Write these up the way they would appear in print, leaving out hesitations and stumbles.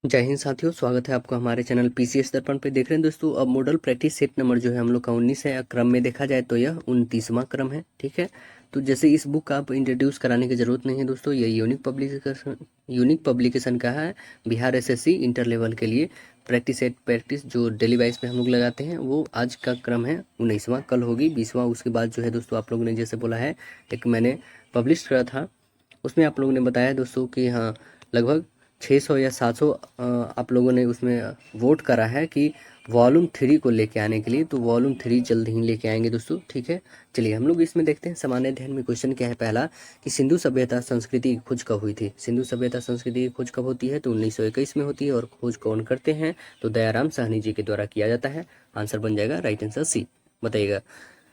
जय हिंद साथियों, स्वागत है आपका हमारे चैनल पीसीएस दर्पण पे। देख रहे हैं दोस्तों, अब मॉडल प्रैक्टिस सेट नंबर जो है हम लोग का 19 है। क्रम में देखा जाए तो यह 29वां क्रम है। ठीक है, तो जैसे इस बुक का आप इंट्रोड्यूस कराने की जरूरत नहीं है दोस्तों। ये यूनिक पब्लिकेशन का है बिहार एसएससी इंटर लेवल के लिए। प्रैक्टिस सेट प्रैक्टिस जो डेली वाइज पे हम लोग लगाते हैं, वो आज का क्रम है 19वां। कल होगी 20वां। उसके बाद जो है दोस्तों, आप लोगों ने जैसे बोला है, एक मैंने पब्लिश करा था, उसमें आप लोगों ने बताया दोस्तों कि हाँ, लगभग 600 या 700 आप लोगों ने उसमें वोट करा है कि वॉल्यूम 3 को लेके आने के लिए। तो वॉल्यूम 3 जल्द ही लेके आएंगे दोस्तों। ठीक है, चलिए हम लोग इसमें देखते हैं। सामान्य अध्ययन में क्वेश्चन क्या है पहला, कि सिंधु सभ्यता संस्कृति की खोज कब हुई थी। सिंधु सभ्यता संस्कृति की खोज कब होती है, तो 1921 में होती है। और खोज कौन करते हैं, तो दयाराम साहनी जी के द्वारा किया जाता है। आंसर बन जाएगा राइट आंसर सी। बताइएगा,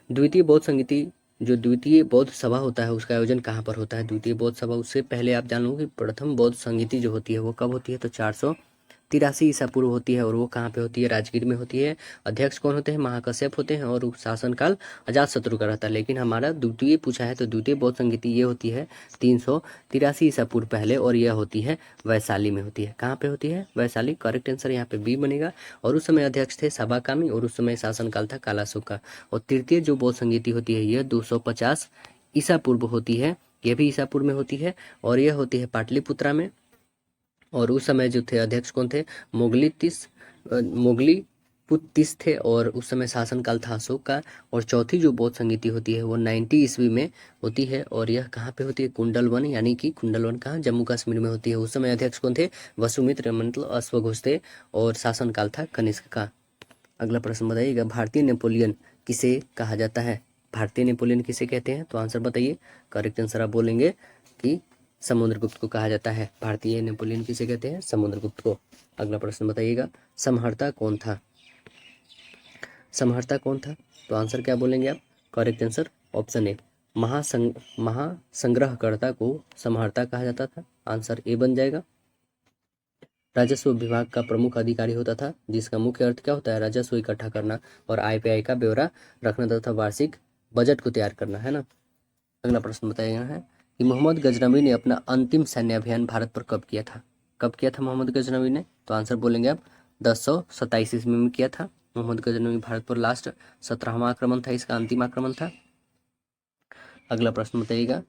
द्वितीय बौद्ध संगीति, जो द्वितीय बौद्ध सभा होता है, उसका आयोजन कहाँ पर होता है। द्वितीय बौद्ध सभा, उससे पहले आप जान लो कि प्रथम बौद्ध संगीति जो होती है वो कब होती है, तो 483 ईसा पूर्व होती है। और वो कहाँ पे होती है, राजगीर में होती है। अध्यक्ष कौन होते हैं, महाकश्यप होते हैं। और शासनकाल अजात शत्रु का रहता है। लेकिन हमारा द्वितीय पूछा है, तो द्वितीय बौद्ध संगीति ये होती है 383 ईसा पूर्व पहले। और यह होती है वैशाली में होती है। कहाँ पे होती है, वैशाली। करेक्ट आंसर यहाँ पे बी बनेगा। और उस समय अध्यक्ष थे साबाकामी, और उस समय शासनकाल था कालाशोक का। और तृतीय जो बौद्ध संगीति होती है, यह 250 ईसा पूर्व होती है। यह भी ईसा पूर्व में होती है। और यह होती है पाटलिपुत्रा में। और उस समय जो थे अध्यक्ष कौन थे, मोगली पुत्तिस थे। और उस समय शासनकाल था अशोक का। और चौथी जो बौद्ध संगीति होती है वो 90 ईस्वी में होती है। और यह कहाँ पे होती है, कुंडलवन, यानी कि कुंडलवन कहाँ, जम्मू कश्मीर में होती है। उस समय अध्यक्ष कौन थे, वसुमित्र, मतलब अश्वघोष थे। और शासनकाल था कनिष्क का। अगला प्रश्न बताइएगा, भारतीय नेपोलियन किसे कहा जाता है। भारतीय नेपोलियन किसे कहते हैं, तो आंसर बताइए। करेक्ट आंसर आप बोलेंगे कि समुद्रगुप्त को कहा जाता है। भारतीय नेपोलियन किसे कहते हैं, समुद्रगुप्त को। अगला प्रश्न बताइएगा, समहर्ता कौन था। समहर्ता कौन था, तो आंसर क्या बोलेंगे आप। करेक्ट आंसर ऑप्शन ए, महासंग्रहकर्ता को समहर्ता कहा जाता था। आंसर ए बन जाएगा। राजस्व विभाग का प्रमुख अधिकारी होता था, जिसका मुख्य अर्थ क्या होता है, राजस्व इकट्ठा करना और आय व्यय का ब्यौरा रखना तथा वार्षिक बजट को तैयार करना, है ना। अगला प्रश्न बताया गया है कि मोहम्मद गजनवी ने अपना अंतिम सैन्य अभियान भारत पर कब किया था। कब किया था मोहम्मद गजनवी ने, तो आंसर बोलेंगे आप 1027 ईस्वी में किया था मोहम्मद गजनवी भारत पर। लास्ट 17वां आक्रमण था, इसका अंतिम आक्रमण था। अगला प्रश्न बताइएगा,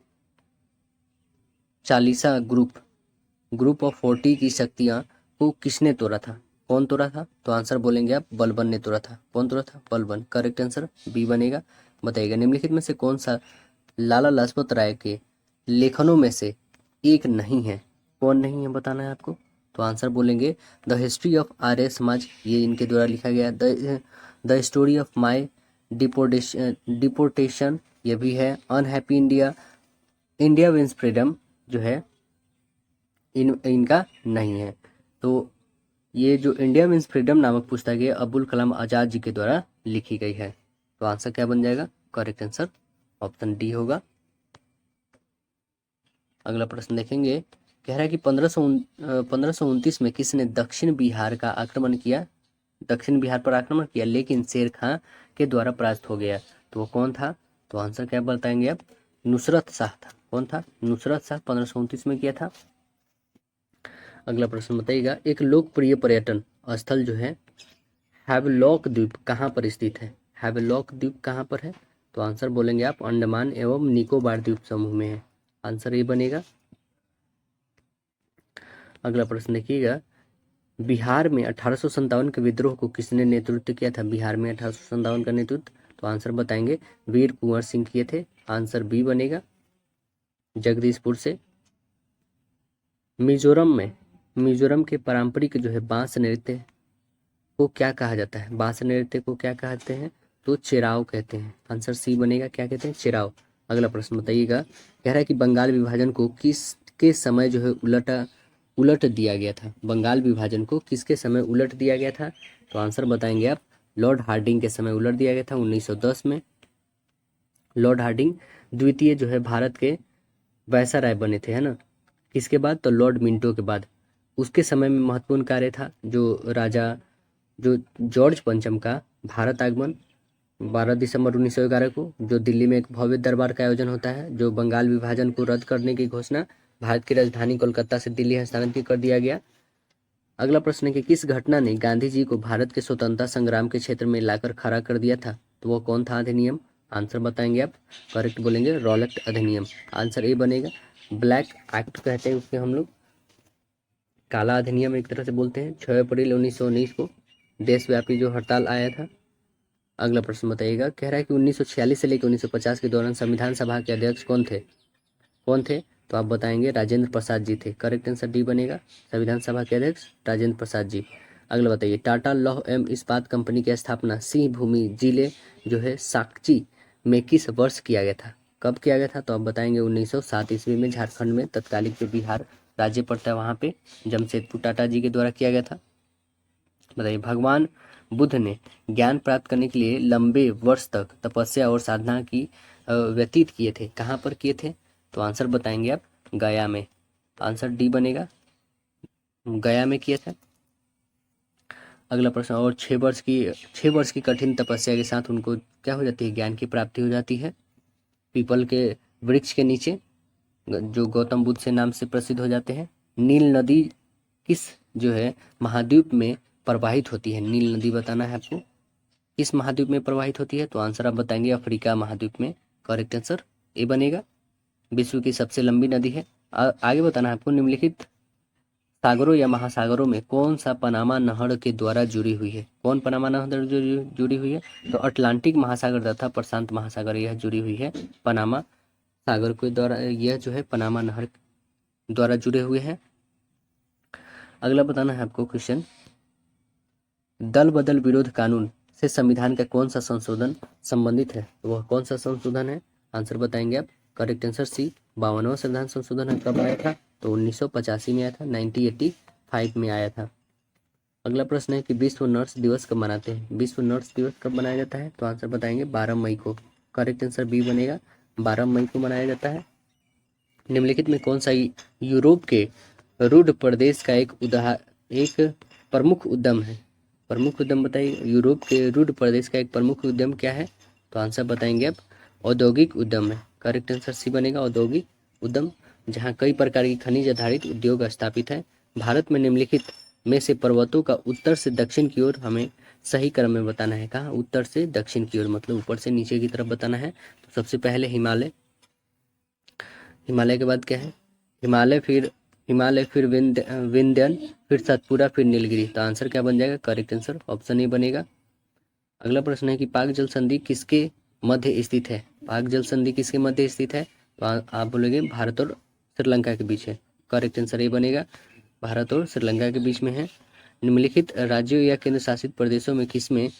चालीसा ग्रुप ऑफ 40 की शक्तियां को किसने तोड़ा था। कौन तोड़ा था, तो आंसर बोलेंगे आप बलबन ने तोड़ा था। कौन तोड़ा था, बलबन। करेक्ट आंसर बी बनेगा। बताइएगा, निम्नलिखित में से कौन सा लाला लाजपत राय के लेखनों में से एक नहीं है। कौन नहीं है बताना है आपको, तो आंसर बोलेंगे the history of Arya Samaj, ये इनके द्वारा लिखा गया। The story of my deportation, ये भी है। Unhappy India, India wins freedom जो है, इनका नहीं है। तो ये जो इंडिया मीन्स फ्रीडम नामक पुस्तक है, अब्दुल कलाम आजाद जी के द्वारा लिखी गई है। तो आंसर क्या बन जाएगा, करेक्ट आंसर ऑप्शन डी होगा। अगला प्रश्न देखेंगे, कह रहा है कि 1529 में किसने दक्षिण बिहार का आक्रमण किया। दक्षिण बिहार पर आक्रमण किया, लेकिन शेर खां के द्वारा पराजित हो गया। तो वो कौन था, तो आंसर क्या बताएंगे आप, नुसरत शाह था। कौन था, नुसरत शाह 1529 में किया था। अगला प्रश्न बताइएगा, एक लोकप्रिय पर्यटन स्थल जो है हैवलॉक द्वीप कहाँ पर स्थित है। हैवलॉक द्वीप कहाँ पर है, तो आंसर बोलेंगे आप अंडमान एवं निकोबार द्वीप समूह में है। आंसर ये बनेगा। अगला प्रश्न देखिएगा, बिहार में 1857 के विद्रोह को किसने नेतृत्व किया था। बिहार में 1857 का नेतृत्व, तो आंसर बताएंगे वीर कुंवर सिंह किए थे। आंसर बी बनेगा, जगदीशपुर से। मिजोरम के पारंपरिक जो है बांस नृत्य को क्या कहा जाता है। बांस नृत्य को क्या कहते हैं, तो चिराव कहते हैं। आंसर सी बनेगा, क्या कहते हैं, चिराव। अगला प्रश्न बताइएगा, कह रहा है कि बंगाल विभाजन को किसके समय जो है उलट दिया गया था। बंगाल विभाजन को किसके समय उलट दिया गया था, तो आंसर बताएंगे आप लॉर्ड हार्डिंग के समय उलट दिया गया था, 1910 में। लॉर्ड हार्डिंग द्वितीय जो है भारत के वायसराय बने थे, है ना। किसके बाद, तो लॉर्ड मिंटो के बाद। उसके समय में महत्वपूर्ण कार्य था जो जॉर्ज पंचम का भारत आगमन 12 दिसंबर 1911 को, जो दिल्ली में एक भव्य दरबार का आयोजन होता है, जो बंगाल विभाजन को रद्द करने की घोषणा, भारत की राजधानी कोलकाता से दिल्ली हस्तांतरित कर दिया गया। अगला प्रश्न है कि किस घटना ने गांधी जी को भारत के स्वतंत्रता संग्राम के क्षेत्र में लाकर खड़ा कर दिया था? तो वो कौन था अधिनियम? आंसर बताएंगे आप, करेक्ट बोलेंगे रॉलेट अधिनियम। आंसर ए बनेगा। ब्लैक एक्ट कहते हैं उसके हम लोग, काला अधिनियम एक तरह से बोलते हैं। 6 अप्रैल 1919 को देशव्यापी जो हड़ताल आया था। अगला प्रश्न बताइएगा, कह रहा है कि 1946 से लेकर 1950 के दौरान संविधान सभा के अध्यक्ष कौन थे? कौन थे? तो आप बताएंगे राजेंद्र प्रसाद जी थे। करेक्ट आंसर डी बनेगा, संविधान सभा के अध्यक्ष राजेंद्र प्रसाद जी। अगला बताइए, टाटा लौह एवं इस्पात कंपनी की स्थापना सिंह भूमि जिले जो है साकची में किस वर्ष किया गया था? कब किया गया था? तो आप बताएंगे 1907 ईस्वी में, झारखंड में, तत्कालिक जो बिहार राज्य पड़ता है वहाँ पे जमशेदपुर टाटा जी के द्वारा किया गया था। बताइए, भगवान बुद्ध ने ज्ञान प्राप्त करने के लिए लंबे वर्ष तक तपस्या और साधना की व्यतीत किए थे, कहाँ पर किए थे? तो आंसर बताएंगे आप, गया में। आंसर डी बनेगा, गया में किया था। अगला प्रश्न, और 6 वर्ष की कठिन तपस्या के साथ उनको क्या हो जाती है? ज्ञान की प्राप्ति हो जाती है। पीपल के वृक्ष के नीचे, जो गौतम बुद्ध से नाम से प्रसिद्ध हो जाते हैं। नील नदी किस जो है महाद्वीप में प्रवाहित होती है? नील नदी बताना है आपको, किस महाद्वीप में प्रवाहित होती है? तो आंसर आप बताएंगे अफ्रीका महाद्वीप में। करेक्ट आंसर ए बनेगा, विश्व की सबसे लंबी नदी है। आगे बताना है आपको, निम्नलिखित सागरों या महासागरों में कौन सा पनामा नहर के द्वारा जुड़ी हुई है? कौन पनामा नहर जुड़ी हुई है? तो अटलांटिक महासागर तथा प्रशांत महासागर यह जुड़ी हुई है पनामा सागर के द्वारा, यह जो है पनामा नहर द्वारा जुड़े हुए हैं। अगला बताना है आपको क्वेश्चन, दल बदल विरोध कानून से संविधान का कौन सा संशोधन संबंधित है? तो वह कौन सा संशोधन है? आंसर बताएंगे आप, करेक्ट आंसर सी, 52वां संविधान संशोधन है। कब आया था? तो 1985 में आया था, 1985 में आया था। अगला प्रश्न है कि विश्व नर्स दिवस कब मनाते हैं? विश्व नर्स दिवस कब मनाया जाता है? तो आंसर बताएंगे 12 मई को। करेक्ट आंसर बी बनेगा, 12 मई को मनाया जाता है। निम्नलिखित में कौन सा यूरोप के रूड प्रदेश का एक प्रमुख उद्यम है? प्रमुख उद्यम बताइए, यूरोप के रूड प्रदेश का एक प्रमुख उद्यम क्या है? तो आंसर बताएंगे आप, औद्योगिक उद्यम है। करेक्ट आंसर सी बनेगा, औद्योगिक उद्यम, जहां कई प्रकार की खनिज आधारित उद्योग स्थापित है। भारत में निम्नलिखित में से पर्वतों का उत्तर से दक्षिण की ओर हमें सही क्रम में बताना है। कहाँ? उत्तर से दक्षिण की ओर, मतलब ऊपर से नीचे की तरफ बताना है। तो सबसे पहले हिमालय, हिमालय के बाद क्या है? हिमालय फिर विंध्यन, फिर सतपुरा, फिर नीलगिरी। तो आंसर क्या बन जाएगा? करेक्ट आंसर ऑप्शन ए बनेगा। अगला प्रश्न है कि पाक जल संधि किसके मध्य स्थित है? पाक जल संधि किसके मध्य स्थित है? तो आप बोलेंगे भारत और श्रीलंका के बीच है। करेक्ट आंसर ए बनेगा, भारत और श्रीलंका के बीच में है। निम्नलिखित राज्यों या केंद्र शासित प्रदेशों में किसमें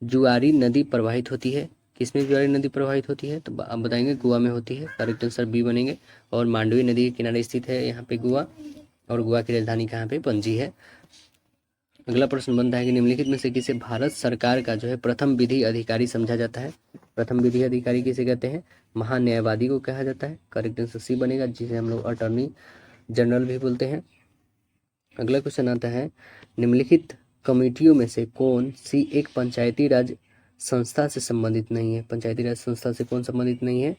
जुआरी नदी प्रवाहित होती है? किसमें जुआरी नदी प्रवाहित होती है? तो आप बताएंगे गोवा में होती है। करेक्ट आंसर बी बनेंगे। और मांडवी नदी के किनारे स्थित है यहाँ पे गोवा, और गोवा की राजधानी कहाँ पे? पणजी है। अगला प्रश्न बनता है कि निम्नलिखित में से किसे भारत सरकार का जो है प्रथम विधि अधिकारी समझा जाता है? प्रथम विधि अधिकारी किसे कहते हैं? महान्यायवादी को कहा जाता है। करेक्ट आंसर सी बनेगा, जिसे हम लोग अटॉर्नी जनरल भी बोलते हैं। अगला क्वेश्चन आता है, निम्नलिखित कमेटियों में से कौन सी एक पंचायती राज संस्था से संबंधित नहीं है? पंचायती राज संस्था से कौन संबंधित नहीं है?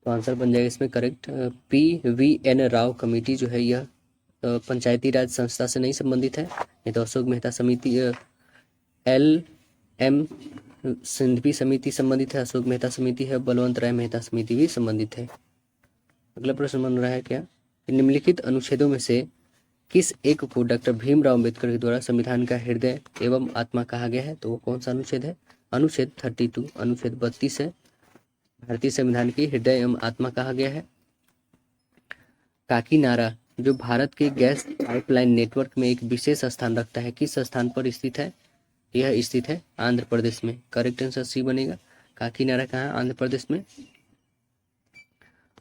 तो आंसर बन जाएगा इसमें करेक्ट, PVN राव कमेटी जो है यह पंचायती राज संस्था से नहीं संबंधित है। ये तो अशोक मेहता समिति, LM सिंघवी समिति संबंधित है, अशोक मेहता समिति है, बलवंत राय मेहता समिति भी संबंधित है। अगला प्रश्न बन रहा है क्या, निम्नलिखित अनुच्छेदों में से किस एक को डॉक्टर भीमराव अम्बेडकर के द्वारा संविधान का हृदय एवं आत्मा कहा गया है? तो वो कौन सा अनुच्छेद है? अनुच्छेद 32, अनुच्छेद 32 है, भारतीय संविधान की हृदय एवं आत्मा कहा गया है। काकीनाडा जो भारत के गैस पाइपलाइन नेटवर्क में एक विशेष स्थान रखता है, किस स्थान पर स्थित है? यह स्थित है आंध्र प्रदेश में। करेक्ट आंसर सी बनेगा, काकीनाडा कहाँ है? आंध्र प्रदेश में।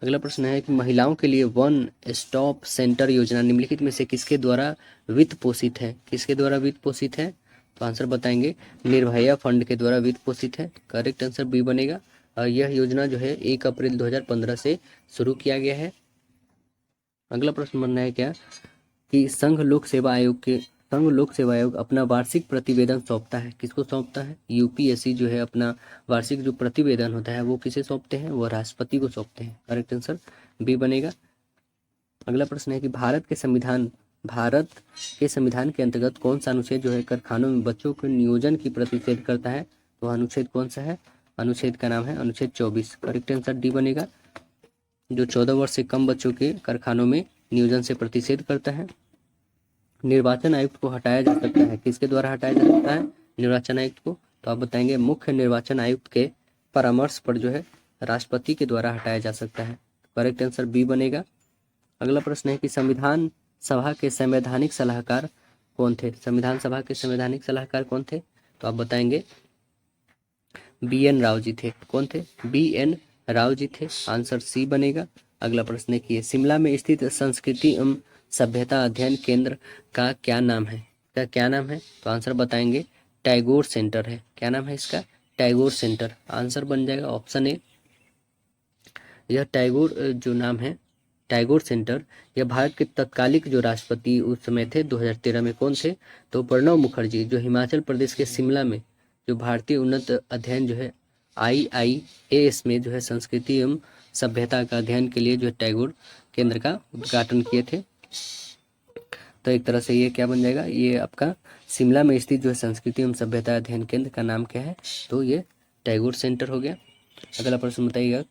अगला प्रश्न है कि महिलाओं के लिए वन स्टॉप सेंटर योजना निम्नलिखित में से किसके द्वारा वित्त पोषित है? किसके द्वारा वित्त पोषित है? तो आंसर बताएंगे निर्भया फंड के द्वारा वित्त पोषित है। करेक्ट आंसर बी बनेगा। यह योजना जो है 1 अप्रैल 2015 से शुरू किया गया है। अगला प्रश्न बन रहा है क्या कि संघ लोक सेवा आयोग अपना वार्षिक प्रतिवेदन सौंपता है, किसको सौंपता है? UPSC जो है अपना वार्षिक जो प्रतिवेदन होता है वो किसे सौंपते हैं? वो राष्ट्रपति को सौंपते हैं। करेक्ट आंसर बी बनेगा। अगला प्रश्न है कि भारत के संविधान भारत के संविधान के अंतर्गत कौन सा अनुच्छेद जो है कारखानों में बच्चों के नियोजन की प्रतिषेध करता है? तो अनुच्छेद कौन सा है? अनुच्छेद का नाम है अनुच्छेद 24। करेक्ट आंसर डी बनेगा, जो 14 वर्ष से कम बच्चों के कारखानों में नियोजन से प्रतिषेध करता है। निर्वाचन आयुक्त को हटाया जा सकता है, किसके द्वारा हटाया जा सकता है निर्वाचन आयुक्त को? तो आप बताएंगे मुख्य निर्वाचन आयुक्त के परामर्श पर जो है राष्ट्रपति के द्वारा हटाया जा सकता है। करेक्ट आंसर बी बनेगा। अगला प्रश्न है कि संविधान सभा के संवैधानिक सलाहकार कौन थे? संविधान सभा के संवैधानिक सलाहकार कौन थे? तो आप बताएंगे BN राव जी थे। कौन थे? BN राव जी थे। आंसर सी बनेगा। अगला प्रश्न है कि शिमला में स्थित संस्कृति एवं सभ्यता अध्ययन केंद्र का क्या नाम है? क्या नाम है? तो आंसर बताएंगे टैगोर सेंटर है। क्या नाम है इसका? टैगोर सेंटर। आंसर बन जाएगा ऑप्शन ए। यह टैगोर जो नाम है टैगोर सेंटर, यह भारत के तत्कालिक जो राष्ट्रपति उस समय थे 2013 में कौन थे? तो प्रणब मुखर्जी, जो हिमाचल प्रदेश के शिमला में जो भारतीय उन्नत अध्ययन जो है IIAS में जो है संस्कृति एवं सभ्यता का अध्ययन के लिए जो है टैगोर केंद्र का उद्घाटन किए थे। तो एक तरह से ये क्या बन जाएगा? ये आपका शिमला में स्थित जो है संस्कृति एवं सभ्यता अध्ययन केंद्र का नाम क्या है? तो ये टैगोर सेंटर हो गया। अगला प्रश्न बताइएगा,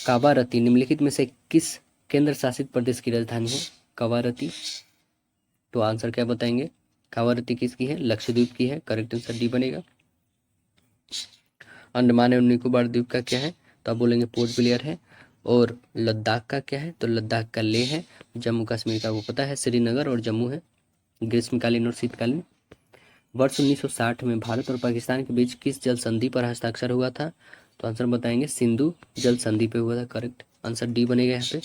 कावारती निम्नलिखित में से किस केंद्र शासित प्रदेश की राजधानी है? कावारती। तो आंसर क्या बताएंगे? कावारती किसकी है? लक्षद्वीप की है। करेक्ट आंसर डी बनेगा। अंडमान एवं निकोबार द्वीप का क्या है? तो आप बोलेंगे पोर्ट ब्लेयर है। और लद्दाख का क्या है? तो लद्दाख का लेह है। जम्मू कश्मीर का वो पता है श्रीनगर और जम्मू है। ग्रीष्मकालीन और शीतकालीन। वर्ष 1960 में भारत और पाकिस्तान के बीच किस जल संधि पर हस्ताक्षर हुआ था? तो आंसर बताएंगे सिंधु जल संधि पे हुआ था। करेक्ट आंसर डी बनेगा यहाँ पे।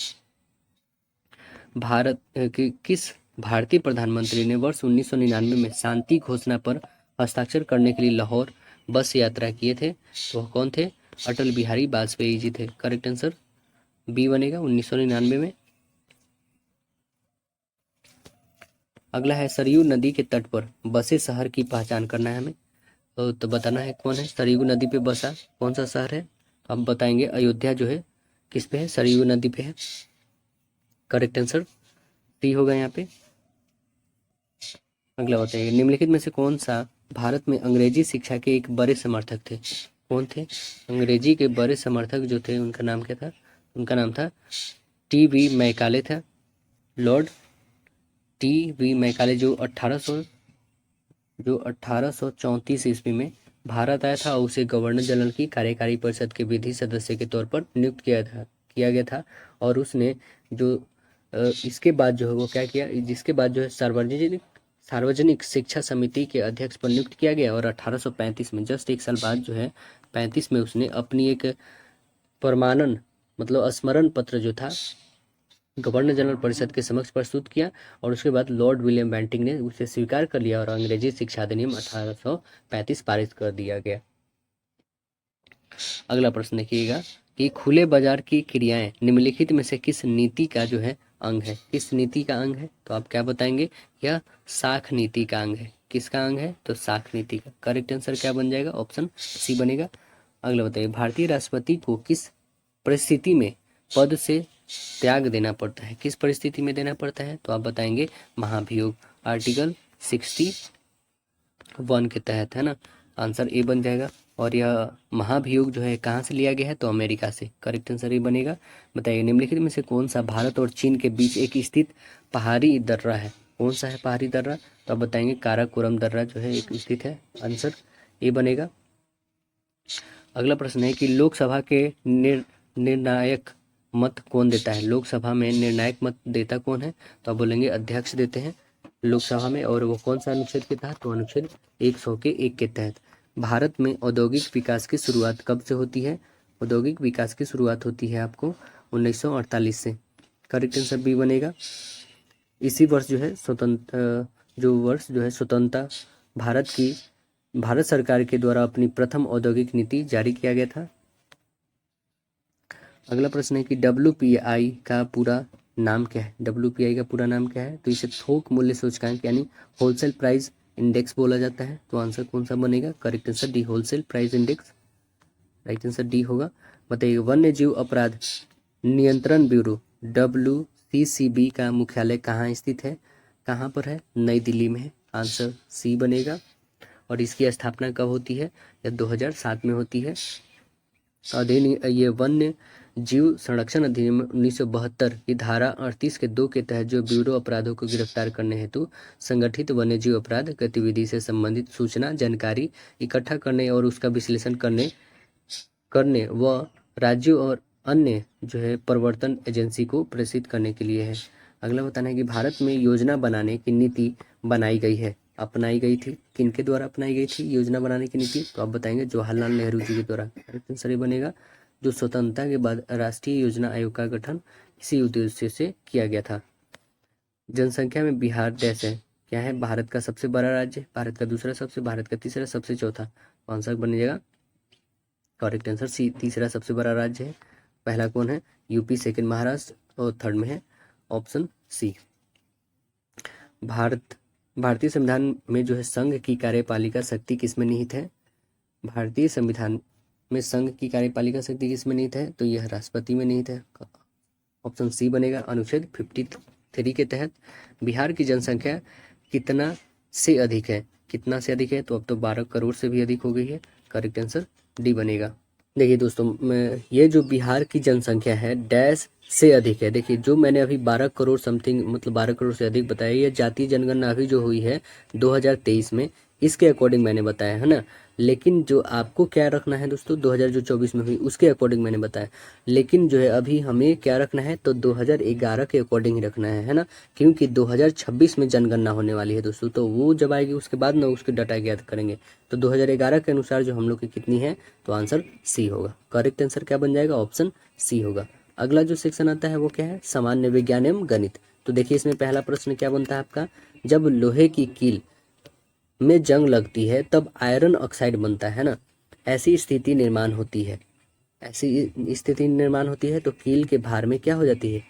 भारत के किस भारतीय प्रधानमंत्री ने वर्ष 1999 में शांति घोषणा पर हस्ताक्षर करने के लिए लाहौर बस यात्रा किए थे? तो वह कौन थे? अटल बिहारी वाजपेयी जी थे। करेक्ट आंसर बी बनेगा 1999 में। अगला है सरयू नदी के तट पर बसे शहर की पहचान करना है हमें। तो बताना है कौन है सरयू नदी पे बसा कौन सा शहर है? अब बताएंगे अयोध्या जो है किस पे है? सरयू नदी पे है। करेक्ट आंसर सी होगा यहाँ पे। अगला बताइए, निम्नलिखित में से कौन सा भारत में अंग्रेजी शिक्षा के एक बड़े समर्थक थे? कौन थे अंग्रेजी के बड़े समर्थक जो थे? उनका नाम क्या था? उनका नाम था TB मैकाले था। लॉर्ड TB मैकाले जो 1834 ईस्वी में भारत आया था और उसे गवर्नर जनरल की कार्यकारी परिषद के विधि सदस्य के तौर पर नियुक्त किया गया था। और उसने जो इसके बाद जो है वो क्या किया, जिसके बाद जो है सार्वजनिक शिक्षा समिति के अध्यक्ष पर नियुक्त किया गया। और 1835 में जस्ट एक साल बाद जो है 35 में उसने अपनी एक प्रमाणन मतलब स्मरण पत्र जो था गवर्नर जनरल परिषद के समक्ष प्रस्तुत किया। और उसके बाद लॉर्ड विलियम बेंटिंग ने उसे स्वीकार कर लिया और अंग्रेजी शिक्षा अधिनियम 1835 पारित कर दिया गया। अगला प्रश्न देखिएगा कि खुले बाजार की क्रियाएं निम्नलिखित में से किस नीति का जो है अंग है? किस नीति का अंग है? तो आप क्या बताएंगे? यह साख नीति का अंग है। किसका अंग है? तो साख नीति का। करेक्ट आंसर क्या बन जाएगा? ऑप्शन सी बनेगा। अगला बताइए, भारतीय राष्ट्रपति को किस परिस्थिति में पद से त्याग देना पड़ता है? किस परिस्थिति में देना पड़ता है? तो आप बताएंगे महाभियोग, आर्टिकल 61 के तहत, है ना। आंसर ए बन जाएगा। और यह महाभियोग जो है कहाँ से लिया गया है? तो अमेरिका से। करेक्ट आंसर ए बनेगा। बताइए, निम्नलिखित में से कौन सा भारत और चीन के बीच एक स्थित पहाड़ी दर्रा है? कौन सा है पहाड़ी दर्रा? तो आप बताएंगे काराकोरम दर्रा जो है एक स्थित है। आंसर ए बनेगा। अगला प्रश्न है कि लोकसभा के निर्णायक मत कौन देता है? लोकसभा में निर्णायक मत देता कौन है? तो आप बोलेंगे अध्यक्ष देते हैं लोकसभा में। और वो कौन सा अनुच्छेद के तहत? तो अनुच्छेद 100 के तहत। भारत में औद्योगिक विकास की शुरुआत कब से होती है? औद्योगिक विकास की शुरुआत होती है आपको 1948 से। करेक्ट आंसर बी बनेगा। इसी वर्ष जो है स्वतंत्रता भारत सरकार के द्वारा अपनी प्रथम औद्योगिक नीति जारी किया गया था। अगला प्रश्न है कि WPI का पूरा नाम क्या है? WPI का पूरा नाम क्या है? तो इसे थोक मूल्य सूचकांक यानी होलसेल प्राइस इंडेक्स बोला जाता है। तो आंसर कौन सा बनेगा? Correct answer D, wholesale price index. Right answer D होगा। बताइए, वन्य जीव अपराध नियंत्रण ब्यूरो WCCB का मुख्यालय कहाँ स्थित है? कहाँ पर है? नई दिल्ली में है। आंसर सी बनेगा। और इसकी स्थापना कब होती है? यह 2007 में होती है। ये वन्य जीव संरक्षण अधिनियम 1972 की धारा 38 के 2 के तहत जो ब्यूरो अपराधों को गिरफ्तार करने हेतु संगठित वन्य जीव अपराध गतिविधि से संबंधित सूचना जानकारी इकट्ठा करने और उसका विश्लेषण करने व राज्यों और अन्य जो है प्रवर्तन एजेंसी को प्रेषित करने के लिए है। अगला बताना है कि भारत में योजना बनाने की नीति बनाई गई है, अपनाई गई थी। किनके द्वारा अपनाई गई थी योजना बनाने की नीति? तो आप बताएंगे जवाहरलाल नेहरू जी के द्वारा। आंसर ये बनेगा। जो स्वतंत्रता के बाद राष्ट्रीय योजना आयोग का गठन इसी उद्देश्य से किया गया था। जनसंख्या में बिहार देश है, क्या है? भारत का सबसे बड़ा राज्य, भारत का दूसरा सबसे, भारत का तीसरा सबसे, चौथा। आंसर बनेगा करेक्ट आंसर सी, तीसरा सबसे बड़ा राज्य है। पहला कौन है? यूपी, सेकंड महाराष्ट्र और थर्ड में है ऑप्शन सी। भारतीय संविधान में जो है संघ की कार्यपालिका शक्ति किसमें निहित है? भारतीय संविधान में संघ की कार्यपालिका शक्ति किसमें निहित है? तो यह राष्ट्रपति में निहित है। ऑप्शन सी बनेगा। अनुच्छेद 53 के तहत बिहार की जनसंख्या कितना से अधिक है? कितना से अधिक है? तो अब तो 12 करोड़ से भी अधिक हो गई है। करेक्ट आंसर डी बनेगा। देखिए दोस्तों, ये जो बिहार की जनसंख्या है डैश से अधिक है। देखिए जो मैंने अभी 12 करोड़ समथिंग मतलब 12 करोड़ से अधिक बताया, ये जातीय जनगणना अभी जो हुई है 2023 में, इसके अकॉर्डिंग मैंने बताया है ना। लेकिन जो आपको क्या रखना है दोस्तों, 2024 में हुई उसके अकॉर्डिंग मैंने बताया। लेकिन जो है अभी हमें क्या रखना है, तो 2011 के अकॉर्डिंग ही रखना है ना। क्योंकि 2026 में जनगणना होने वाली है दोस्तों, तो वो जब आएगी उसके बाद ना उसके डाटा ज्ञात करेंगे। तो 2011 के अनुसार जो हम लोग की कितनी है, तो आंसर सी होगा। करेक्ट आंसर क्या बन जाएगा? ऑप्शन सी होगा। अगला जो सेक्शन आता है वो क्या है? सामान्य विज्ञान एवं गणित। तो देखिए इसमें पहला प्रश्न क्या बनता है आपका, जब लोहे की कील में जंग लगती है तब आयरन ऑक्साइड बनता है ना। ऐसी स्थिति निर्माण होती है, ऐसी स्थिति निर्माण होती है तो कील के भार में क्या हो जाती है?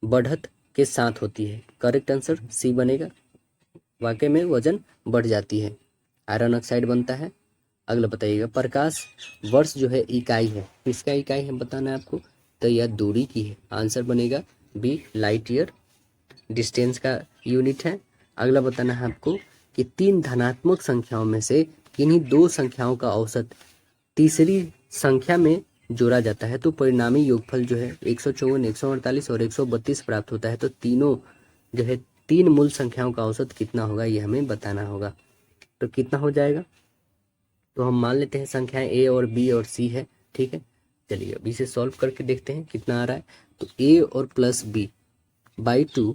बढ़त के साथ होती है। करेक्ट आंसर सी बनेगा। वाकई में वजन बढ़ जाती है, आयरन ऑक्साइड बनता है। अगला बताइएगा, प्रकाश वर्ष जो है इकाई है, किसका इकाई है बताना है आपको? तो यह दूरी की है। आंसर बनेगा बी, लाइट ईयर डिस्टेंस का यूनिट है। अगला बताना है आपको कि 3 धनात्मक संख्याओं में से किन्हीं 2 संख्याओं का औसत तीसरी संख्या में जोड़ा जाता है तो परिणामी योगफल जो है 154, 148 और 132 प्राप्त होता है। तो तीनों जो है 3 मूल संख्याओं का औसत कितना होगा, ये हमें बताना होगा। तो कितना हो जाएगा? तो हम मान लेते हैं संख्याएं ए और बी और सी है, ठीक है। चलिए अब इसे सॉल्व करके देखते हैं कितना आ रहा है। तो ए और plus B by 2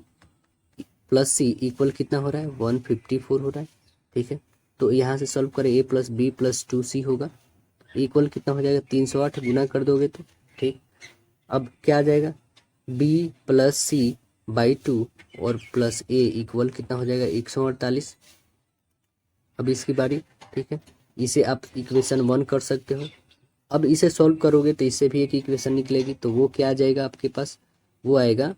plus C equal कितना हो रहा है? 154 हो रहा है, ठीक है। तो यहाँ से सॉल्व करें, ए प्लस बी प्लस 2 सी होगा, इक्वल कितना हो जाएगा? 308 गुना कर दोगे तो, ठीक। अब क्या आ जाएगा? बी प्लस सी बाई 2 और प्लस ए इक्वल कितना हो जाएगा? 148। अब इसकी बारी, ठीक है। इसे आप इक्वेशन 1 कर सकते हो। अब इसे सॉल्व करोगे तो इससे भी एक इक्वेशन निकलेगी, तो वो क्या आ जाएगा आपके पास? वो आएगा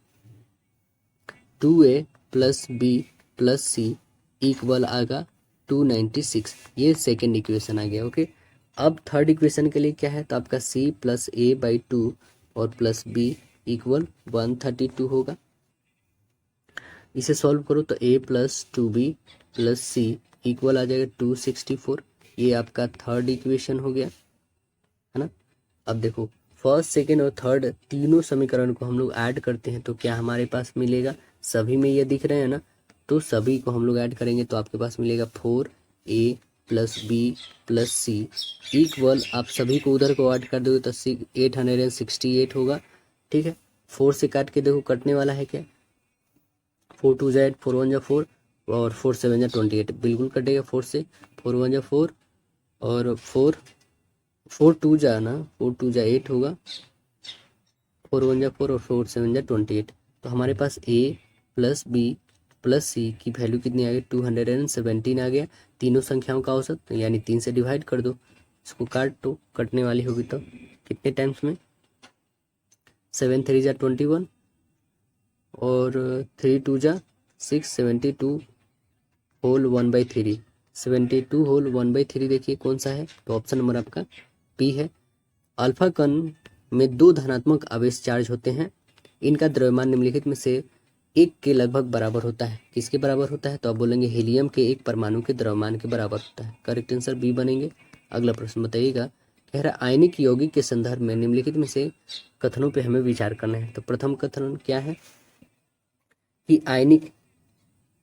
2a plus B plus C equal आएगा 296। ये सेकेंड इक्वेशन आ गया, ओके। अब थर्ड इक्वेशन के लिए क्या है? तो आपका c प्लस ए बाई 2 और प्लस बी इक्वल 132 होगा। इसे सॉल्व करो तो a plus 2b plus C equal आ जाएगा 264। ये आपका थर्ड इक्वेशन हो गया, है ना। अब देखो फर्स्ट, सेकेंड और थर्ड तीनों समीकरण को हम लोग ऐड करते हैं तो क्या हमारे पास मिलेगा? सभी में ये दिख रहे हैं ना, तो सभी को हम लोग ऐड करेंगे तो आपके पास मिलेगा 4a plus B plus C equal, आप सभी को उधर को ऐड कर दोगे तो 868 होगा, ठीक है। 4 से काट के देखो कटने वाला है क्या? 4 2 जा 8, 4 1 जा 4 और 4 7 जा 28, बिल्कुल कटेगा 4 से। 4 1 जा 4 और 4 2 जा ना, 4 2 जा 8 होगा, 4 1 जा 4 और 4 7 जा 28। तो हमारे पास a प्लस बी प्लस सी की वैल्यू कितनी आ गई? 217 आ गया। तीनों संख्याओं का औसत, तो यानी 3 से डिवाइड कर दो, इसको काट दो, कटने वाली होगी तो कितने टाइम्स में? 7 3 जा 21 और 3 2 जा 6, 72 होल 1/3, 72 होल 1/3 देखिए कौन सा है? तो ऑप्शन नंबर आपका पी है। अल्फा कण में 2 धनात्मक आवेश चार्ज होते हैं, इनका द्रव्यमान निम्नलिखित में से 1 के लगभग बराबर होता है। किसके बराबर होता है? तो आप बोलेंगे हीलियम के 1 परमाणु के द्रव्यमान के बराबर होता है। करेक्ट आंसर बी बनेंगे। अगला प्रश्न बताइएगा, कह रहा आयनिक यौगिक के संदर्भ में निम्नलिखित में से कथनों पे हमें विचार करना है। तो प्रथम कथन क्या है कि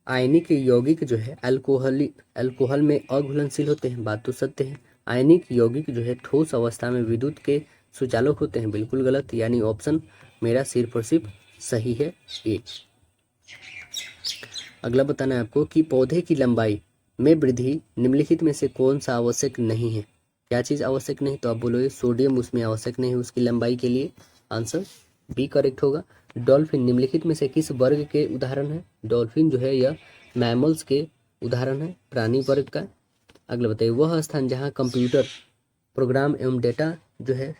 आयनिक यौगिक जो है अल्कोहल में अघुलनशील होते हैं। बात तो सत्य है। आयनिक यौगिक जो है ठोस अवस्था में विद्युत के सुचालक होते हैं। बिल्कुल गलत, यानी ऑप्शन मेरा सिर्फ और सिर्फ सही है ए। अगला बताना है आपको कि पौधे की लंबाई में वृद्धि निम्नलिखित में से कौन सा आवश्यक नहीं है। क्या चीज आवश्यक नहीं? तो आप बोलोगे सोडियम उसमें आवश्यक नहीं है उसकी लंबाई के लिए। आंसर बी करेक्ट होगा। डॉल्फिन निम्नलिखित में से किस वर्ग के उदाहरण है? डॉल्फिन जो है यह मैमल्स के उदाहरण है, प्राणी वर्ग का। अगला बताइए, वह स्थान जहाँ कंप्यूटर प्रोग्राम एवं डेटा जो है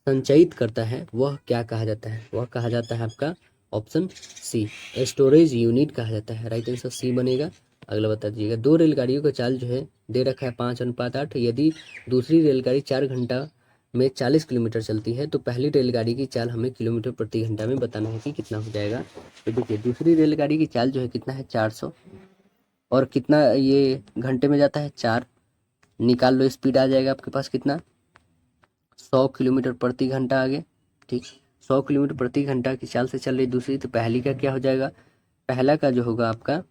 संचयित करता है वह क्या कहा जाता है? वह कहा जाता है आपका ऑप्शन सी, स्टोरेज यूनिट कहा जाता है। राइट आंसर सी बनेगा। अगला बता दीजिएगा, 2 रेलगाड़ियों का चाल जो है दे रखा है 5:8। यदि दूसरी रेलगाड़ी 4 घंटा में 40 किलोमीटर चलती है तो पहली रेलगाड़ी की चाल हमें किलोमीटर प्रति घंटा में बताना है कि कितना हो जाएगा। तो देखिए दूसरी रेलगाड़ी की चाल जो है कितना है 400, और कितना ये घंटे में जाता है 4। निकाल लो, स्पीड आ जाएगा आपके पास कितना, 100 किलोमीटर प्रति घंटा आगे। ठीक, 100 किलोमीटर प्रति घंटा की चाल से चल रही दूसरी, तो पहली का क्या हो जाएगा? पहला का जो होगा आपका,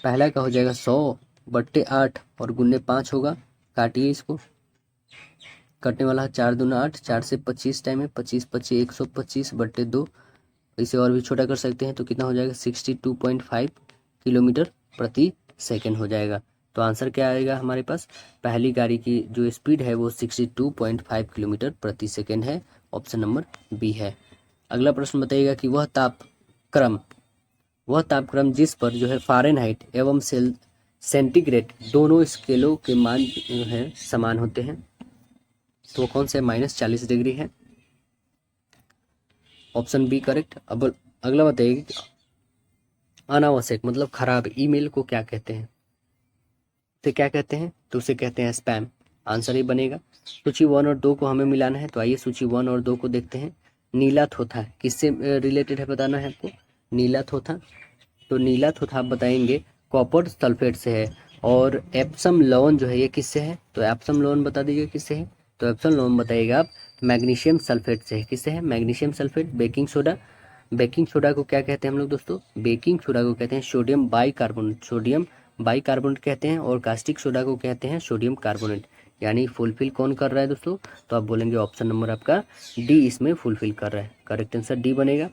पहला का हो जाएगा 100/8 और गुने 5 होगा। काटिए इसको, कटने वाला है 4 दूना 8, 4 से 25 टाइम है, 25 125/2। इसे और भी छोटा कर सकते हैं तो कितना हो जाएगा 62.5 किलोमीटर प्रति सेकेंड हो जाएगा। तो आंसर क्या आएगा हमारे पास? पहली गाड़ी की जो स्पीड है वो 62.5 किलोमीटर प्रति सेकेंड है। ऑप्शन नंबर बी है। अगला प्रश्न बताइएगा कि वह तापक्रम जिस पर जो है फ़ारेनहाइट एवं सेंटीग्रेड दोनों स्केलों के मान जो है समान होते हैं, तो वो कौन से? -40 डिग्री है। Option B correct. अब अगला बताइए कि अनावश्यक मतलब खराब ईमेल को क्या कहते हैं? तो क्या कहते हैं? तो उसे कहते हैं स्पैम। आंसर ही बनेगा। सूची 1 और 2 को हमें मिलाना है, तो आइए सूची 1 और 2 को देखते हैं। नीला थोथा किससे रिलेटेड है बताना है आपको। नीला थोथा, तो नीला थोथा आप बताएंगे कॉपर सल्फेट से है। और एप्सम लवण जो है ये किससे है? तो एप्सम लवण बता दीजिए किससे है। तो एप्सम लवण बताइएगा आप मैग्नीशियम सल्फेट से है। किससे है? Magnesium sulphate. बेकिंग सोडा को क्या कहते हैं हम लोग दोस्तों? बेकिंग सोडा को कहते हैं सोडियम बाइकार्बोनेट कहते हैं। और कास्टिक सोडा को कहते हैं सोडियम कार्बोनेट। यानी फुलफिल कौन कर रहा है दोस्तों? तो आप बोलेंगे ऑप्शन नंबर आपका डी इसमें फुलफिल कर रहा है। करेक्ट आंसर डी बनेगा।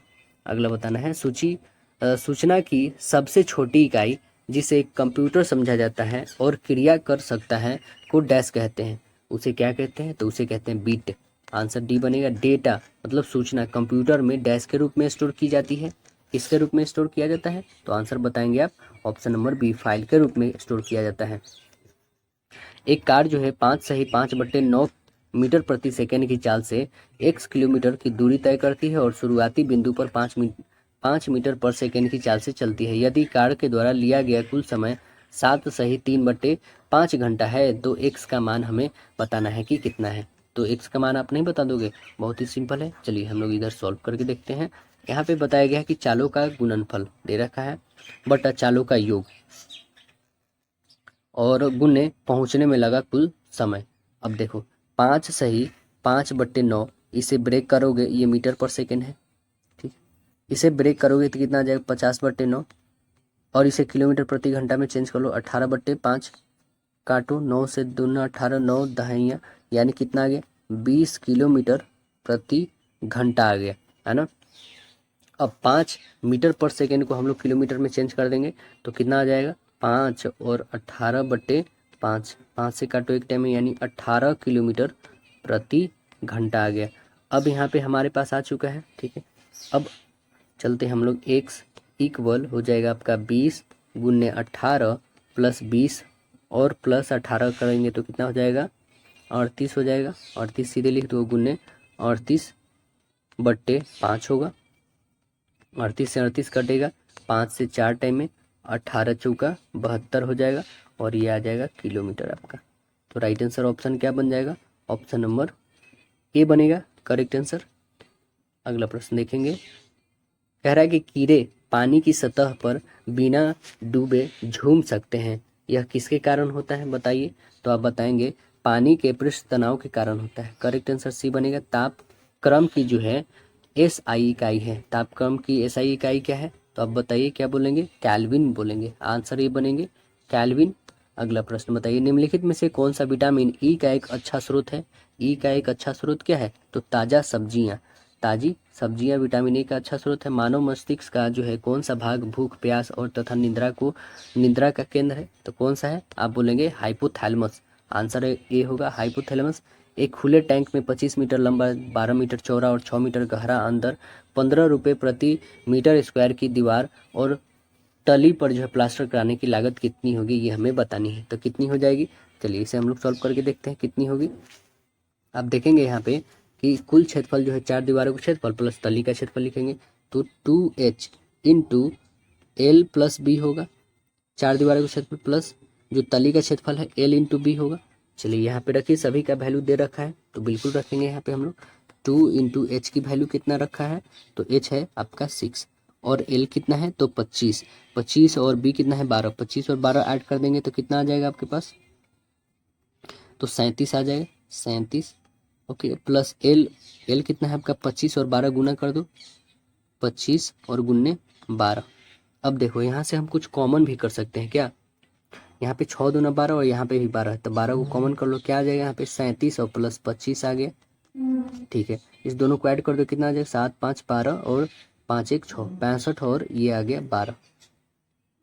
अगला बताना है सूचना की सबसे छोटी इकाई जिसे कंप्यूटर समझा जाता है और क्रिया कर सकता है को डैश कहते हैं। उसे क्या कहते हैं? तो उसे कहते हैं बिट। आंसर डी बनेगा। डेटा मतलब सूचना कंप्यूटर में डैश के रूप में स्टोर की जाती है। किसके रूप में स्टोर किया जाता है? तो आंसर बताएंगे आप ऑप्शन नंबर बी, फाइल के रूप में स्टोर किया जाता है। एक कार जो है 5/5 मीटर प्रति सेकेंड की चाल से x किलोमीटर की दूरी तय करती है और शुरुआती बिंदु पर 5 मीटर पर सेकेंड की चाल से चलती है। यदि कार के द्वारा लिया गया कुल समय 7 घंटा है तो x का मान हमें बताना है कि कितना है। तो x का मान आप नहीं बता दोगे? बहुत ही सिंपल है। चलिए हम लोग इधर सॉल्व करके देखते हैं। यहाँ पे बताया गया है कि चालों का गुणनफल दे रखा है बटा चालों का योग और गुने पहुंचने में लगा कुल समय। अब देखो 5 सही 5/9, इसे ब्रेक करोगे ये मीटर पर सेकेंड है। ठीक, इसे ब्रेक करोगे तो कितना आ जाएगा 50/9, और इसे किलोमीटर प्रति घंटा में चेंज कर लो 18/5। काटो 9 से 2 18, 9 दहाइयाँ, यानी कितना आ गया 20 किलोमीटर प्रति घंटा आ गया, है ना। अब 5 मीटर पर सेकेंड को हम लोग किलोमीटर में चेंज कर देंगे तो कितना आ जाएगा 5 और 18/5, 5 से काटो एक टाइम में, यानी 18 किलोमीटर प्रति घंटा आ गया। अब यहाँ पे हमारे पास आ चुका है। ठीक है, अब चलते हम लोग x इक्वल हो जाएगा आपका 20 गुने 18 प्लस 20 और प्लस 18 करेंगे तो कितना हो जाएगा 38 हो जाएगा। 38 सीधे लिख दो, गुने 38/5 होगा। 38 से 38 कटेगा, 5 से 4 टाइम में 18 चौका 72 हो जाएगा और ये आ जाएगा किलोमीटर आपका। तो राइट आंसर ऑप्शन क्या बन जाएगा? ऑप्शन नंबर ए बनेगा करेक्ट आंसर। अगला प्रश्न देखेंगे। कह रहा है कि कीड़े पानी की सतह पर बिना डूबे झूम सकते हैं, यह किसके कारण होता है बताइए। तो आप बताएंगे पानी के पृष्ठ तनाव के कारण होता है। करेक्ट आंसर सी बनेगा। तापक्रम की जो है एसआई इकाई है, तापक्रम की एसआई इकाई क्या है, तो आप बताइए क्या बोलेंगे, केल्विन बोलेंगे। आंसर ये बनेंगे केल्विन। अगला प्रश्न बताइए, निम्नलिखित में से कौन सा विटामिन ई का एक अच्छा स्रोत है। ई का एक अच्छा स्रोत क्या है, तो ताजा सब्जियां। ताजी सब्जियां विटामिन ए का अच्छा स्रोत है। मानव मस्तिष्क का जो है कौन सा भाग भूख, प्यास और तथा निद्रा का केंद्र है, तो कौन सा है, आप बोलेंगे हाइपोथैलेमस। आंसर ए होगा हाइपोथैलेमस। एक खुले टैंक में 25 मीटर लंबा, 12 मीटर चौड़ा और 6 मीटर गहरा, अंदर 15 रुपये प्रति मीटर स्क्वायर की दीवार और तली पर जो है प्लास्टर कराने की लागत कितनी होगी, ये हमें बतानी है। तो कितनी हो जाएगी, चलिए इसे हम लोग सॉल्व करके देखते हैं कितनी होगी। आप देखेंगे यहाँ पे कि कुल क्षेत्रफल जो है 4 दीवारों का क्षेत्रफल प्लस तली का क्षेत्रफल लिखेंगे, तो 2h into L plus B होगा। 4 दीवारों का क्षेत्रफल प्लस जो तली का क्षेत्रफल है एल इंटू बी होगा। चलिए यहाँ पे रखिए, सभी का वैल्यू दे रखा है तो बिल्कुल रखेंगे यहाँ पे हम लोग। 2 इंटू एच की वैल्यू कितना रखा है, तो एच है आपका 6 और एल कितना है, तो 25। 25 और बी कितना है 12। 25 और 12 ऐड कर देंगे तो कितना आ जाएगा आपके पास, तो 37 आ जाएगा, 37। ओके, प्लस एल, एल कितना है आपका 25 और 12 गुना कर दो, 25 और गुन्ने 12। अब देखो यहाँ से हम कुछ कॉमन भी कर सकते हैं क्या, यहाँ पे 6 दूना 12 और यहाँ पे भी 12 है, तो 12 को कॉमन कर लो, क्या आ जाएगा यहाँ पे 37 और प्लस 25 आ गया। ठीक है, इस दोनों को ऐड कर दो, कितना आ जाएगा 7 5 12 और 5 1 6 65 और ये आ गया 12।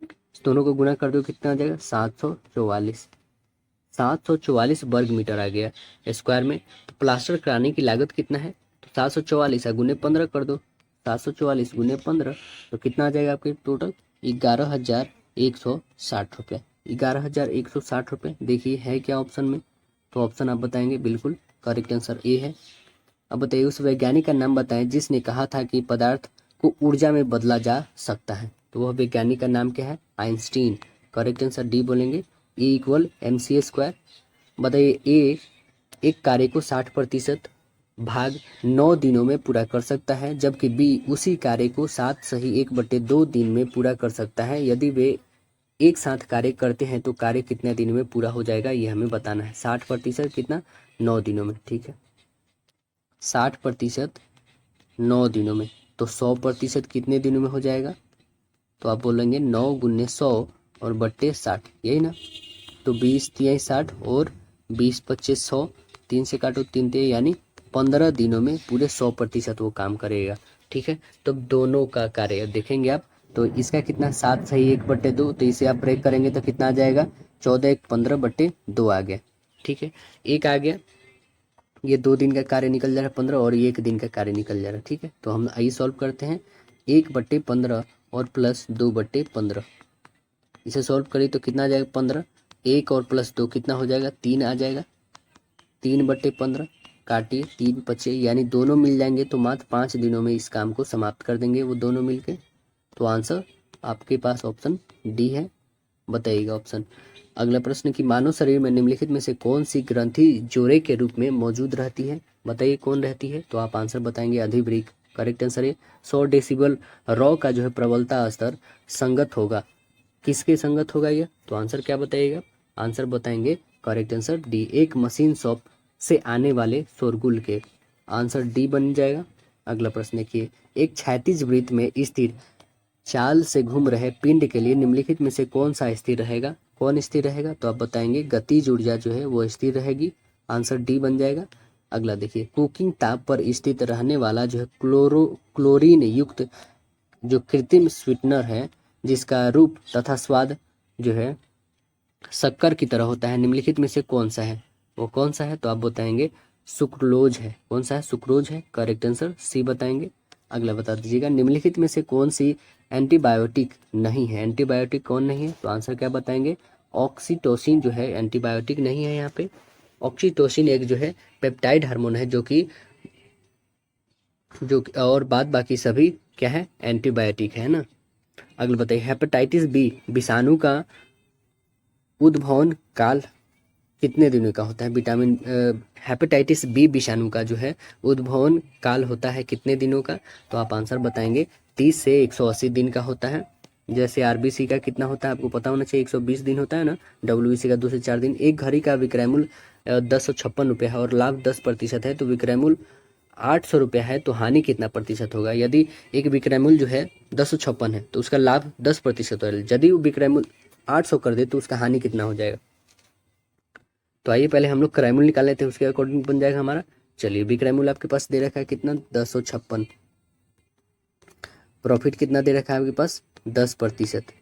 इस दोनों को गुना कर दो, कितना आ जाएगा 744। 744 वर्ग मीटर आ गया स्क्वायर में। तो प्लास्टर कराने की लागत कितना है, तो 744 है, गुने 15 कर दो, 744 गुने 15 तो कितना आ जाएगा आपके टोटल 11,160 रुपये। 11,160 रुपये। देखिए है क्या ऑप्शन में, तो ऑप्शन आप बताएंगे बिल्कुल करेक्ट आंसर ए है। अब बताइए उस वैज्ञानिक का नाम बताएं जिसने कहा था कि पदार्थ को ऊर्जा में बदला जा सकता है, तो वह वैज्ञानिक का नाम क्या है, आइंस्टीन। करेक्ट आंसर डी बोलेंगे, E इक्वल MC स्क्वायर। बताइए ए एक कार्य को 60% भाग 9 दिनों में पूरा कर सकता है, जबकि बी उसी कार्य को 7 सही 1/2 दिन में पूरा कर सकता है। यदि वे एक साथ कार्य करते हैं तो कार्य कितने दिनों में पूरा हो जाएगा, ये हमें बताना है। 60% कितना, 9 दिनों में। ठीक है, 60% 9 दिनों में, तो 100% कितने दिनों में हो जाएगा, तो आप बोलेंगे 9 गुने 100 और बट्टे 60, यही ना। तो 20 तिहाई 60 और 20 25 100, 3 से काटो 3 ते, यानी 15 दिनों में पूरे 100% वो काम करेगा। ठीक है, तो दोनों का कार्य देखेंगे आप, तो इसका कितना 7 सही 1/2, तो इसे आप ब्रेक करेंगे तो कितना आ जाएगा 14 1 15/2 आ गया। ठीक है, एक आ गया, ये 2 दिन का कार्य निकल जा रहा है 15 और ये 1 दिन का कार्य निकल जा रहा है। ठीक है, तो हम आइए सॉल्व करते हैं। 1/15 और प्लस 2/15, इसे सॉल्व करिए तो कितना आ जाएगा 15। 1 और प्लस 2 कितना हो जाएगा 3 आ जाएगा। 3/15 काटिए, 3 बचे, यानी दोनों मिल जाएंगे तो मात्र 5 दिनों में इस काम को समाप्त कर देंगे वो दोनों मिलके। तो आंसर आपके पास ऑप्शन डी है, बताइएगा ऑप्शन। अगला प्रश्न कि मानव शरीर में निम्नलिखित में से कौन सी ग्रंथि जोड़े के रूप में मौजूद रहती है, बताइए कौन रहती है, तो आप आंसर बताएंगे अधिवृक्क। करेक्ट आंसर है 100 डेसिबल रॉ का जो है प्रबलता स्तर संगत होगा, किसके संगत होगा यह, तो आंसर क्या बताइएगा, आंसर बताएंगे करेक्ट आंसर डी, एक मशीन शॉप से आने वाले शोरगुल के। आंसर डी बन जाएगा। अगला प्रश्न देखिए, एक क्षैतिज वृत्त में स्थिर चाल से घूम रहे पिंड के लिए निम्नलिखित में से कौन सा स्थिर रहेगा, कौन स्थिर रहेगा, तो आप बताएंगे गतिज ऊर्जा जो है वो स्थिर रहेगी। आंसर डी बन जाएगा। अगला देखिए, कुकिंग ताप पर स्थित रहने वाला जो है क्लोरीन युक्त जो कृत्रिम स्वीटनर है जिसका रूप तथा स्वाद जो है शक्कर की तरह होता है, निम्नलिखित में से कौन सा है, वो कौन सा है, तो आप बताएंगे सुक्रोज है। कौन सा है, सुक्रोज है। करेक्ट आंसर सी बताएंगे। अगला बता दीजिएगा, निम्नलिखित में से कौन सी एंटीबायोटिक नहीं है, एंटीबायोटिक कौन नहीं है, तो आंसर क्या बताएंगे, ऑक्सीटोसिन जो है एंटीबायोटिक नहीं है यहाँ पे। ऑक्सीटोसिन एक जो है पेप्टाइड हार्मोन है जो और बाद बाकी सभी क्या है, एंटीबायोटिक है ना। अगला बताइए, हेपेटाइटिस बी विषाणु का उद्भवन काल कितने दिनों का होता है। विटामिन हेपेटाइटिस बी विषाणु का जो है उद्भवन काल होता है कितने दिनों का, तो आप आंसर बताएंगे 30 से 180 दिन का होता है। जैसे आरबीसी का कितना होता है आपको पता होना चाहिए, 120 दिन होता है ना। डब्ल्यूबीसी का 2 से 4 दिन। एक घड़ी का विक्रय मूल्य 1056 रुपया है और लाभ 10% है, तो विक्रय मूल्य 800 रुपया है, तो हानि कितना प्रतिशत होगा। यदि एक विक्रय मूल्य जो है 1056 है तो उसका लाभ 10% है, यदि वो विक्रय मूल्य 800 कर दे तो उसका हानि कितना हो जाएगा। तो आइए पहले हम लोग क्रय मूल्य निकाल लेते हैं, उसके अकॉर्डिंग बन जाएगा हमारा। चलिए विक्रय मूल्य आपके पास दे रखा है कितना, 1056। प्रॉफिट कितना दे रखा है आपके पास, 10%।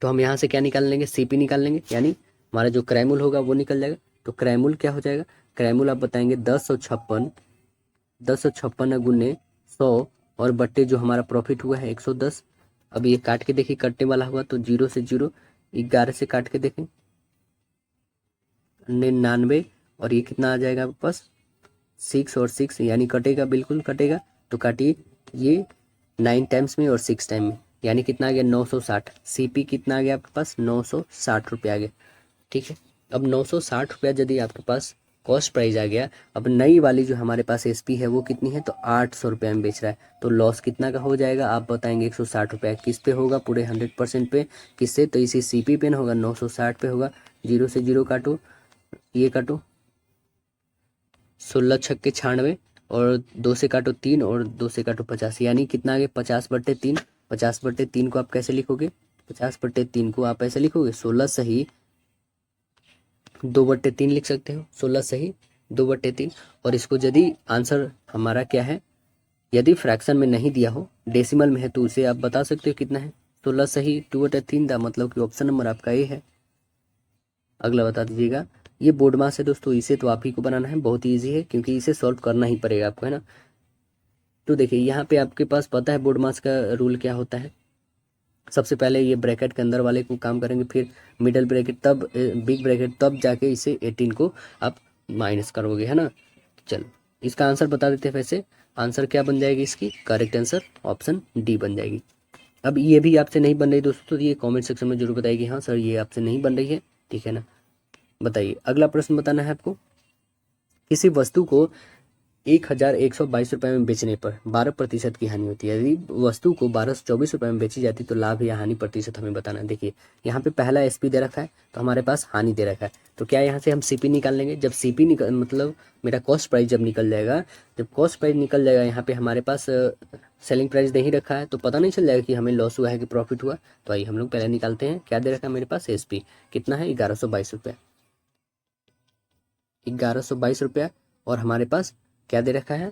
तो हम यहाँ से क्या निकाल लेंगे, सीपी निकाल लेंगे, यानी हमारा जो क्रय मूल्य होगा वो निकल जाएगा। तो क्रय मूल्य क्या हो जाएगा, क्रय मूल्य आप बताएंगे 1056 गुने 100 और बट्टे जो हमारा प्रॉफिट हुआ है 110। अब ये काट के देखिए, कटने वाला हुआ तो 0 से 0, 11 से काट के देखें 99, और ये कितना आ जाएगा आपके पास 6 और 6, यानी कटेगा, बिल्कुल कटेगा। तो काटिए ये 9 टाइम्स में और 6 टाइम में, यानी कितना आ गया 960। सीपी कितना आ गया आपके पास, 960 रुपया आ गया। ठीक है, अब 960 रुपया यदि आपके पास कॉस्ट प्राइस आ गया, अब नई वाली जो हमारे पास एसपी है वो कितनी है, तो 800 रुपया में बेच रहा है, तो लॉस कितना का हो जाएगा आप बताएंगे 160 रुपया। किस पे होगा, पूरे 100% पे, किससे, तो इसी सीपी पे ना होगा, 960 पे होगा। 0 से 0 काटो, ये काटो 16 छक्के 96, और 2 से काटो 3 और 2 से काटो 50, यानी कितना आ गया 50/3। 50/3 को आप कैसे लिखोगे, 50/3 को आप ऐसे लिखोगे 16 सही 2/3 लिख सकते हो, 16 सही 2/3। और इसको यदि आंसर हमारा क्या है, यदि फ्रैक्शन में नहीं दिया हो, डेसिमल में है, तो उसे आप बता सकते हो कितना है, 16 सही 2/3 था, मतलब कि ऑप्शन नंबर आपका ए है। अगला बता दीजिएगा। ये बोर्ड मास है दोस्तों, इसे तो आप ही को बनाना है, बहुत ही ईजी है क्योंकि इसे सॉल्व करना ही पड़ेगा आपको, है ना। तो देखिए यहाँ पे आपके पास पता है बोर्ड मास का रूल क्या होता है। सबसे पहले ये ब्रैकेट के अंदर वाले को काम करेंगे, फिर मिडल ब्रैकेट, तब बिग ब्रैकेट, तब जाके इसे 18 को आप माइनस करोगे, है ना। चलो इसका आंसर बता देते हैं। वैसे आंसर क्या बन जाएगी इसकी, करेक्ट आंसर ऑप्शन डी बन जाएगी। अब ये भी आपसे नहीं बन रही दोस्तों, तो ये कमेंट सेक्शन में जरूर बताइए, हाँ सर ये आपसे नहीं बन रही है, ठीक है ना। बताइए अगला प्रश्न बताना है आपको। किसी वस्तु को 1122 रुपये में बेचने पर 12% की हानि होती है। यदि वस्तु को 1224 रुपये में बेची जाती तो लाभ या हानि प्रतिशत हमें बताना है। देखिए यहाँ पे पहला एसपी दे रखा है, तो हमारे पास हानि दे रखा है, तो क्या यहाँ से हम सीपी निकाल लेंगे। जब सीपी निकल, मतलब मेरा कॉस्ट प्राइस जब निकल जाएगा, जब कॉस्ट प्राइस निकल जाएगा, यहाँ पे हमारे पास सेलिंग प्राइस नहीं रखा है, तो पता नहीं चल जाएगा कि हमें लॉस हुआ है कि प्रॉफिट हुआ। तो आइए हम लोग पहले निकालते हैं, क्या दे रखा है मेरे पास, एसपी कितना है 1122 रुपया, 1122 रुपया। और हमारे पास क्या दे रखा है,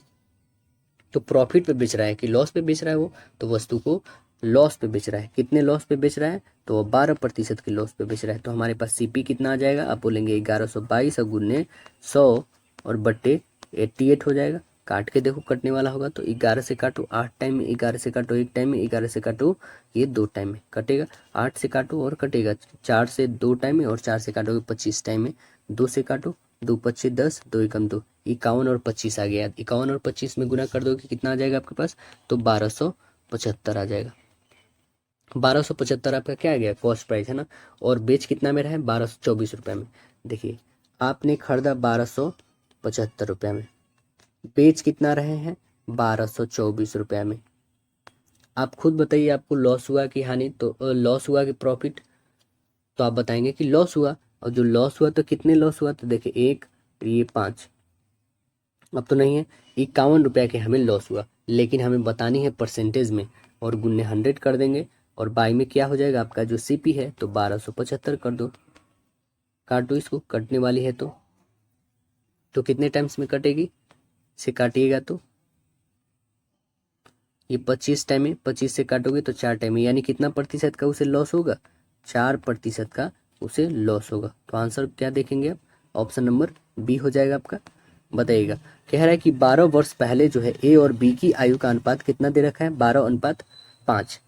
तो प्रॉफिट पे बेच रहा है कि लॉस पे बेच रहा है वो, तो वस्तु को लॉस पे बेच रहा है। कितने लॉस पे बेच रहा है, तो 12% के लॉस पे बेच रहा है। तो हमारे पास सीपी कितना आ जाएगा, आप बोलेंगे 1122 गुने 100 और बट्टे 88 हो जाएगा। काट के देखो कटने वाला होगा, तो 11 से काटो 8 टाइम में, 11 से काटो 1 टाइम में, 11 से काटो ये 2 टाइम में कटेगा, 8 से काटो और कटेगा, 4 से 2 टाइम में, और 4 से काटोगे 25 टाइम में, 2 से काटो 2 25 10, 2 एकम 2, 51 और 25 आ गया। 51 और 25 में गुना कर दोगे कितना आ जाएगा आपके पास, तो 1275 आ जाएगा। 1275 आपका क्या आ गया, कॉस्ट प्राइस है ना। और बेच कितना में रहा है, 1224 रुपये में। देखिए आपने खरीदा 1275 रुपये में, बेच कितना रहे हैं 1224 रुपये में। आप खुद बताइए आपको लॉस हुआ कि हानि, तो लॉस हुआ कि प्रॉफिट, तो आप बताएंगे कि लॉस हुआ। और जो लॉस हुआ तो कितने लॉस हुआ, तो देखिए 1, ये 5, अब तो नहीं है, 51 रुपया के हमें लॉस हुआ, लेकिन हमें बतानी है परसेंटेज में, और गुन्ने 100 कर देंगे, और बाई में क्या हो जाएगा आपका जो सीपी है, तो 1275 कर दो। काटो इसको, कटने वाली है तो कितने टाइम्स में कटेगी, से काटिएगा तो ये 25 टाइम में, 25 से काटोगे तो 4 टाइम में, यानी कितना प्रतिशत का उसे लॉस होगा, 4% का उसे लॉस होगा। तो आंसर क्या देखेंगे आप, ऑप्शन नंबर बी हो जाएगा आपका। बताइएगा, कह रहा है कि 12 वर्ष पहले जो है ए और बी की आयु का अनुपात कितना दे रखा है, 12:5।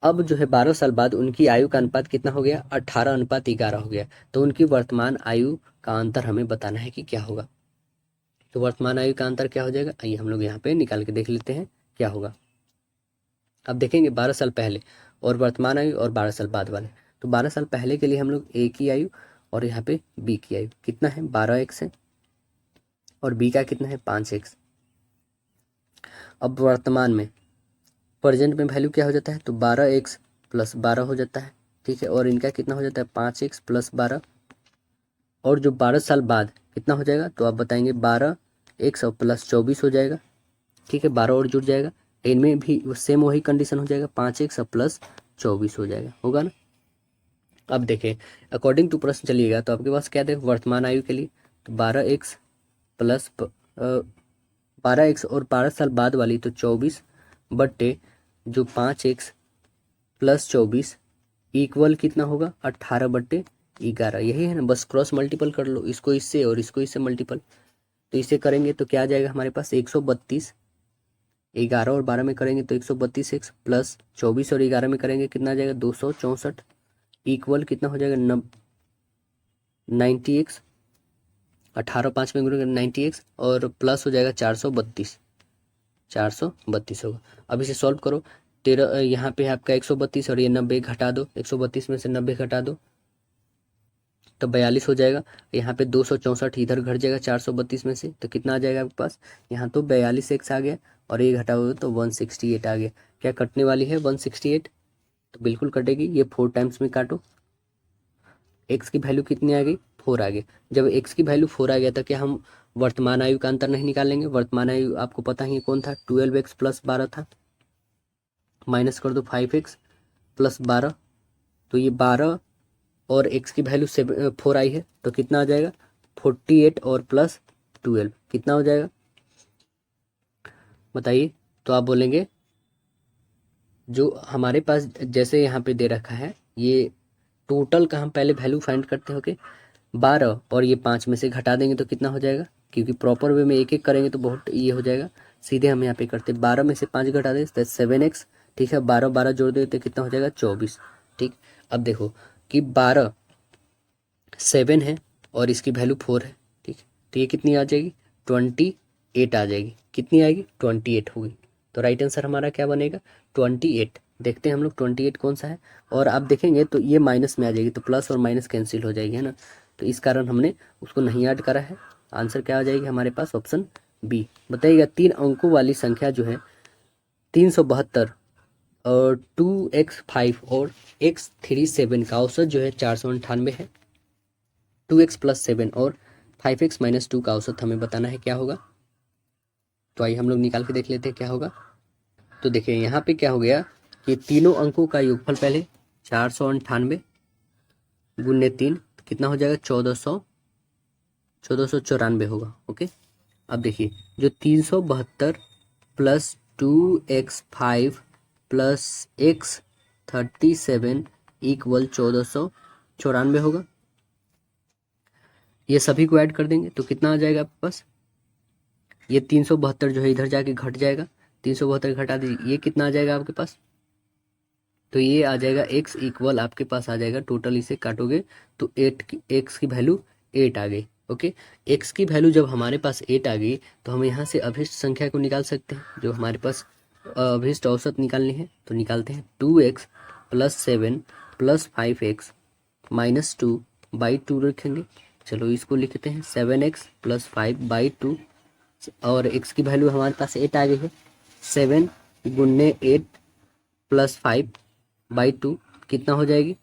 अब जो है 12 साल बाद उनकी आयु का अनुपात कितना हो गया, 18:11 हो गया। तो उनकी वर्तमान आयु का अंतर हमें बताना है कि क्या होगा। तो वर्तमान आयु का अंतर क्या हो जाएगा, आइए हम लोग यहाँ पे निकाल के देख लेते हैं क्या होगा। अब देखेंगे 12 साल पहले और वर्तमान आयु और 12 साल बाद वाले, तो 12 साल पहले के लिए हम लोग ए की आयु और यहाँ पे बी की आयु कितना है 12x है और बी का कितना है 5x। अब वर्तमान में प्रेजेंट में वैल्यू क्या हो जाता है तो 12x प्लस 12 हो जाता है, ठीक है। और इनका कितना हो जाता है 5x प्लस 12, और जो 12 साल बाद कितना हो जाएगा तो आप बताएंगे 12x और प्लस 24 हो जाएगा, ठीक है। 12 और जुड़ जाएगा, इनमें भी सेम वही कंडीशन हो जाएगा 5x और प्लस 24 हो जाएगा, होगा ना। अब देखें अकॉर्डिंग टू प्रश्न चलिएगा तो आपके पास क्या देख वर्तमान आयु के लिए तो 12x प्लस 12x और 12 साल बाद वाली तो 24 बट्टे जो 5x प्लस 24 इक्वल कितना होगा 18/11। यही है ना, बस क्रॉस मल्टीपल कर लो, इसको इससे और इसको इससे मल्टीपल। तो इसे करेंगे तो क्या आ जाएगा हमारे पास 132, 11 और 12 में करेंगे तो 132x प्लस 24 और 11 में करेंगे कितना आ जाएगा 264 इक्वल कितना हो जाएगा 90x। 18 5 में गुणा 90x और प्लस हो जाएगा 432 होगा। अब इसे सॉल्व करो, 13 यहाँ पे है आपका 132 और ये 90 घटा दो, 132 में से 90 घटा दो तो 42 हो जाएगा। यहाँ पे 264 इधर घट जाएगा 432 में से तो कितना आ जाएगा आपके पास, यहाँ तो 42x आ गया और ये घटाओगे तो 168 आ गया। क्या कटने वाली है 168, तो बिल्कुल कटेगी। ये 4 टाइम्स में काटो, x की वैल्यू कितनी आ गई 4 आ गई। जब x की वैल्यू 4 आ गया तो क्या हम वर्तमान आयु का अंतर नहीं निकालेंगे। वर्तमान आयु आपको पता ही कौन था 12x प्लस 12 था, माइनस कर दो 5x प्लस 12 तो ये 12 और x की वैल्यू 4 आई है तो कितना आ जाएगा 48 और प्लस 12 कितना हो जाएगा बताइए। तो आप बोलेंगे जो हमारे पास जैसे यहाँ पे दे रखा है ये टोटल का हम पहले वैल्यू फाइंड करते हो के 12 और ये 5 में से घटा देंगे तो कितना हो जाएगा, क्योंकि प्रॉपर वे में एक एक करेंगे तो बहुत ये हो जाएगा। सीधे हम यहाँ पे करते 12 में से 5 घटा दें तो 7x, ठीक है। 12 12 जोड़ देते तो कितना हो जाएगा 24, ठीक। अब देखो कि 12 7 है और इसकी वैल्यू 4 है, ठीक। तो ये कितनी आ जाएगी 28 आ जाएगी। कितनी आएगी 28 होगी। तो राइट आंसर हमारा क्या बनेगा 28। देखते हैं हम लोग 28 कौन सा है, और आप देखेंगे तो ये माइनस में आ जाएगी तो प्लस और माइनस कैंसिल हो जाएगी, है ना। तो इस कारण हमने उसको नहीं ऐड करा है। आंसर क्या आ जाएगी हमारे पास ऑप्शन बी। बताइएगा 3 अंकों वाली संख्या जो है 372 और 2x5 और x37 का औसत जो है 498 है। 2x प्लस 7 और 5x माइनस 2 का औसत हमें बताना है क्या होगा। तो आइए हम लोग निकाल के देख लेते हैं क्या होगा। तो देखिए यहाँ पे क्या हो गया कि तीनों अंकों का योगफल पहले 498 गुने 3 कितना हो जाएगा 1494 होगा, ओके। अब देखिए जो 372 plus 2x5 plus x37 equal 1494 होगा। ये सभी को ऐड कर देंगे तो कितना आ जाएगा आपके पास, ये 372 जो है इधर जाके घट जाएगा, 372 घटा दीजिए, ये कितना आ जाएगा आपके पास, तो ये आ जाएगा x इक्वल आपके पास आ जाएगा टोटल इसे काटोगे तो 8 की x की वैल्यू 8 आ गई, ओके। x की वैल्यू जब हमारे पास 8 आ गई तो हम यहाँ से अभिष्ट संख्या को निकाल सकते हैं। जो हमारे पास अभिष्ट औसत निकालनी है तो निकालते हैं 2x plus 7 plus 5x minus 2/2 रखेंगे। चलो इसको लिखते हैं 7x प्लस 5/2 और x की वैल्यू हमारे पास 8 आ गई है। 7 गुन्ने 8 प्लस 5/2 कितना हो जाएगी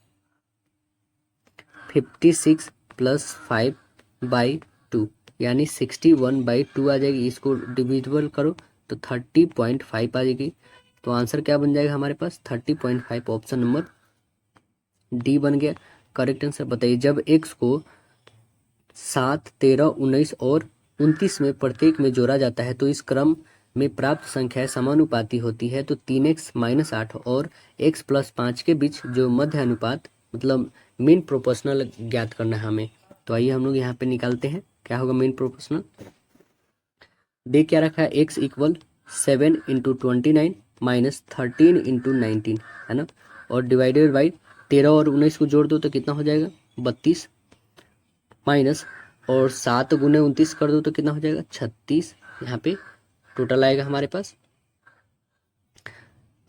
56 प्लस 5/2 यानी 61/2 आ जाएगी। इसको डिविजिबल करो तो 30.5 आ जाएगी। तो आंसर क्या बन जाएगा हमारे पास 30.5, ऑप्शन नंबर डी बन गया करेक्ट आंसर। बताइए जब x को 7 13 19 और 29 में प्रत्येक में जोड़ा जाता है तो इस क्रम में प्राप्त संख्याएं समानुपाती होती है। तो 3x माइनस 8 और x प्लस 5 के बीच जो मध्य अनुपात मतलब मीन प्रोपोर्शनल ज्ञात करना है हमें। तो आइए हम लोग यहाँ पे निकालते हैं क्या होगा मीन प्रोपोर्शनल। दे क्या रखा है x equal 7 into 29 minus 13 into 19 है ना, और डिवाइडेड बाई 13 और 19 को जोड़ दो तो कितना हो जाएगा 32 माइनस और 7 गुने 29 कर दो तो कितना हो जाएगा 36। यहाँ पे टोटल आएगा हमारे पास।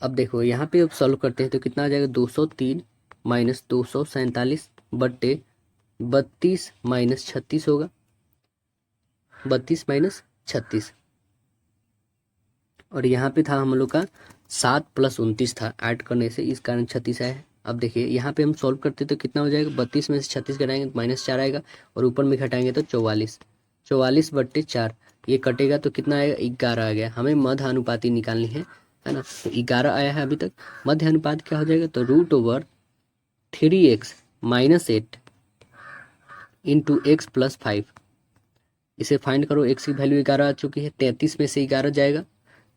अब देखो यहाँ पे अब सॉल्व करते हैं तो कितना आ जाएगा 203 माइनस 247 बट्टे 32 माइनस 36 होगा, 32 माइनस 36, और यहाँ पे था हम लोग का 7 प्लस 29 था, ऐड करने से इस कारण 36 आया है। अब देखिए यहाँ पे हम सॉल्व करते तो कितना हो जाएगा, 32 में से 36 घटाएंगे तो -4 आएगा, और ऊपर में घटाएंगे तो 44, 44/4 ये कटेगा तो कितना आएगा, 11 आ गया। हमें मध्य अनुपाती निकालनी है ना, तो 11 आया है अभी तक। मध्य अनुपात क्या हो जाएगा, तो √3x - 8 इंटू x + 5, इसे फाइंड करो। x की वैल्यू 11 आ चुकी है, 33 में से 11 जाएगा,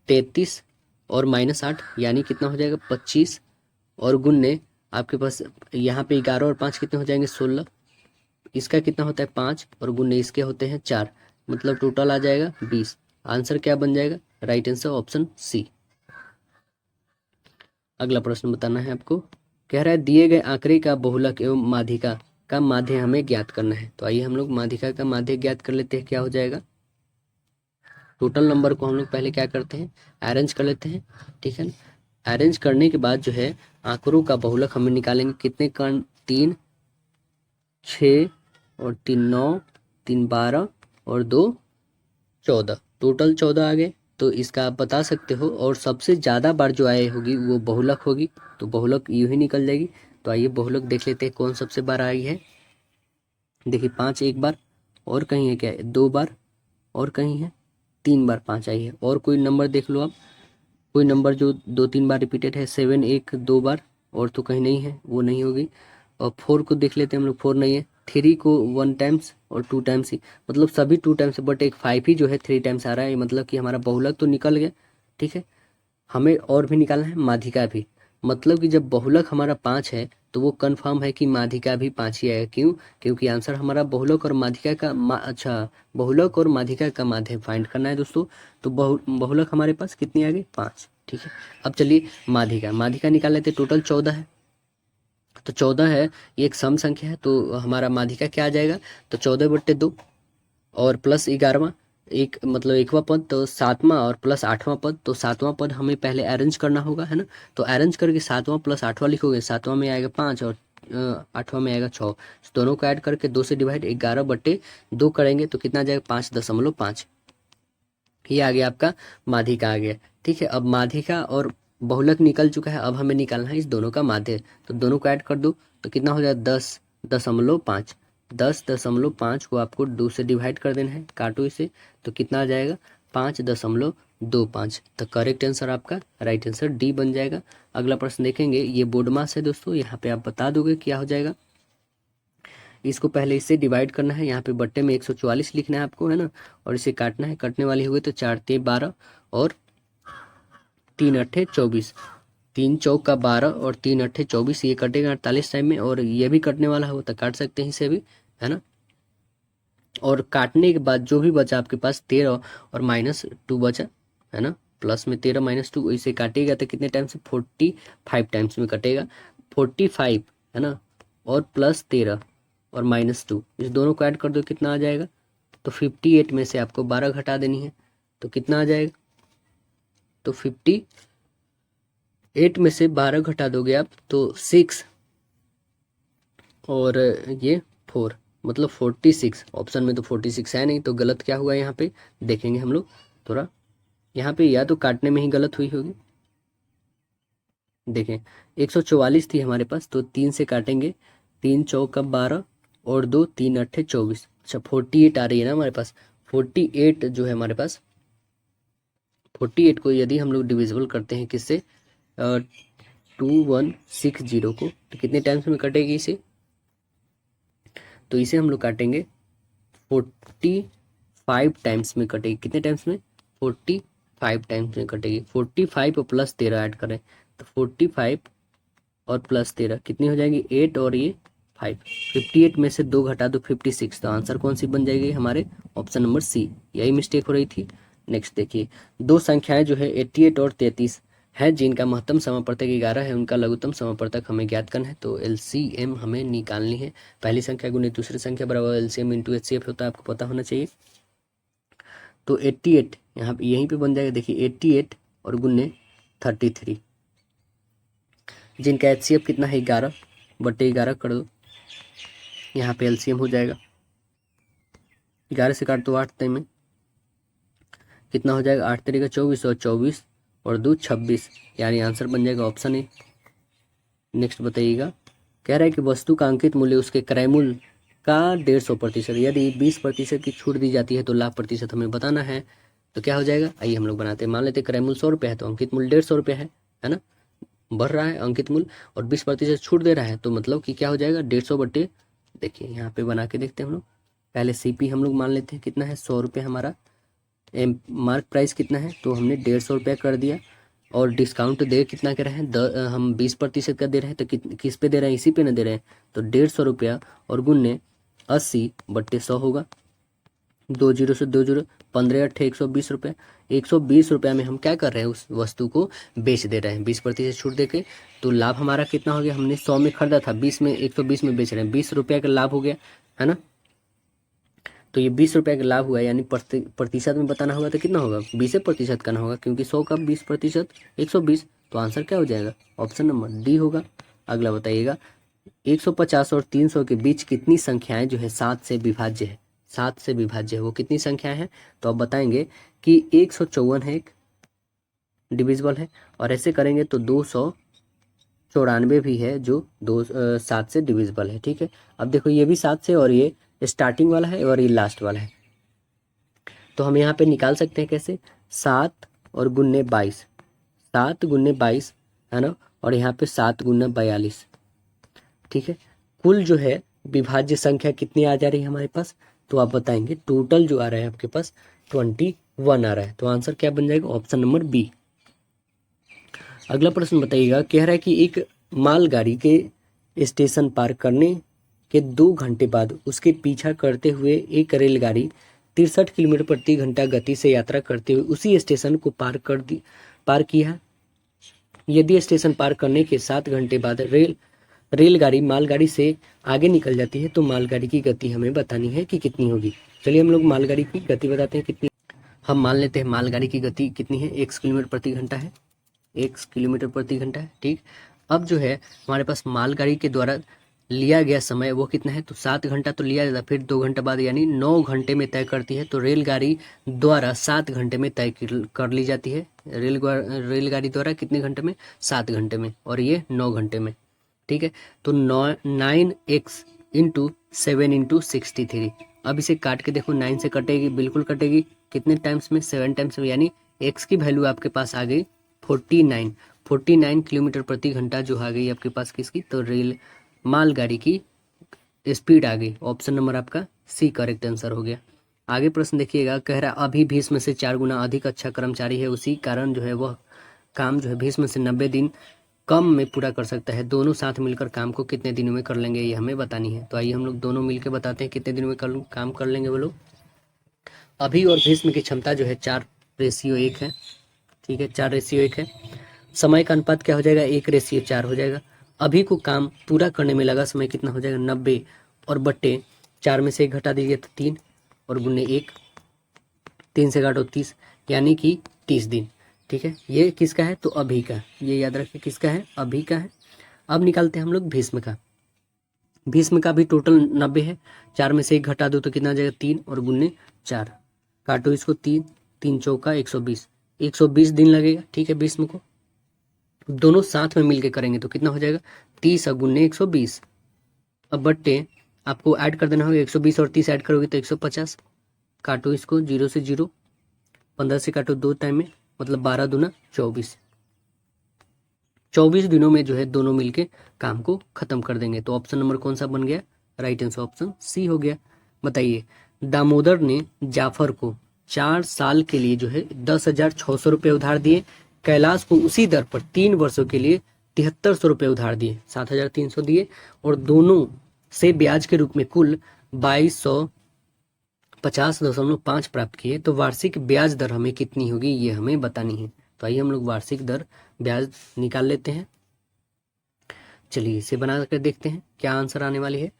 33 और -8 यानी कितना हो जाएगा, 25, और गुन्ने आपके पास यहाँ पे 11 और 5 कितने हो जाएंगे, 16, इसका कितना होता है 5, और गुन्ने इसके होते हैं 4, मतलब टोटल आ जाएगा 20। आंसर क्या बन जाएगा, राइट आंसर ऑप्शन सी। अगला प्रश्न बताना है आपको, कह रहा है दिए गए आंकड़े का बहुलक एवं माध्यिका का माध्य हमें ज्ञात करना है। तो आइए हम लोग माध्यिका का माध्य ज्ञात कर लेते हैं, क्या हो जाएगा। टोटल नंबर को हम लोग पहले क्या करते हैं, अरेंज कर लेते हैं, ठीक है ना। अरेंज करने के बाद जो है आंकड़ों का बहुलक हमें निकालेंगे, कितने कण, 3 6 और 3 9, 3 12 और 2 14, टोटल 14 आ गए। तो इसका आप बता सकते हो, और सबसे ज़्यादा बार जो आए होगी वो बहुलक होगी, तो बहुलक यूँ ही निकल जाएगी। तो आइए बहुलक देख लेते हैं कौन सबसे बार आई है। देखिए 5 एक बार, और कहीं है क्या, 2 बार, और कहीं है 3 बार 5 आई है। और कोई नंबर देख लो आप, कोई नंबर जो 2-3 बार रिपीटेड है, 7 एक 2 बार, और तो कहीं नहीं है, वो नहीं होगी। और 4 को देख लेते हैं हम लोग, 4 नहीं है। 3 को 1 टाइम्स और 2 टाइम्स ही, मतलब सभी 2 टाइम्स, बट एक 5 ही जो है 3 टाइम्स आ रहा है, मतलब कि हमारा बहुलक तो निकल गया, ठीक है। हमें और भी निकालना है, माध्यिका भी, मतलब कि जब बहुलक हमारा 5 है तो वो कन्फर्म है कि माध्यिका भी 5 ही आएगा। क्यों, क्योंकि आंसर हमारा बहुलक और माध्यिका का अच्छा, बहुलक और माध्यिका का माध्य फाइंड करना है दोस्तों। तो बहुलक हमारे पास कितनी आ गई, 5, ठीक है। अब चलिए माध्यिका, माध्यिका निकाल लेते, टोटल 14 है, तो 14 है, ये एक सम संख्या है, तो हमारा माध्यिका क्या आ जाएगा, तो 14/2 और प्लस 11वां, एक मतलब 1वां पद, तो 7वां और प्लस 8वां पद, तो 7वां पद हमें पहले अरेंज करना होगा, है ना। तो अरेंज करके 7वां प्लस 8वां लिखोगे, 7वां में आएगा 5 और 8वां में आएगा 6, दोनों को ऐड करके 2 से डिवाइड, 11/2 करेंगे तो कितना आ जाएगा, 5.5। ये आ गया आपका माध्यिका आ गया, ठीक है। अब माध्यिका और बहुलक निकल चुका है, अब हमें निकालना है इस दोनों का माध्य, तो दोनों को ऐड कर दो तो कितना हो जाएगा, 10.5। 10.5 को आपको 2 से डिवाइड कर देना है, काटो इसे, तो कितना आ जाएगा, 5.25। तो करेक्ट आंसर आपका राइट आंसर डी बन जाएगा। अगला प्रश्न देखेंगे, ये बोर्ड मास है दोस्तों, यहाँ पे आप बता दोगे क्या हो जाएगा। इसको पहले इससे डिवाइड करना है, यहाँ पे बट्टे में 144 लिखना है आपको, है ना, और इसे काटना है, कटने वाली हुए तो 4 × 12 और 3 × 24, 3 चौक 12 और 3 × 24, ये कटेगा 48 टाइम में, और ये भी कटने वाला है, तो काट सकते हैं इसे भी, है ना। और काटने के बाद जो भी बचा आपके पास 13 और -2 बचा, है ना, प्लस में 13 -2, इसे काटेगा तो कितने टाइम्स, 45 टाइम्स में कटेगा, 45, है ना, और प्लस 13 और -2, इस दोनों को ऐड कर दो, कितना आ जाएगा, तो 58 में से आपको 12 घटा देनी है, तो कितना आ जाएगा, तो 58 में से 12 घटा दोगे आप तो 6 और ये 4, मतलब 46। ऑप्शन में तो 46 है नहीं, तो गलत क्या हुआ यहाँ पे, देखेंगे हम लोग थोड़ा, यहाँ पे या तो काटने में ही गलत हुई होगी। देखें 144 थी हमारे पास, तो 3 से काटेंगे, 3 चौक 12 और 2, 3 × 24, अच्छा 48 आ रही है ना हमारे पास। 48 जो है हमारे पास, 48 को यदि हम लोग डिविजिबल करते हैं किससे, 2160 को, तो कितने टाइम्स में कटेगी इसे, तो इसे हम लोग काटेंगे 45 टाइम्स में कटेगी, कितने टाइम्स में, 45 टाइम्स में कटेगी। 45 और प्लस 13 ऐड करें, तो 45 और प्लस 13 कितनी हो जाएगी, 8 और ये 5, 58 में से 2 घटा दो, 56, तो आंसर कौन सी बन जाएगी हमारे, ऑप्शन नंबर सी। यही मिस्टेक हो रही थी। नेक्स्ट देखिए, दो संख्याएं जो है 88 और 33 है, जिनका महत्तम समापवर्तक 11 है, उनका लघुत्तम समापवर्तक हमें ज्ञात करना है, तो एलसीएम हमें निकालनी है। पहली संख्या गुने दूसरी संख्या बराबर एलसीएम इंटू एचसीएफ होता है, आपको पता होना चाहिए। तो 88 यहाँ पे यहीं पे बन जाएगा, देखिए 88 और गुने 33, जिनका एचसीएफ कितना है 11/11 कर दो, यहाँ पे एलसीएम हो जाएगा, 11 से काट तो 8 तय में कितना हो जाएगा, 8 तरीका 24 और 24 और 2 26, यानी आंसर बन जाएगा ऑप्शन ए। नेक्स्ट बताइएगा, कह रहा है कि वस्तु का अंकित मूल्य उसके क्रय मूल्य का 150%, यदि 20% की छूट दी जाती है तो लाभ प्रतिशत हमें बताना है। तो क्या हो जाएगा, आइए हम लोग बनाते हैं। मान लेते हैं क्रय मूल्य 100 रुपये है तो अंकित मूल्य 150 रुपये है ना, बढ़ रहा है अंकित मूल्य और 20% छूट दे रहा है, तो मतलब कि क्या हो जाएगा 150 बट्टे, देखिए यहाँ पे बना के देखते हैं हम लोग। पहले सीपी हम लोग मान लेते हैं कितना है, 100 रुपये हमारा, मार्क प्राइस कितना है तो हमने 150 रुपया कर दिया, और डिस्काउंट दे कितना कर रहे हैं, हम 20% का दे रहे हैं, तो किस पे दे रहे हैं, इसी पे ना दे रहे हैं, तो 150 रुपया और गुन्ने 80/100 होगा, 2 जीरो से 2 जीरो, 15 अट्ठे 120 रुपये, 120 रुपया में हम क्या कर रहे हैं, उस वस्तु को बेच दे रहे हैं 20% छूट दे के। तो लाभ हमारा कितना हो गया, हमने 100 में खरीदा था, 20 में 120 में बेच रहे हैं, 20 रुपया का लाभ हो गया है ना। तो ये 20 रुपये का लाभ हुआ, यानी प्रतिशत में बताना होगा तो कितना होगा, 20% करना होगा, क्योंकि 100 का 20% 120, तो आंसर क्या हो जाएगा, ऑप्शन नंबर डी होगा। अगला बताइएगा, 150 और 300 के बीच कितनी संख्याएं जो है 7 से विभाज्य है, 7 से विभाज्य है, वो कितनी संख्या है, तो आप बताएंगे कि 154 है, एक डिविजिबल है, और ऐसे करेंगे तो 294 भी है जो 7 से डिविजिबल है, ठीक है। अब देखो ये भी 7 से, और ये स्टार्टिंग वाला है और ये लास्ट वाला है, तो हम यहाँ पे निकाल सकते हैं कैसे, 7 और गुन्ने 22, 7 गुन्ने 22 है ना, और यहाँ पे 7 गुन्ना 42, ठीक है। कुल जो है विभाज्य संख्या कितनी आ जा रही है हमारे पास, तो आप बताएंगे टोटल जो आ रहा है आपके पास 21 आ रहा है, तो आंसर क्या बन जाएगा, ऑप्शन नंबर बी। अगला प्रश्न बताइएगा, कह रहा है कि एक मालगाड़ी के स्टेशन पार करने के 2 घंटे बाद उसके पीछा करते हुए एक रेलगाड़ी 63 किलोमीटर प्रति घंटा गति से यात्रा करते हुए उसी स्टेशन को पार किया। यदि स्टेशन पार करने के 7 घंटे बाद रेलगाड़ी मालगाड़ी से आगे निकल जाती है तो मालगाड़ी की गति हमें बतानी है कि कितनी होगी। चलिए हम लोग मालगाड़ी की गति बताते हैं कितनी। हम मान लेते हैं मालगाड़ी की गति कितनी है, 1 किलोमीटर प्रति घंटा है, 1 किलोमीटर प्रति घंटा है, ठीक। अब जो है हमारे पास मालगाड़ी के द्वारा लिया गया समय वो कितना है, तो 7 घंटा तो लिया जाता, फिर 2 घंटे बाद यानी 9 घंटे में तय करती है, तो रेलगाड़ी द्वारा 7 घंटे में तय कर ली जाती है। रेलगाड़ी द्वारा कितने घंटे में, 7 घंटे में, और ये 9 घंटे में, ठीक है। तो 9x इंटू 7 इंटू 63, अब इसे काट के देखो, 9 से कटेगी, बिल्कुल कटेगी, कितने टाइम्स में, 7 टाइम्स में, यानी x की वैल्यू आपके पास आ गई 49 किलोमीटर प्रति घंटा जो आ गई आपके पास किसकी, तो रेल मालगाड़ी की स्पीड आ गई। ऑप्शन नंबर आपका सी करेक्ट आंसर हो गया। आगे प्रश्न देखिएगा, कह रहा अभी भीष्म से 4 गुना अधिक अच्छा कर्मचारी है, उसी कारण जो है वह काम जो है भीष्म से 90 दिन कम में पूरा कर सकता है, दोनों साथ मिलकर काम को कितने दिनों में कर लेंगे, ये हमें बतानी है। तो आइए हम लोग दोनों मिलकर बताते हैं कितने दिनों में काम कर लेंगे वो लोग। अभी और भीष्म की क्षमता जो है 4:1 है, ठीक है, 4:1 है। समय का अनुपात क्या हो जाएगा, 1:4 हो जाएगा। अभी को काम पूरा करने में लगा समय कितना हो जाएगा, 90, और बट्टे 4 में से 1 घटा दीजिए तो 3, और गुने 1, 3 से घटाओ 30, यानी कि 30 दिन, ठीक है। ये किसका है, तो अभी का, ये याद रखिए किसका है, अभी का है। अब निकालते हैं हम लोग भीष्म का। भीष्म का भी टोटल 90 है, 4 में से 1 घटा दो तो कितना आ जाएगा, 3, और गुने 4, काटो इसको 3, 3 चौका 120 दिन लगेगा, ठीक है। भीष्म को दोनों साथ में मिलके करेंगे तो कितना हो जाएगा, 30 और गुने 120, अब बट्टे आपको ऐड कर देना होगा, 120 और 30 ऐड करोगे तो 150, काटो इसको 0 से 0, 15 से काटो 2 टाइम में, मतलब 12 दूना 24, 24 दिनों में जो है दोनों मिलके काम को खत्म कर देंगे। तो ऑप्शन नंबर कौन सा बन गया, राइट आंसर ऑप्शन सी हो गया। बताइए, दामोदर ने जाफर को 4 साल के लिए जो है 10,600 रुपये उधार दिए, कैलाश को उसी दर पर 3 वर्षों के लिए 7300 रुपये उधार दिए, 7,300 दिए, और दोनों से ब्याज के रूप में कुल 2250.5 प्राप्त किए, तो वार्षिक ब्याज दर हमें कितनी होगी ये हमें बतानी है। तो आइए हम लोग वार्षिक दर ब्याज निकाल लेते हैं। चलिए इसे बना कर देखते हैं क्या आंसर आने वाली है।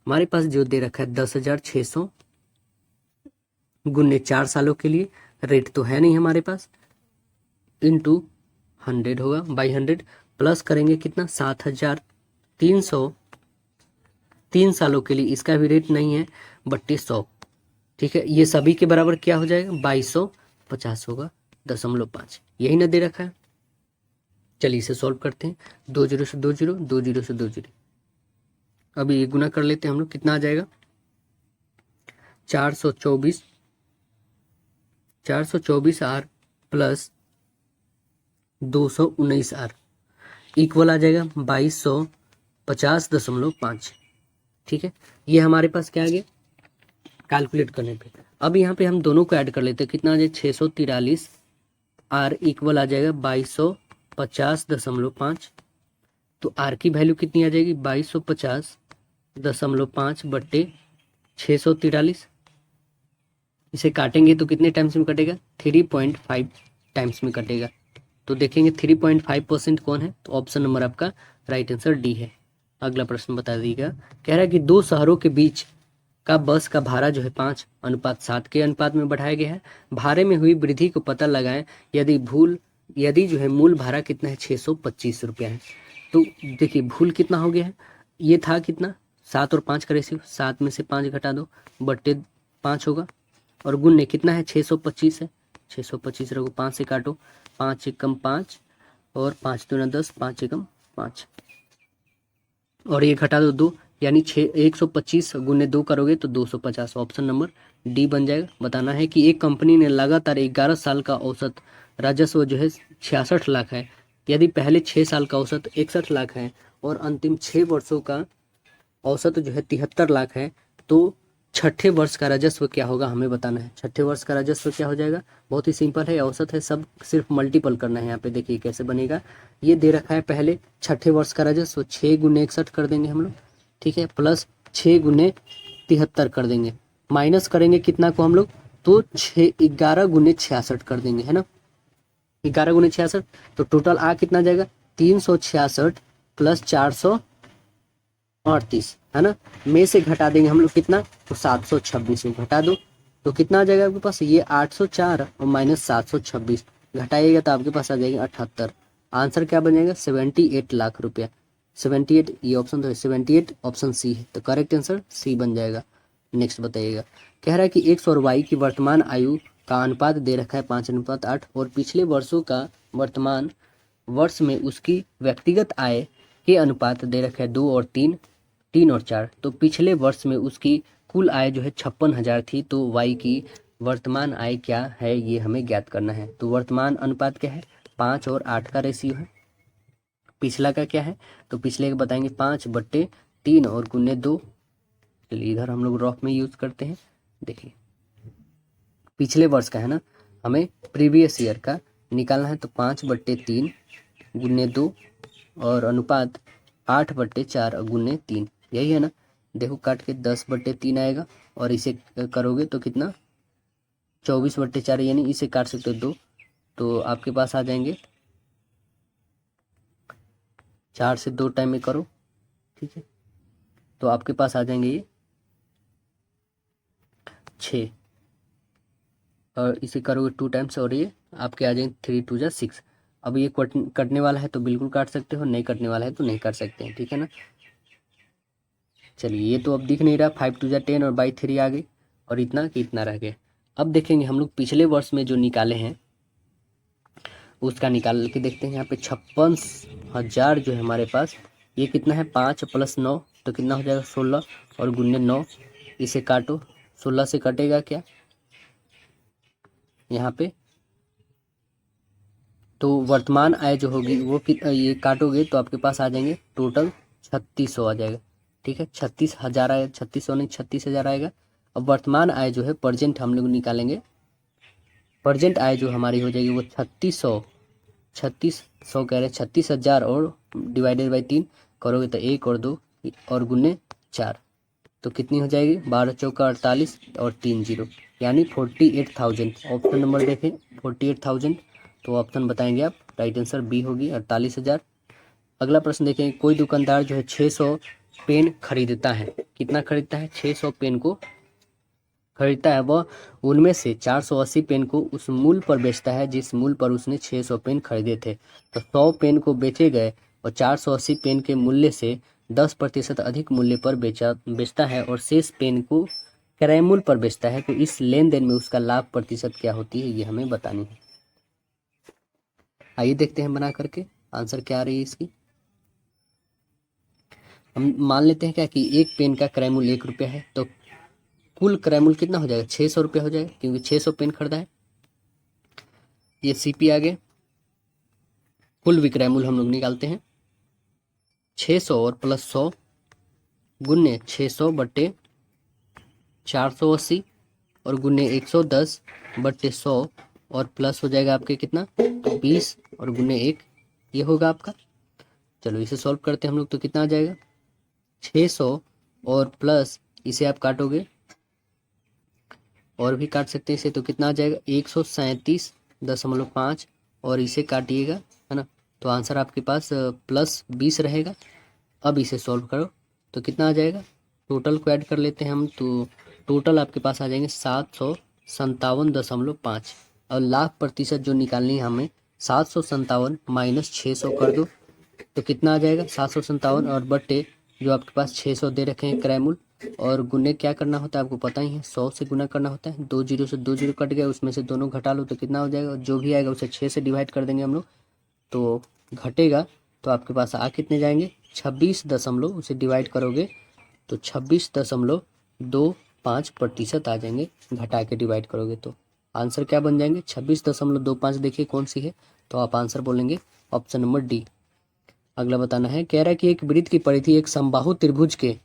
हमारे पास जो दे रखा है 10,600 गुने 4 सालों के लिए, रेट तो है नहीं हमारे पास, इंटू 100 होगा, बाई 100, प्लस करेंगे कितना, 7,300 3 सालों के लिए इसका भी रेट नहीं है 3200, ठीक है। ये सभी के बराबर क्या हो जाएगा 2250 होगा 0.5, यही ना दे रखा है। चलिए इसे सॉल्व करते हैं। 2 जीरो से 2 जीरो, 2 जीरो से 2 जीरो, अभी ये गुना कर लेते हैं हम लोग, कितना आ जाएगा 424 आर प्लस 219 आर इक्वल आ जाएगा 2250.5, ठीक है। ये हमारे पास क्या आ गया कैलकुलेट करने पे। अब यहाँ पे हम दोनों को ऐड कर लेते हैं, कितना आ जाएगा 643 आर इक्वल आ जाएगा 2250.5। तो आर की वैल्यू कितनी आ जाएगी 2250.5 बट्टे 643। इसे काटेंगे तो कितने टाइम्स में कटेगा 3.5 टाइम्स में कटेगा। तो देखेंगे 3.5% कौन है, तो ऑप्शन नंबर आपका राइट आंसर डी है। अगला प्रश्न बता दीजिएगा, कह रहा है कि दो शहरों के बीच का बस का भाड़ा जो है 5:7 के अनुपात में बढ़ाया गया है। भाड़े में हुई वृद्धि को पता लगाएं यदि जो है मूल भाड़ा कितना है 625 रुपया है। तो देखिए भूल कितना हो गया है, ये था कितना 7 और 5 का रेशियो, 7 में से 5 घटा दो बट्टे 5 होगा, और गुणने कितना है 625 है, 625 रखो 5 से काटो, 5 एकम 5 और 5 दूना 10, 5 एकम 5 और ये घटा दो 2, यानी 125 गुने 2 करोगे तो 250। ऑप्शन नंबर डी बन जाएगा। बताना है कि एक कंपनी ने लगातार 11 साल का औसत राजस्व जो है 66 लाख है। यदि पहले 6 साल का औसत 61 लाख है और अंतिम 6 वर्षों का औसत जो है 73 लाख है, तो छठे वर्ष का राजस्व क्या होगा हमें बताना है। छठे वर्ष का राजस्व क्या हो जाएगा, बहुत ही सिंपल है, औसत है, सब सिर्फ मल्टीपल करना है। यहाँ पे देखिए कैसे बनेगा, ये दे रखा है पहले छठे वर्ष का राजस्व 6 गुने 61 कर देंगे हम लोग, ठीक है, प्लस 6 गुने 73 कर देंगे, माइनस करेंगे कितना को हम लोग, तो 11 गुने 66 कर देंगे, है ना, 11 गुने 66, तो टोटल आ कितना जाएगा 366 प्लस 438, है ना, में से घटा देंगे हम लोग कितना, तो 726 में घटा दो तो कितना आ जाएगा आपके पास, ये 804 और माइनस 726 घटाइएगा तो आपके पास आ जाएगा 78। आंसर क्या बन जाएगा 78 लाख रुपया। 78, ये ऑप्शन तो है 78, ऑप्शन सी है, तो करेक्ट आंसर सी बन जाएगा। नेक्स्ट बताइएगा, कह रहा है कि एक्स और वाई की वर्तमान आयु का अनुपात दे रखा है 5:8 और पिछले वर्षों का वर्तमान वर्ष में उसकी व्यक्तिगत आय के अनुपात दे रखा है 2 और 3 और 4। तो पिछले वर्ष में उसकी कुल आय जो है 56,000 थी, तो वाई की वर्तमान आय क्या है ये हमें ज्ञात करना है। तो वर्तमान अनुपात क्या है 5 और 8 का रेशियो है। पिछला का क्या है, तो पिछले का बताएंगे 5/3 और गुने 2। चलिए इधर हम लोग रफ में यूज करते हैं। देखिए पिछले वर्ष का है ना, हमें प्रीवियस ईयर का निकालना है, तो 5/3 गुने 2 और अनुपात 8/4 गुने 3, यही है ना। देखो काट के 10/3 आएगा और इसे करोगे तो कितना 24/4, यानी इसे काट सकते हो 2, तो आपके पास आ जाएंगे 4 से 2 टाइम में करो, ठीक है, तो आपके पास आ जाएंगे ये 6 और इसे करोगे 2 टाइम्स और ये आपके आ जाएंगे 3 2 जा 6। अब ये कटने वाला है तो बिल्कुल काट सकते हो, नहीं कटने वाला है तो नहीं काट सकते हैं, ठीक है ना। चलिए ये तो अब दिख नहीं रहा, 5 2 जा 10 और बाई 3 आ गई और इतना कि इतना रह गया। अब देखेंगे हम लोग पिछले वर्ष में जो निकाले हैं उसका निकाल के देखते हैं। यहाँ पे 56,000 जो है हमारे पास, ये कितना है 5 + 9 तो कितना हो जाएगा 16 और गुने 9, इसे काटो, 16 से कटेगा क्या यहाँ पे, तो वर्तमान आय जो होगी वो ये काटोगे तो आपके पास आ जाएंगे टोटल 3600 आ जाएगा, ठीक है, 36,000 आएगा, 3600 नहीं 36,000 आएगा। अब वर्तमान आय जो है प्रेजेंट हम लोग निकालेंगे, प्रेजेंट आय जो हमारी हो जाएगी वो 3600 कह रहे हैं 36,000 और डिवाइडेड बाई 3 करोगे तो 1 और 2 और गुने 4, तो कितनी हो जाएगी 12 चौका 48 और 3 0, यानी 48,000। ऑप्शन नंबर देखें 48,000, तो ऑप्शन बताएंगे आप, राइट आंसर बी होगी 48,000। अगला प्रश्न देखें, कोई दुकानदार जो है 600 पेन खरीदता है, कितना खरीदता है 600 पेन को खरीदता है, वह उनमें से 480 पेन को उस मूल्य पर बेचता है जिस मूल्य पर उसने 600 पेन खरीदे थे। तो 100 पेन को बेचे गए और 480 पेन के मूल्य से 10% अधिक मूल्य पर बेचता है और शेष पेन को क्रय मूल्य पर बेचता है, तो इस लेन देन में उसका लाभ प्रतिशत क्या होती है, ये हमें बतानी है। आइए देखते हैं बना करके आंसर क्या आ रही है इसकी। हम मान लेते हैं क्या कि एक पेन का क्रय मूल्य 1 रुपया है, तो कुल क्रय मूल्य कितना हो जाएगा, 600 रुपया हो जाएगा, क्योंकि 600 पेन खरीदा है। ये सीपी आ गया। कुल विक्रय मूल्य हम लोग निकालते हैं 600 और प्लस 100 गुन्ने 600 बट्टे 480 और गुन्ने 110 बट्टे 100 और प्लस हो जाएगा आपके कितना, तो 20 और गुन्ने 1, ये होगा आपका। चलो इसे सॉल्व करते हैं हम लोग, तो कितना आ जाएगा 600 और प्लस इसे आप काटोगे और भी काट सकते हैं इसे, तो कितना आ जाएगा 137.5 और इसे काटिएगा, है ना, तो आंसर आपके पास प्लस 20 रहेगा। अब इसे सॉल्व करो तो कितना आ जाएगा, टोटल को ऐड कर लेते हैं हम, तो टोटल आपके पास आ जाएंगे 757.5 और लाभ प्रतिशत जो निकालनी है हमें 757 माइनस 600 कर दो, तो कितना आ जाएगा 757 और बट्टे जो आपके पास 600 दे रखे हैं क्रय मूल्य, और गुने क्या करना होता है आपको पता ही है, 100 से गुना करना होता है। 2 जीरो से 2 जीरो कट गया, उसमें से दोनों घटा लो तो कितना हो जाएगा, जो भी आएगा उसे 6 से डिवाइड कर देंगे हम लोग, तो घटेगा, तो आपके पास आ कितने जाएंगे 26 दशमलव, उसे डिवाइड करोगे तो 26.25% आ जाएंगे, घटा के डिवाइड करोगे तो आंसर क्या बन जाएंगे 26.25। देखिए कौन सी है, तो आप आंसर बोलेंगे ऑप्शन नंबर डी। अगला बताना है, कह रहा है कि एक वृत्त की परिधि एक समबाहु त्रिभुज के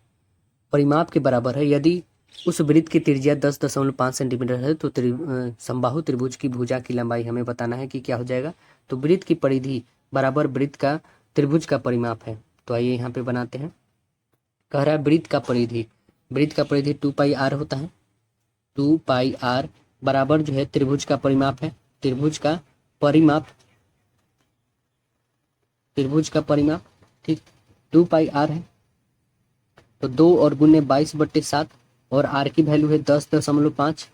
परिमाप के बराबर है, यदि उस वृत्त की त्रिज्या 10.5 सेंटीमीटर है, तो समबाहु त्रिभुज की भुजा की लंबाई हमें बताना है कि क्या हो जाएगा। तो वृत्त की परिधि बराबर वृत्त का त्रिभुज का परिमाप है, तो आइए यहाँ पे बनाते हैं। कह रहा है वृत्त का परिधि 2 पाई आर होता है, 2 पाई आर बराबर जो है त्रिभुज का परिमाप है, त्रिभुज का परिमाप ठीक 2 पाई आर है, तो 2 और गुने 22/7 और आर की वैल्यू है 10.5,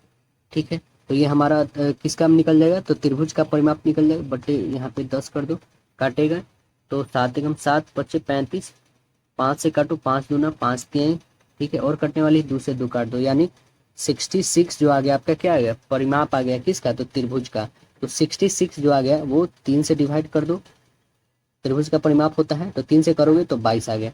ठीक है, तो ये हमारा किसका निकल जाएगा, तो त्रिभुज का परिमाप निकल जाएगा, बट्टे यहाँ पे 10 कर दो, काटेगा तो 7 एकम 7 बच्चे 35, 5 से काटो 5 दूना 5 3, ठीक है, और कटने वाली 2 से 2 काट दो, यानी 66 जो आ गया आपका क्या आ गया, परिमाप आ गया किसका, तो त्रिभुज का। तो 66 जो आ गया वो 3 से डिवाइड कर दो, त्रिभुज का परिमाप होता है, तो 3 से करोगे तो 22 आ गया,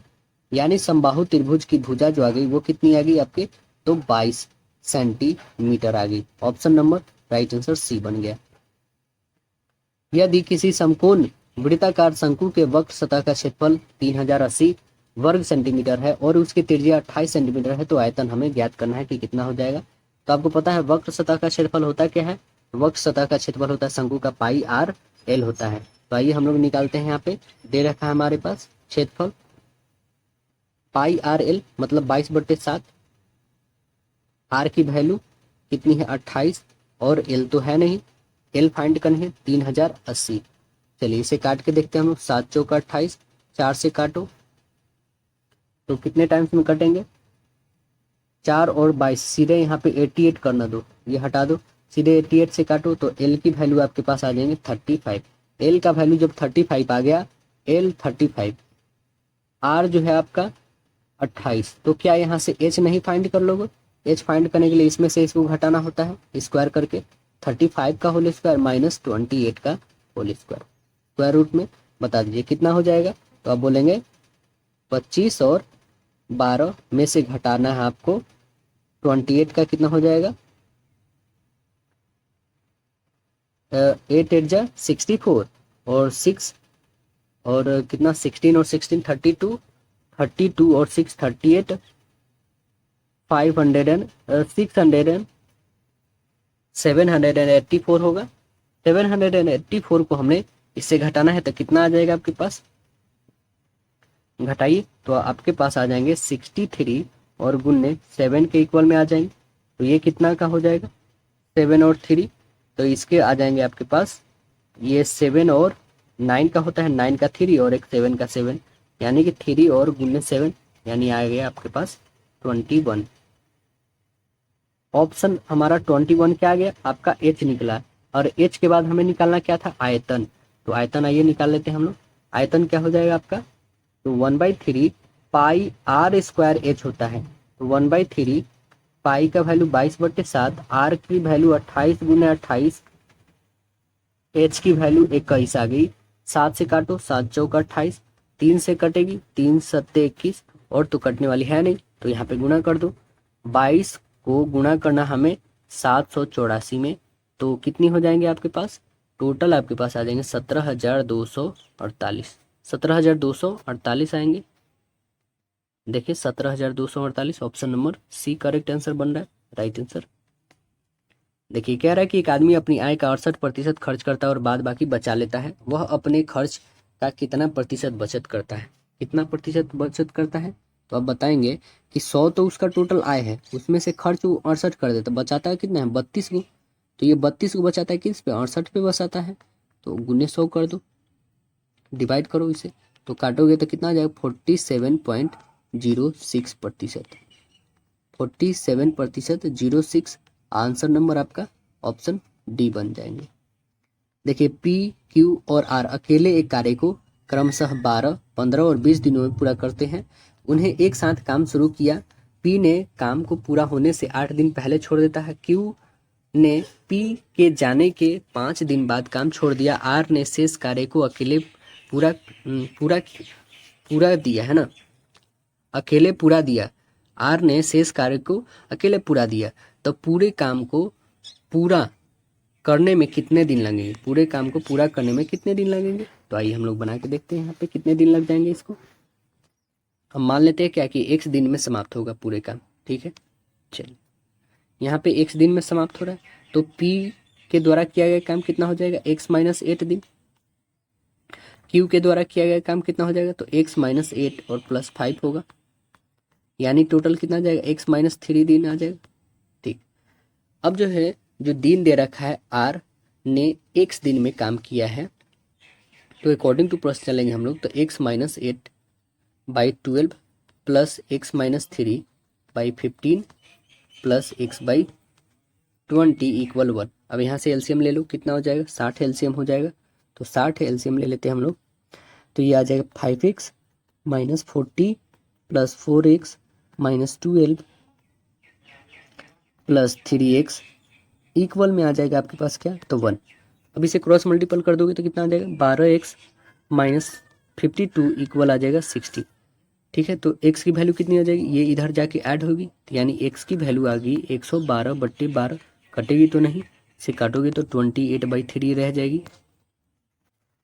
यानी समबाहु त्रिभुज की भुजा जो आ गई वो कितनी आ गई आपके, तो 22 सेंटीमीटर आ गई। Option number right answer C बन गया। यदि किसी समकोण वृत्ताकार शंकु के वक्र सतह का क्षेत्रफल 3080 वर्ग सेंटीमीटर है और उसकी त्रिज्या 28 सेंटीमीटर है, तो आयतन हमें ज्ञात करना है कि कितना हो जाएगा। तो आपको पता है वक्र सतह का क्षेत्रफल होता क्या है, वक्र सतह का क्षेत्रफल होता है शंकु का पाई आर एल होता है। तो आइए हम लोग निकालते हैं, यहाँ पे दे रखा है हमारे पास क्षेत्रफल पाई आर एल मतलब 22/7, आर की वैल्यू कितनी है 28 और एल तो है नहीं, एल फाइंड करनी है 3080। चलिए इसे काट के देखते हैं हम लोग, 7 चौका 28, 4 से काटो तो कितने टाइम्स में कटेंगे 4 और 22, सीधे यहाँ पे 88 करना दो, ये हटा दो, सीधे 88 से काटो तो एल की वैल्यू आपके पास आ जाएंगे 35। एल का वैल्यू जब 35 आ गया, एल 35, आर जो है आपका 28, तो क्या यहाँ से एच नहीं फाइंड कर लोगे, एच फाइंड करने के लिए इसमें से इसको घटाना होता है, स्क्वायर करके 35 का होल स्क्वायर माइनस 28 का होल स्क्वायर, स्क्वायर रूट में बता दीजिए कितना हो जाएगा। तो आप बोलेंगे 25 और 12 में से घटाना है आपको 28 का कितना हो जाएगा, 8 8 जा 64 और 6 और कितना 16 और 16 32, 32 और 6 38, 500 एंड 600 784 होगा। 784 को हमने इससे घटाना है तो कितना आ जाएगा आपके पास, घटाइए तो आपके पास आ जाएंगे 63 और गुन्ने 7 के इक्वल में आ जाएंगे, तो ये कितना का हो जाएगा 7 और 3, तो इसके आ जाएंगे आपके पास, ये 7 और 9 का होता है, 9 का 3 और एक 7 का 7, यानी कि 3 और गुन्ने 7, यानी आ गया आपके पास 21। ऑप्शन हमारा 21 क्या आ गया आपका, एच निकला, और एच के बाद हमें निकालना क्या था, आयतन। तो आयतन आइए निकाल लेते हैं हम लोग, आयतन क्या हो जाएगा आपका, तो 1/3 पाई आर स्क्वायर एच होता है। तो 1/3 पाई का वैल्यू 22/7, आर की वैल्यू 28 गुने 28, एच की वैल्यू 21 आ गई। 7 से काटो, 7 चौका 28, 3 से कटेगी, 3 सत्ते 21, और तो कटने वाली है नहीं, तो यहाँ पे गुणा कर दो। 22 को गुणा करना हमें 784 में, तो कितनी हो जाएंगे आपके पास, टोटल आपके पास आ जाएंगे 17,248, 17,248 आएंगे। देखिए 17,248, option number C correct answer बन रहा है, राइट आंसर। देखिए कह रहा है कि एक आदमी अपनी आय का 68% खर्च करता है और बाद बाकी बचा लेता है। वह अपने खर्च का कितना प्रतिशत बचत करता है, कितना प्रतिशत बचत करता है, तो आप बताएंगे कि 100 तो उसका टोटल आय है, उसमें से खर्च वो 68 कर देता, बचाता है कितना है 32 को, तो ये 32 को बचाता है किस पे, 68 पे बचाता है, तो गुने 100 कर दो, डिवाइड करो इसे, तो काटोगे तो कितना आ जाएगा 47.06%, 47.06, आंसर नंबर आपका ऑप्शन डी बन जाएंगे। देखिए पी क्यू और आर अकेले एक कार्य को क्रमशः 12, 15 और 20 दिनों में पूरा करते हैं। उन्हें एक साथ काम शुरू किया, पी ने काम को पूरा होने से 8 दिन पहले छोड़ देता है, क्यू ने पी के जाने के 5 दिन बाद काम छोड़ दिया, आर ने शेष कार्य को अकेले पूरा पूरा पूरा दिया है ना, अकेले पूरा दिया, आर ने शेष कार्य को अकेले पूरा दिया, तो पूरे काम को पूरा करने में कितने दिन लगेंगे, पूरे काम को पूरा करने में कितने दिन लगेंगे, तो आइए हम लोग बना के देखते हैं यहाँ पे कितने दिन लग जाएंगे इसको। हम मान लेते हैं क्या कि x दिन में समाप्त होगा पूरे काम, ठीक है। चलिए यहाँ पे x दिन में समाप्त हो रहा है, तो p के द्वारा किया गया काम कितना हो जाएगा, x - 8 दिन, q के द्वारा किया गया काम कितना हो जाएगा, तो x - 8 और +5 होगा, यानी टोटल कितना आ जाएगा, x - 3 दिन आ जाएगा, ठीक। अब जो है जो दिन दे रखा है आर ने x दिन में काम किया है, तो अकॉर्डिंग टू प्रोसेस चलेंगे हम लोग, तो x - 8/12 plus x - 3/15 plus x/20 equal 1। अब यहाँ से एलसीएम ले लो, कितना हो जाएगा, 60 एलसीएम हो जाएगा, तो 60 एलसीएम ले लेते हैं हम लोग, तो ये आ जाएगा 5x - 40 plus 4x - 12 plus 3x equal में आ जाएगा आपके पास क्या, तो 1। अब इसे क्रॉस मल्टीपल कर दोगे तो कितना आ जाएगा, 12x - 52 इक्वल आ जाएगा 60, ठीक है। तो x की वैल्यू कितनी आ जाएगी, ये इधर जाके ऐड होगी, यानी x की वैल्यू आ गई 112/12, कटेगी तो नहीं, इसे काटोगे तो 28/3 रह जाएगी,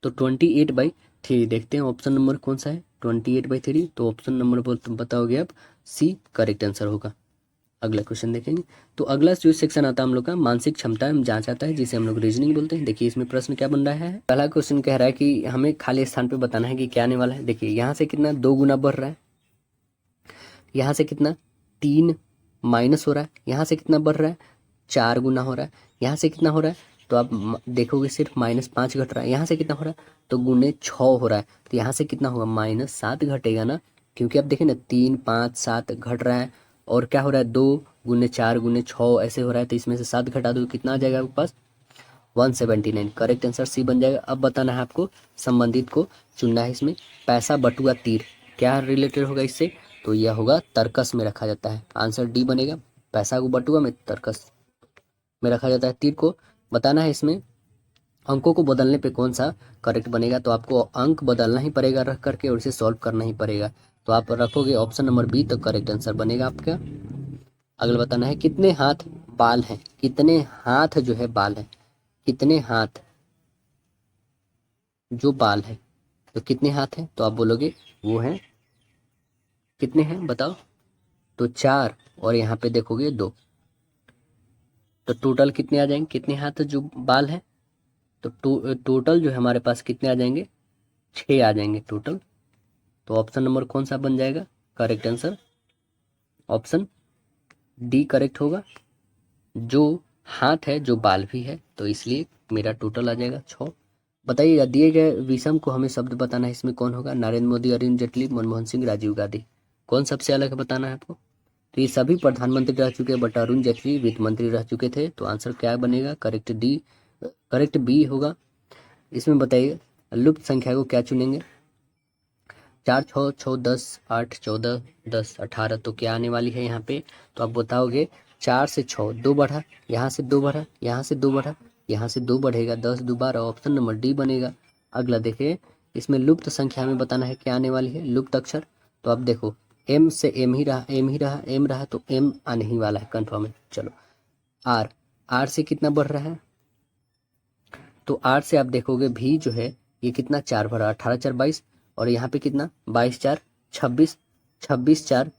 तो 28/3 देखते हैं ऑप्शन नंबर कौन सा है, 28/3, तो ऑप्शन नंबर बताओगे आप सी करेक्ट आंसर होगा। अगला क्वेश्चन देखेंगे, तो अगला जो सेक्शन आता है हम लोग का मानसिक क्षमता जांच आता है, जिसे हम लोग रीजनिंग बोलते हैं। देखिए इसमें प्रश्न क्या बन रहा है, पहला क्वेश्चन कह रहा है कि हमें खाली स्थान पे बताना है कि क्या आने वाला है। देखिए यहाँ से कितना 2 गुना बढ़ रहा है, यहाँ से कितना 3 माइनस हो रहा है, यहाँ से कितना बढ़ रहा है 4 गुना हो रहा है, यहाँ से कितना हो रहा है, तो आप देखोगे सिर्फ -5 घट रहा है, यहाँ से कितना हो रहा है तो गुने 6 हो रहा है, तो यहाँ से कितना होगा -7 घटेगा ना, क्योंकि आप देखें ना 3, 5, 7 घट रहा है, और क्या हो रहा है 2 गुने 4 गुने 6 ऐसे हो रहा है, तो इसमें से 7 घटा दो कितना आ जाएगा आपके पास 179, करेक्ट आंसर सी बन जाएगा। अब बताना है आपको, संबंधित को चुनना है इसमें, पैसा बटुआ तीर क्या रिलेटेड होगा इससे, तो यह होगा तर्कस में रखा जाता है, आंसर डी बनेगा, पैसा को बटुआ में तर्कस में रखा जाता है, तीर को बताना है। इसमें अंकों को बदलने पे कौन सा करेक्ट बनेगा, तो आपको अंक बदलना ही पड़ेगा रख करके, और इसे सॉल्व करना ही पड़ेगा, तो आप रखोगे ऑप्शन नंबर बी, तो करेक्ट आंसर बनेगा आपका। अगला बताना है कितने हाथ बाल हैं, कितने हाथ जो है बाल है, कितने हाथ जो बाल है, तो कितने हाथ हैं, तो आप बोलोगे वो हैं, कितने हैं बताओ, तो 4, और यहाँ पे देखोगे 2, तो टोटल कितने आ जाएंगे, कितने हाथ जो बाल है, तो टोटल जो है हमारे पास कितने आ जाएंगे 6 आ जाएंगे टोटल, तो ऑप्शन नंबर कौन सा बन जाएगा, correct answer option D correct होगा, जो हाथ है जो बाल भी है, तो इसलिए मेरा टोटल आ जाएगा 6। बताइएगा दिए गए विषम को हमें शब्द बताना है, इसमें कौन होगा, नरेंद्र मोदी, अरुण जेटली, मनमोहन सिंह, राजीव गांधी, कौन सबसे अलग है बताना है आपको, तो ये सभी प्रधानमंत्री रह चुके हैं, बट अरुण जेटली वित्त मंत्री रह चुके थे, तो आंसर क्या बनेगा, करेक्ट डी, करेक्ट बी होगा। इसमें बताइए लुप्त संख्या को क्या चुनेंगे, 4 6 6 10 8 14 10 18, तो क्या आने वाली है यहाँ पे? तो आप बताओगे 4 से 6 2 बढ़ा, यहाँ से 2 बढ़ा, यहाँ से 2 बढ़ा, यहाँ से 2 बढ़ेगा, 10 2 12, ऑप्शन नंबर डी बनेगा। अगला देखिए, इसमें लुप्त संख्या में बताना है क्या आने वाली है, लुप्त अक्षर। तो अब देखो एम से एम ही रहा, एम ही रहा, एम रहा, तो एम आने ही वाला है, कन्फर्म है। चलो आर, आर से कितना बढ़ रहा है? तो आर से आप देखोगे भी जो है ये कितना 4 भरा, 18 4 22, और यहाँ पे कितना 22 4 26, 26 4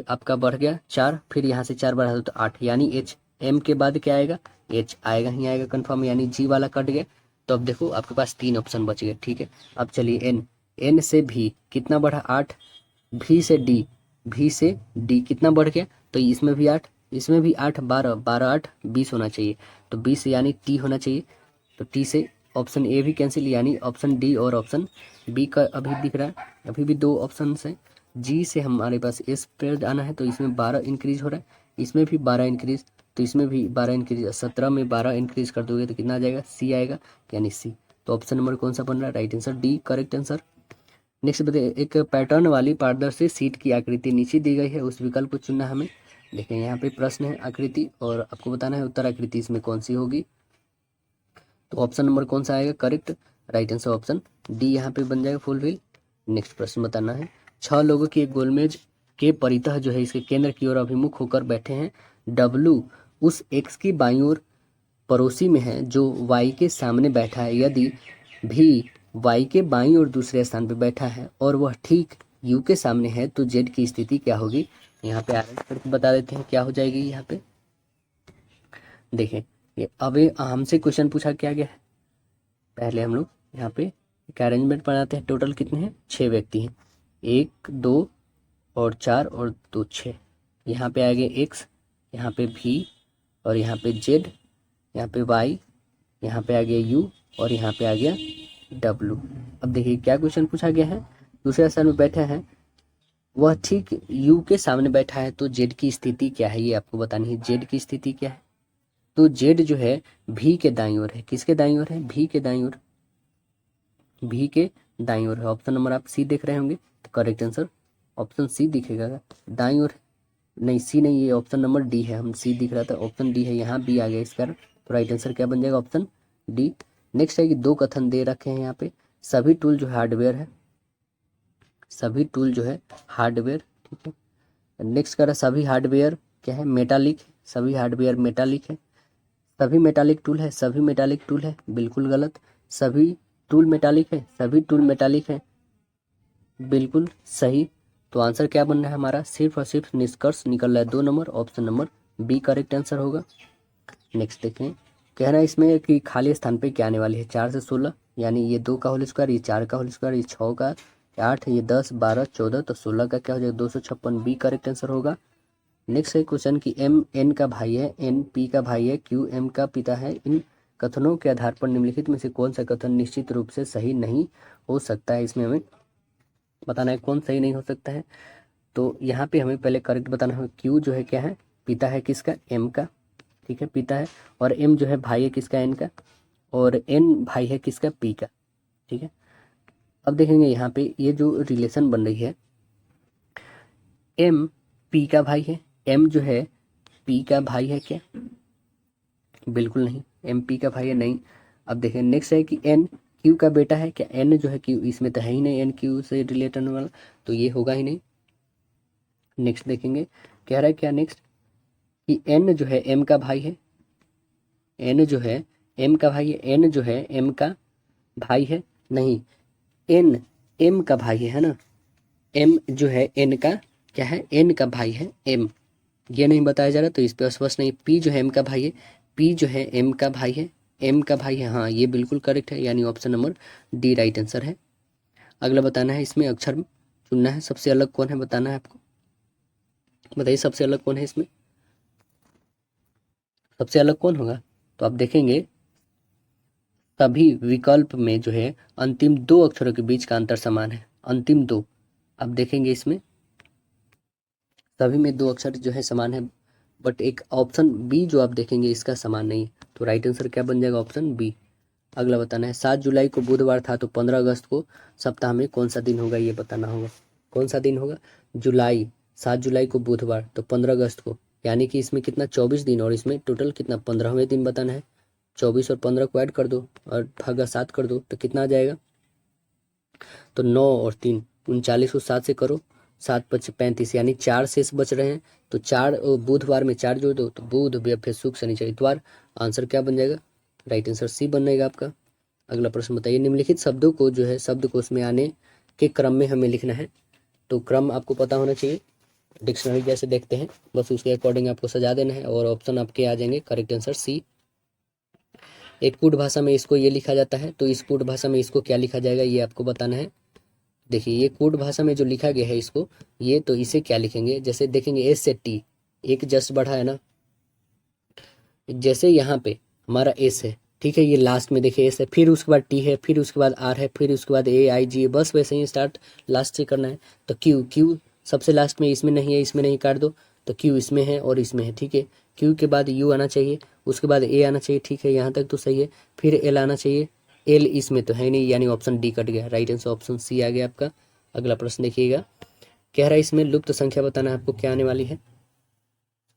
आपका बढ़ गया 4, फिर यहाँ से 4 बढ़ा दो तो 8, यानी एच, एम के बाद क्या आएगा? एच आएगा ही आएगा कन्फर्म, यानी जी वाला कट गया। तो अब देखो आपके पास 3 ऑप्शन बच गए, ठीक है। अब चलिए एन, एन से भी कितना बढ़ा? 8, भी से डी, भी से डी कितना बढ़ गया? तो इसमें भी 8, इसमें भी 8, 12 12 8 20 होना चाहिए, तो 20 यानी टी होना चाहिए। तो टी से ऑप्शन ए भी कैंसिल, यानी ऑप्शन डी और ऑप्शन बी का अभी दिख रहा है, अभी भी 2 ऑप्शन है। जी से हमारे पास एस पे आना है, तो इसमें 12 इंक्रीज हो रहा है, इसमें भी 12 इंक्रीज, तो इसमें भी 12 इंक्रीज, 17 में 12 इंक्रीज कर दोगे तो कितना आ जाएगा? सी आएगा, यानी सी। तो ऑप्शन नंबर कौन सा बन रहा है? Right answer D correct answer. Next बताइए, एक पैटर्न वाली पारदर्शी सीट की आकृति नीचे दी गई है, उस विकल्प को चुनना हमें। देखें यहाँ पे प्रश्न है आकृति, और आपको बताना है उत्तर आकृति इसमें कौन सी होगी। तो ऑप्शन नंबर कौन सा आएगा correct? Right answer option D यहाँ पे बन जाएगा फुलफिल। नेक्स्ट प्रश्न बताना है, 6 लोगों की एक गोलमेज के परितः जो है इसके केंद्र की ओर अभिमुख होकर बैठे हैं। डब्लू उस एक्स की बाईं ओर पड़ोसी में है जो वाई के सामने बैठा है। यदि भी वाई के बाईं ओर दूसरे स्थान पर बैठा है और वह ठीक यू के सामने है, तो जेड की स्थिति क्या होगी? यहाँ पे अरेंज करके बता देते हैं क्या हो जाएगी। यहाँ पे देखें, ये अब हमसे क्वेश्चन पूछा क्या गया है। पहले हम लोग यहाँ पे एक अरेंजमेंट बनाते हैं। टोटल कितने हैं? 6 व्यक्ति हैं, 1 2 और 4 और 2 6। यहाँ पे आ गए एक्स, यहाँ पे भी, और यहाँ पे जेड, यहाँ पे वाई, यहाँ पे आ गया यू, और यहाँ पे आ गया डब्लू। अब देखिए क्या क्वेश्चन पूछा गया है। दूसरे स्थान में बैठा है, वह ठीक यू के सामने बैठा है, तो जेड की स्थिति क्या है ये आपको बतानी है। जेड की स्थिति क्या है? तो जेड जो है भी के दाईं ओर है। किसके दाईं ओर है? भी के दाईं ओर, भी के दाईं ओर है। ऑप्शन नंबर आप सी देख रहे होंगे, तो करेक्ट आंसर ऑप्शन सी दिखेगा। दाईं ओर नहीं, सी नहीं, ये ऑप्शन नंबर डी है, हम सी दिख रहा था, ऑप्शन डी है, यहाँ बी आ गया इस कारण। तो राइट आंसर क्या बन जाएगा? Option D. नेक्स्ट है कि 2 कथन दे रखे हैं यहाँ पे, सभी टूल जो है हार्डवेयर है, सभी टूल जो है हार्डवेयर, ठीक है। नेक्स्ट कह रहा है सभी हार्डवेयर क्या है? मेटालिक, सभी हार्डवेयर मेटालिक है। सभी मेटालिक टूल है, सभी मेटालिक टूल है, बिल्कुल गलत। सभी टूल मेटालिक है, सभी टूल मेटालिक है, बिल्कुल सही। तो आंसर क्या बन रहा है हमारा? सिर्फ और सिर्फ निष्कर्ष निकल रहा है 2 number, option number B correct answer होगा। नेक्स्ट देखें, कह रहा है इसमें कि खाली स्थान पे क्या आने वाली है? 4 से 16, यानी ये 2 का होल स्क्वायर, ये 4 का होल स्क्वायर, ये 6 का, 8, ये 10 12 14, तो 16 का क्या हो जाएगा? 256, बी करेक्ट आंसर होगा। नेक्स्ट है क्वेश्चन कि एम एन का भाई है, एन पी का भाई है, क्यू एम का पिता है। इन कथनों के आधार पर निम्नलिखित में से कौन सा कथन निश्चित रूप से सही नहीं हो सकता है? इसमें हमें बताना है कौन सही नहीं हो सकता है। तो यहाँ पे हमें पहले करेक्ट बताना है, क्यू जो है क्या है? पिता है किसका? एम का, ठीक है, पिता है। और एम जो है भाई है किसका? एन का। और एन भाई है किसका? पी का, ठीक है। अब देखेंगे यहाँ पे ये जो रिलेशन बन रही है, एम पी का भाई है, एम जो है पी का भाई है क्या? बिल्कुल नहीं, एम पी का भाई है नहीं। अब देखें नेक्स्ट है कि एन क्यू का बेटा है क्या? एन जो है क्यू, इसमें तो है ही नहीं, एन क्यू से रिलेटेड वाला, तो ये होगा ही नहीं। नेक्स्ट देखेंगे, कह रहा है क्या नेक्स्ट कि एन जो है एम का भाई है, एन जो है एम का भाई है, एन जो है एम का भाई है नहीं, एन एम का भाई है ना। एम जो है एन का क्या है? एन का भाई है एम, ये नहीं बताया जा रहा, तो इस पर स्पष्ट नहीं। पी जो है एम का भाई है, पी जो है एम का भाई है, एम का भाई है, हाँ ये बिल्कुल करेक्ट है, यानी option number D right answer है। अगला बताना है, इसमें अक्षर चुनना है, सबसे अलग कौन है बताना है आपको। बताइए सबसे अलग कौन है इसमें? सबसे अलग कौन होगा? तो आप देखेंगे सभी विकल्प में जो है अंतिम 2 अक्षरों के बीच का अंतर समान है, अंतिम 2। अब देखेंगे इसमें सभी में 2 अक्षर जो है समान है, बट एक ऑप्शन बी जो आप देखेंगे इसका समान नहीं है। तो राइट आंसर क्या बन जाएगा? Option B. अगला बताना है 7 जुलाई को बुधवार था तो 15 अगस्त को सप्ताह में कौन सा दिन होगा, ये बताना होगा। कौन सा दिन होगा? जुलाई, 7 जुलाई को बुधवार तो 15 अगस्त को, यानी कि इसमें कितना 24 दिन और इसमें टोटल कितना 15वें दिन बताना है। 24 और 15 को ऐड कर दो और भागा 7 कर दो तो कितना आ जाएगा? तो 9 और 3 39 को 7 से करो, 7 5 35 यानी 4 शेष बच रहे हैं। तो 4 बुधवार में 4 जोड़ दो तो बुध बृहस्पति शुक्र शनि इतवार। आंसर क्या बन जाएगा? राइट आंसर सी बन जाएगा आपका। अगला प्रश्न बताइए, निम्नलिखित शब्दों को जो है शब्दकोश में आने के क्रम में हमें लिखना है। तो क्रम आपको पता होना चाहिए, डिक्शनरी जैसे देखते हैं बस उसके अकॉर्डिंग आपको सजा देना है और ऑप्शन आपके आ जाएंगे। Correct answer C. एक कूट भाषा में इसको ये लिखा जाता है तो इस कूट भाषा में इसको क्या लिखा जाएगा ये आपको बताना है। देखिए ये कूट भाषा में जो लिखा गया है इसको, ये तो इसे क्या लिखेंगे, जैसे देखेंगे एस से टी, एक जस्ट बढ़ा है ना, जैसे यहाँ पे हमारा एस है, ठीक है, ये लास्ट में देखिए एस है, फिर उसके बाद टी है, फिर उसके बाद आर है, फिर उसके बाद ए आई जी, बस वैसे ही स्टार्ट लास्ट से करना है। तो क्यू, क्यू सबसे लास्ट में, इसमें नहीं है, इसमें नहीं, काट दो। तो क्यू इसमें है और इसमें है, ठीक है। क्यू के बाद यू आना चाहिए, उसके बाद ए आना चाहिए, ठीक है, यहाँ तक तो सही है। फिर एल आना चाहिए, एल इसमें तो है नहीं, यानी ऑप्शन डी कट गया। राइट आंसर ऑप्शन सी आ गया आपका। अगला प्रश्न देखिएगा, कह रहा है इसमें लुप्त संख्या बताना है आपको, क्या आने वाली है।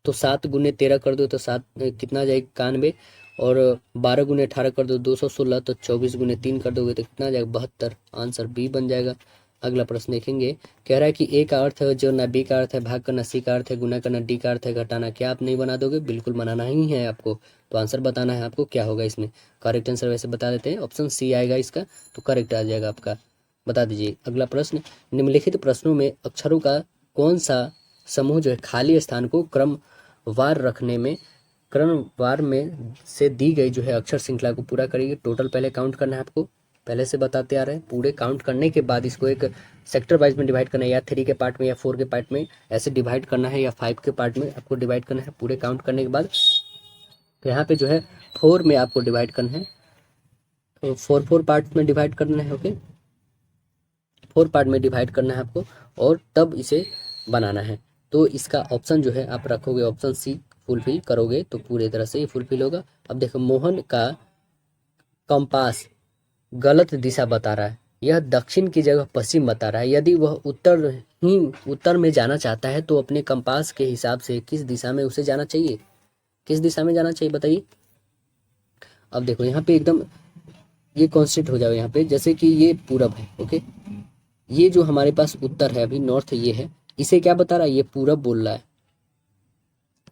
तो 7 गुने 13 कर दो तो 7 कितना आ जाएगा 91, और 12 गुने 18 कर दो 216, तो 24 गुने 3 कर दोगे तो कितना आ जाएगा 72। आंसर बी बन जाएगा। अगला प्रश्न देखेंगे, कह रहा है कि ए का अर्थ है जो ना बी का अर्थ है, भाग करना सी का अर्थ है, गुना करना डी का अर्थ है, घटाना क्या आप नहीं बना दोगे? बिल्कुल बनाना ही है आपको। तो आंसर बताना है आपको क्या होगा इसमें। करेक्ट आंसर वैसे बता देते हैं, ऑप्शन सी आएगा इसका, तो करेक्ट आ जाएगा आपका, बता दीजिए। अगला प्रश्न, निम्नलिखित प्रश्नों में अक्षरों का कौन सा समूह जो है खाली स्थान को क्रमवार रखने में, क्रमवार में से दी गई जो है अक्षर श्रृंखला को पूरा करेगी। टोटल पहले काउंट करना है आपको, पहले से बताते आ रहे हैं। पूरे काउंट करने के बाद इसको एक सेक्टर वाइज में डिवाइड करना है, या 3 के पार्ट में या 4 के पार्ट में ऐसे डिवाइड करना है, या 5 के पार्ट में आपको डिवाइड करना है। पूरे काउंट करने के बाद यहाँ पे जो है 4 में आपको डिवाइड करना है, तो 4 पार्ट में डिवाइड करना है। ओके, 4 पार्ट में डिवाइड करना है आपको और तब इसे बनाना है। तो इसका ऑप्शन जो है आप रखोगे ऑप्शन सी, फुलफिल करोगे तो पूरी तरह से ये फुलफिल होगा। अब देखो, मोहन का कंपास गलत दिशा बता रहा है, यह दक्षिण की जगह पश्चिम बता रहा है। यदि वह उत्तर में जाना चाहता है तो अपने कंपास के हिसाब से किस दिशा में उसे जाना चाहिए, किस दिशा में जाना चाहिए बताइए। अब देखो यहाँ पे एकदम ये कॉन्सेप्ट हो जाएगा यहाँ पे, जैसे कि ये पूरब है, ओके, ये जो हमारे पास उत्तर है अभी नॉर्थ ये है, इसे क्या बता रहा है, ये पूरब बोल रहा है।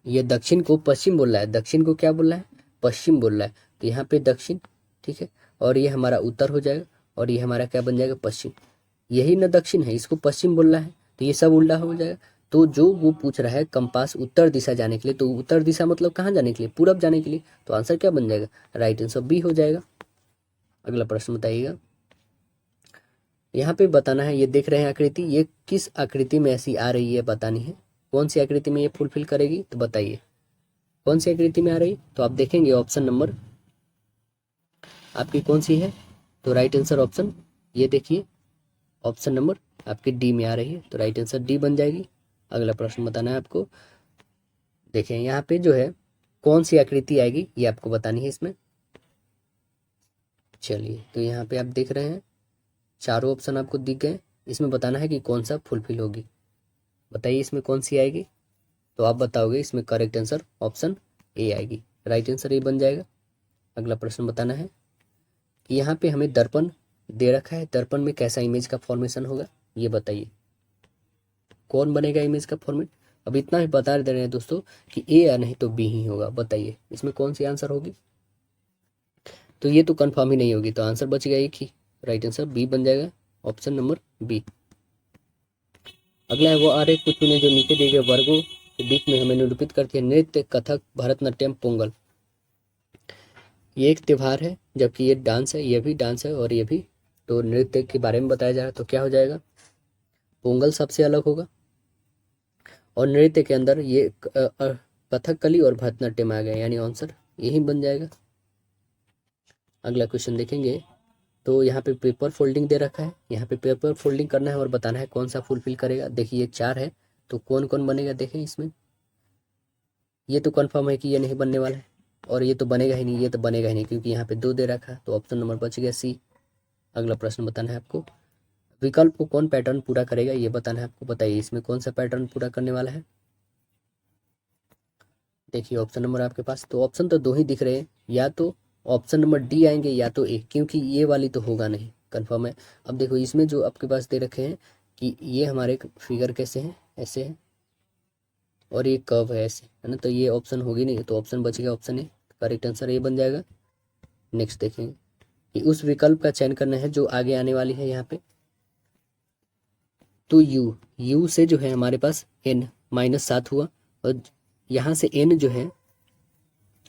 ये दक्षिण को पश्चिम बोल रहा है, दक्षिण को क्या बोल रहा है, पश्चिम बोल रहा है। तो यहाँ पे दक्षिण, ठीक है, और ये हमारा उत्तर हो जाएगा और ये हमारा क्या बन जाएगा, पश्चिम। यही ना दक्षिण है, इसको पश्चिम बोल रहा है, तो ये सब उल्टा हो जाएगा। तो जो वो पूछ रहा है कंपास उत्तर दिशा जाने के लिए, तो उत्तर दिशा मतलब कहाँ जाने के लिए, पूरब जाने के लिए। तो आंसर क्या बन जाएगा, राइट आंसर बी हो जाएगा। अगला प्रश्न बताइएगा, यहाँ पे बताना है, ये देख रहे हैं आकृति, ये किस आकृति में ऐसी आ रही है बतानी है। कौन सी आकृति में ये फुलफिल करेगी, तो बताइए कौन सी आकृति में आ रही। तो आप देखेंगे ऑप्शन नंबर आपकी कौन सी है, तो राइट आंसर ऑप्शन, ये देखिए ऑप्शन नंबर आपकी डी में आ रही है, तो राइट आंसर डी बन जाएगी। अगला प्रश्न बताना है आपको, देखें यहाँ पे जो है कौन सी आकृति आएगी ये आपको बतानी है इसमें। चलिए, तो यहाँ पे आप देख रहे हैं चारों ऑप्शन आपको दिख गए, इसमें बताना है कि कौन सा फुलफिल होगी। बताइए इसमें कौन सी आएगी, तो आप बताओगे इसमें करेक्ट आंसर ऑप्शन ए आएगी, राइट आंसर ए बन जाएगा। अगला प्रश्न बताना है कि यहाँ पे हमें दर्पण दे रखा है, दर्पण में कैसा इमेज का फॉर्मेशन होगा ये बताइए, कौन बनेगा इमेज का फॉर्मेट। अब इतना ही बता दे रहे हैं दोस्तों कि ए या नहीं तो बी ही होगा, बताइए इसमें कौन सी आंसर होगी। तो ये तो कंफर्म ही नहीं होगी, तो आंसर बच गया एक ही, राइट आंसर बी बन जाएगा, ऑप्शन नंबर बी। अगला है वो आरेख कुछ चुने जो नीचे दिए गए वर्गों के बीच में हमें निरूपित करती है। नृत्य, कथक, भरतनाट्यम, पोंगल। ये एक त्योहार है जबकि ये डांस है, ये भी डांस है और ये भी, तो नृत्य के बारे में बताया जा रहा है, तो क्या हो जाएगा, पोंगल सबसे अलग होगा। और नृत्य के अंदर ये कथकली और भरतनाट्यम आ गया, यानी आंसर यही बन जाएगा। अगला क्वेश्चन देखेंगे, तो यहाँ पे पेपर फोल्डिंग दे रखा है, यहाँ पे पेपर फोल्डिंग करना है और बताना है कौन सा फुलफिल करेगा। देखिए ये 4 है, तो कौन कौन बनेगा देखें इसमें। ये तो कंफर्म है कि ये नहीं बनने वाला है, और ये तो बनेगा ही नहीं, ये तो बनेगा ही नहीं क्योंकि यहाँ पे 2 दे रखा, तो ऑप्शन नंबर बच गया सी। अगला प्रश्न बताना है आपको, विकल्प को कौन पैटर्न पूरा करेगा ये बताना है आपको। बताइए इसमें कौन सा पैटर्न पूरा करने वाला है। देखिए ऑप्शन नंबर आपके पास तो ऑप्शन तो 2 ही दिख रहे हैं, या तो ऑप्शन नंबर डी आएंगे या तो ए, क्योंकि ये वाली तो होगा नहीं, कंफर्म है। अब देखो इसमें जो आपके पास दे रखे हैं कि ये हमारे फिगर कैसे हैं, ऐसे है और ये कर्व है ऐसे, है ना, तो ये ऑप्शन होगी नहीं, तो ऑप्शन बचेगा option A, correct answer A बन जाएगा। नेक्स्ट देखेंगे कि उस विकल्प का चयन करना है जो आगे आने वाली है यहाँ पे, तो यू से जो है हमारे पास n -7 हुआ, और यहाँ से n जो है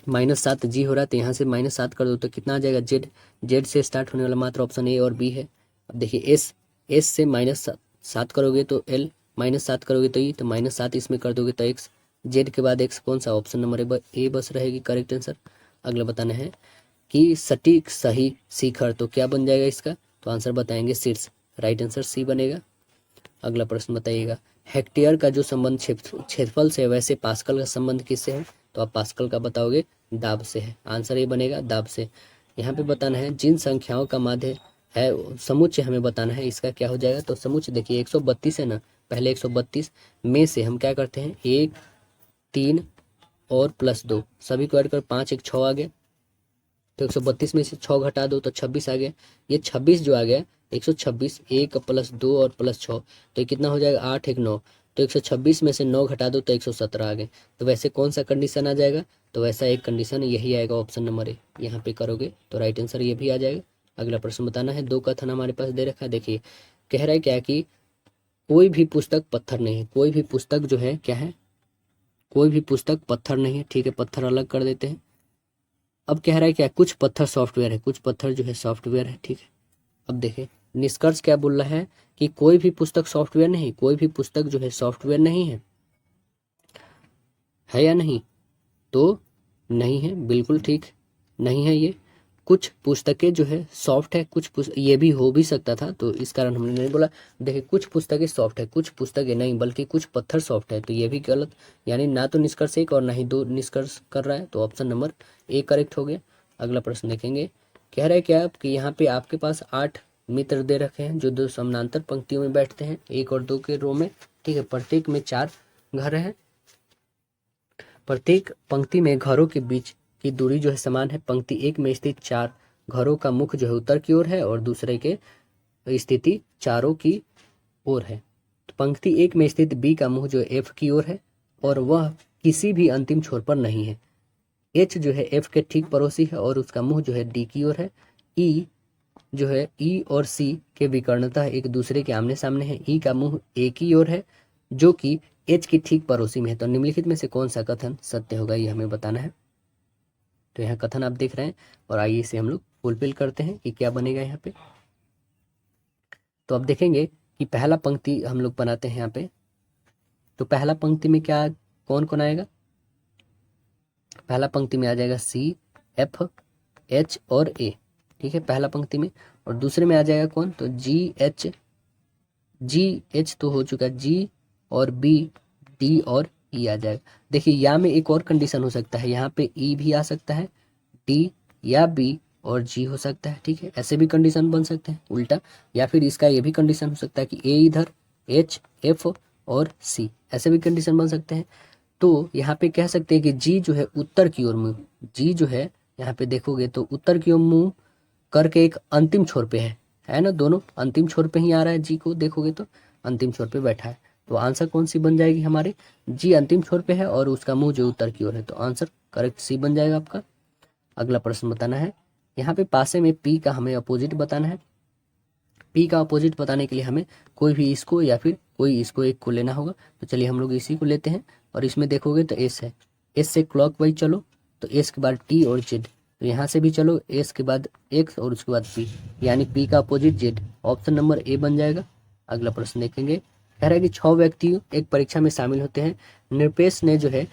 -7 जी हो रहा है, तो यहाँ से -7 कर दो तो कितना आ जाएगा, जेड से स्टार्ट होने वाला मात्र ऑप्शन ए और बी है। अब देखिए एस से -7 करोगे तो एल, -7 करोगे तो ई, तो -7 इसमें कर दोगे तो एक्स, जेड के बाद एक्स, कौन सा ऑप्शन नंबर ए बस रहेगी करेक्ट आंसर। अगला बताना है कि सटीक सही शिखर, तो क्या बन जाएगा इसका, तो आंसर बताएंगे शीर्ष, राइट आंसर सी बनेगा। अगला प्रश्न बताइएगा, हेक्टेयर का जो संबंध क्षेत्रफल से है वैसे पास्कल का संबंध किससे है, तो आप पास्कल का बताओगे दाब से है, आंसर ये बनेगा दाब से। यहाँ पे बताना है जिन संख्याओं का माध्य है समुच्चय हमें बताना है, इसका क्या हो जाएगा, तो समुच्चय देखिए 132 है ना, पहले 132 में से हम क्या करते हैं 1 3 और +2 सभी को ऐड कर 5 1 6 आ गया, तो 132 में से 6 घटा दो तो 26 आ गया, ये 26 जो आ गया 126, 1 +2 और +6 तो ये कितना हो जाएगा 8 1 9, तो 126 में से 9 घटा दो तो 117 आ गए। तो वैसे कौन सा कंडीशन आ जाएगा, तो वैसा एक कंडीशन यही आएगा ऑप्शन नंबर ए, यहाँ पे करोगे तो राइट आंसर ये भी आ जाएगा। अगला प्रश्न बताना है, 2 कथन हमारे पास दे रखा है, देखिए कह रहा है क्या कि कोई भी पुस्तक पत्थर नहीं है, कोई भी पुस्तक जो है क्या है, कोई भी पुस्तक पत्थर नहीं है, ठीक है पत्थर अलग कर देते हैं। अब कह रहा है क्या, कुछ पत्थर सॉफ्टवेयर है, कुछ पत्थर जो है सॉफ्टवेयर है, ठीक है। अब देखें निष्कर्ष क्या बोल रहा है कि कोई भी पुस्तक सॉफ्टवेयर नहीं, कोई भी पुस्तक जो है सॉफ्टवेयर नहीं है या नहीं, तो नहीं है, बिल्कुल ठीक नहीं है ये। कुछ पुस्तकें जो है सॉफ्ट है, कुछ ये भी हो भी सकता था, तो इस कारण हमने नहीं बोला। देखिए कुछ पुस्तकें सॉफ्ट है, कुछ पुस्तकें नहीं, बल्कि कुछ पत्थर सॉफ्ट है, तो ये भी गलत, यानी ना तो निष्कर्ष 1 और ना ही 2 निष्कर्ष कर रहा है, तो ऑप्शन नंबर ए करेक्ट हो गया। अगला प्रश्न देखेंगे, कह रहा है क्या कि यहाँ पे आपके पास 8 मित्र दे रखे हैं जो 2 समानांतर पंक्तियों में बैठते हैं, 1 और 2 के रो में, ठीक है, प्रत्येक में 4 घर है, प्रत्येक पंक्ति में घरों के बीच की दूरी जो है समान है, पंक्ति 1 में स्थित 4 घरों का मुख जो है उत्तर की ओर है और दूसरे के स्थिति चारों की ओर है। तो पंक्ति 1 में स्थित बी का मुंह जो है एफ की ओर है और वह किसी भी अंतिम छोर पर नहीं है। एच जो है एफ के ठीक पड़ोसी है और उसका मुंह जो है डी की ओर है। ई जो है ई और सी के विकर्णतः एक दूसरे के आमने सामने है। ई का मुंह ए की ओर है जो कि एच की ठीक पड़ोसी में है। तो निम्नलिखित में से कौन सा कथन सत्य होगा ये हमें बताना है। तो यहाँ कथन आप देख रहे हैं और आइए इसे हम लोग फुलफिल करते हैं कि क्या बनेगा यहाँ पे। तो अब देखेंगे कि पहला पंक्ति हम लोग बनाते हैं यहाँ पे। तो पहला पंक्ति में क्या कौन कौन आएगा, पहला पंक्ति में आ जाएगा सी एफ एच और ए, ठीक है पहला पंक्ति में। और दूसरे में आ जाएगा कौन, तो जी एच तो हो चुका, जी और बी डी और ई आ जाएगा। देखिए यहाँ में एक और कंडीशन हो सकता है, यहाँ पे ई भी आ सकता है, डी या बी और जी हो सकता है, ठीक है ऐसे भी कंडीशन बन सकते हैं उल्टा, या फिर इसका ये भी कंडीशन हो सकता है कि ए इधर एच एफ और सी, ऐसे भी कंडीशन बन सकते हैं। तो यहाँ पे कह सकते हैं कि जी जो है उत्तर की ओर मुंह, जी जो है यहाँ पे देखोगे तो उत्तर की ओर मुंह करके एक अंतिम छोर पे है ना, दोनों अंतिम छोर पे ही आ रहा है, जी को देखोगे तो अंतिम छोर पे बैठा है। तो आंसर कौन सी बन जाएगी हमारे, जी अंतिम छोर पे है और उसका मुंह जो उत्तर की ओर है, तो आंसर करेक्ट सी बन जाएगा आपका। अगला प्रश्न बताना है, यहाँ पे पासे में पी का हमें अपोजिट बताना है। पी का अपोजिट बताने के लिए हमें कोई भी इसको या फिर कोई इसको एक को लेना होगा। तो चलिए हम लोग इसी को लेते हैं और इसमें देखोगे तो एस है, एस से क्लॉकवाइज चलो तो एस के बाद टी और जेड, तो यहाँ से भी चलो एस के बाद एक्स और उसके बाद पी, यानी पी का opposite Z, option number A बन जाएगा। अगला प्रश्न देखेंगे, कह रहा है कि 6 व्यक्ति एक परीक्षा में शामिल होते हैं। निरपेश ने जो है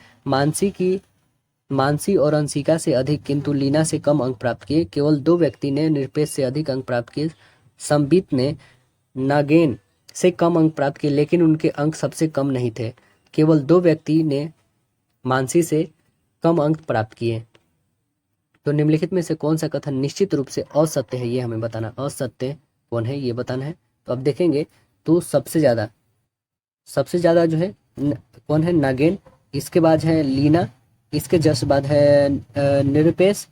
मानसी और अंशिका से अधिक किंतु लीना से कम अंक प्राप्त किए। केवल 2 व्यक्ति ने निरपेश से अधिक अंक प्राप्त किए। संबित ने नागेन से कम अंक प्राप्त किए लेकिन उनके अंक सबसे कम नहीं थे। केवल 2 व्यक्ति ने मानसी से कम अंक प्राप्त किए। तो निम्नलिखित में से कौन सा कथन निश्चित रूप से असत्य है, ये हमें बताना। असत्य कौन है ये बताना है। तो अब देखेंगे तो सबसे ज़्यादा जो है कौन है, नागेन, इसके बाद है लीना, इसके जस्ट बाद है निरपेश,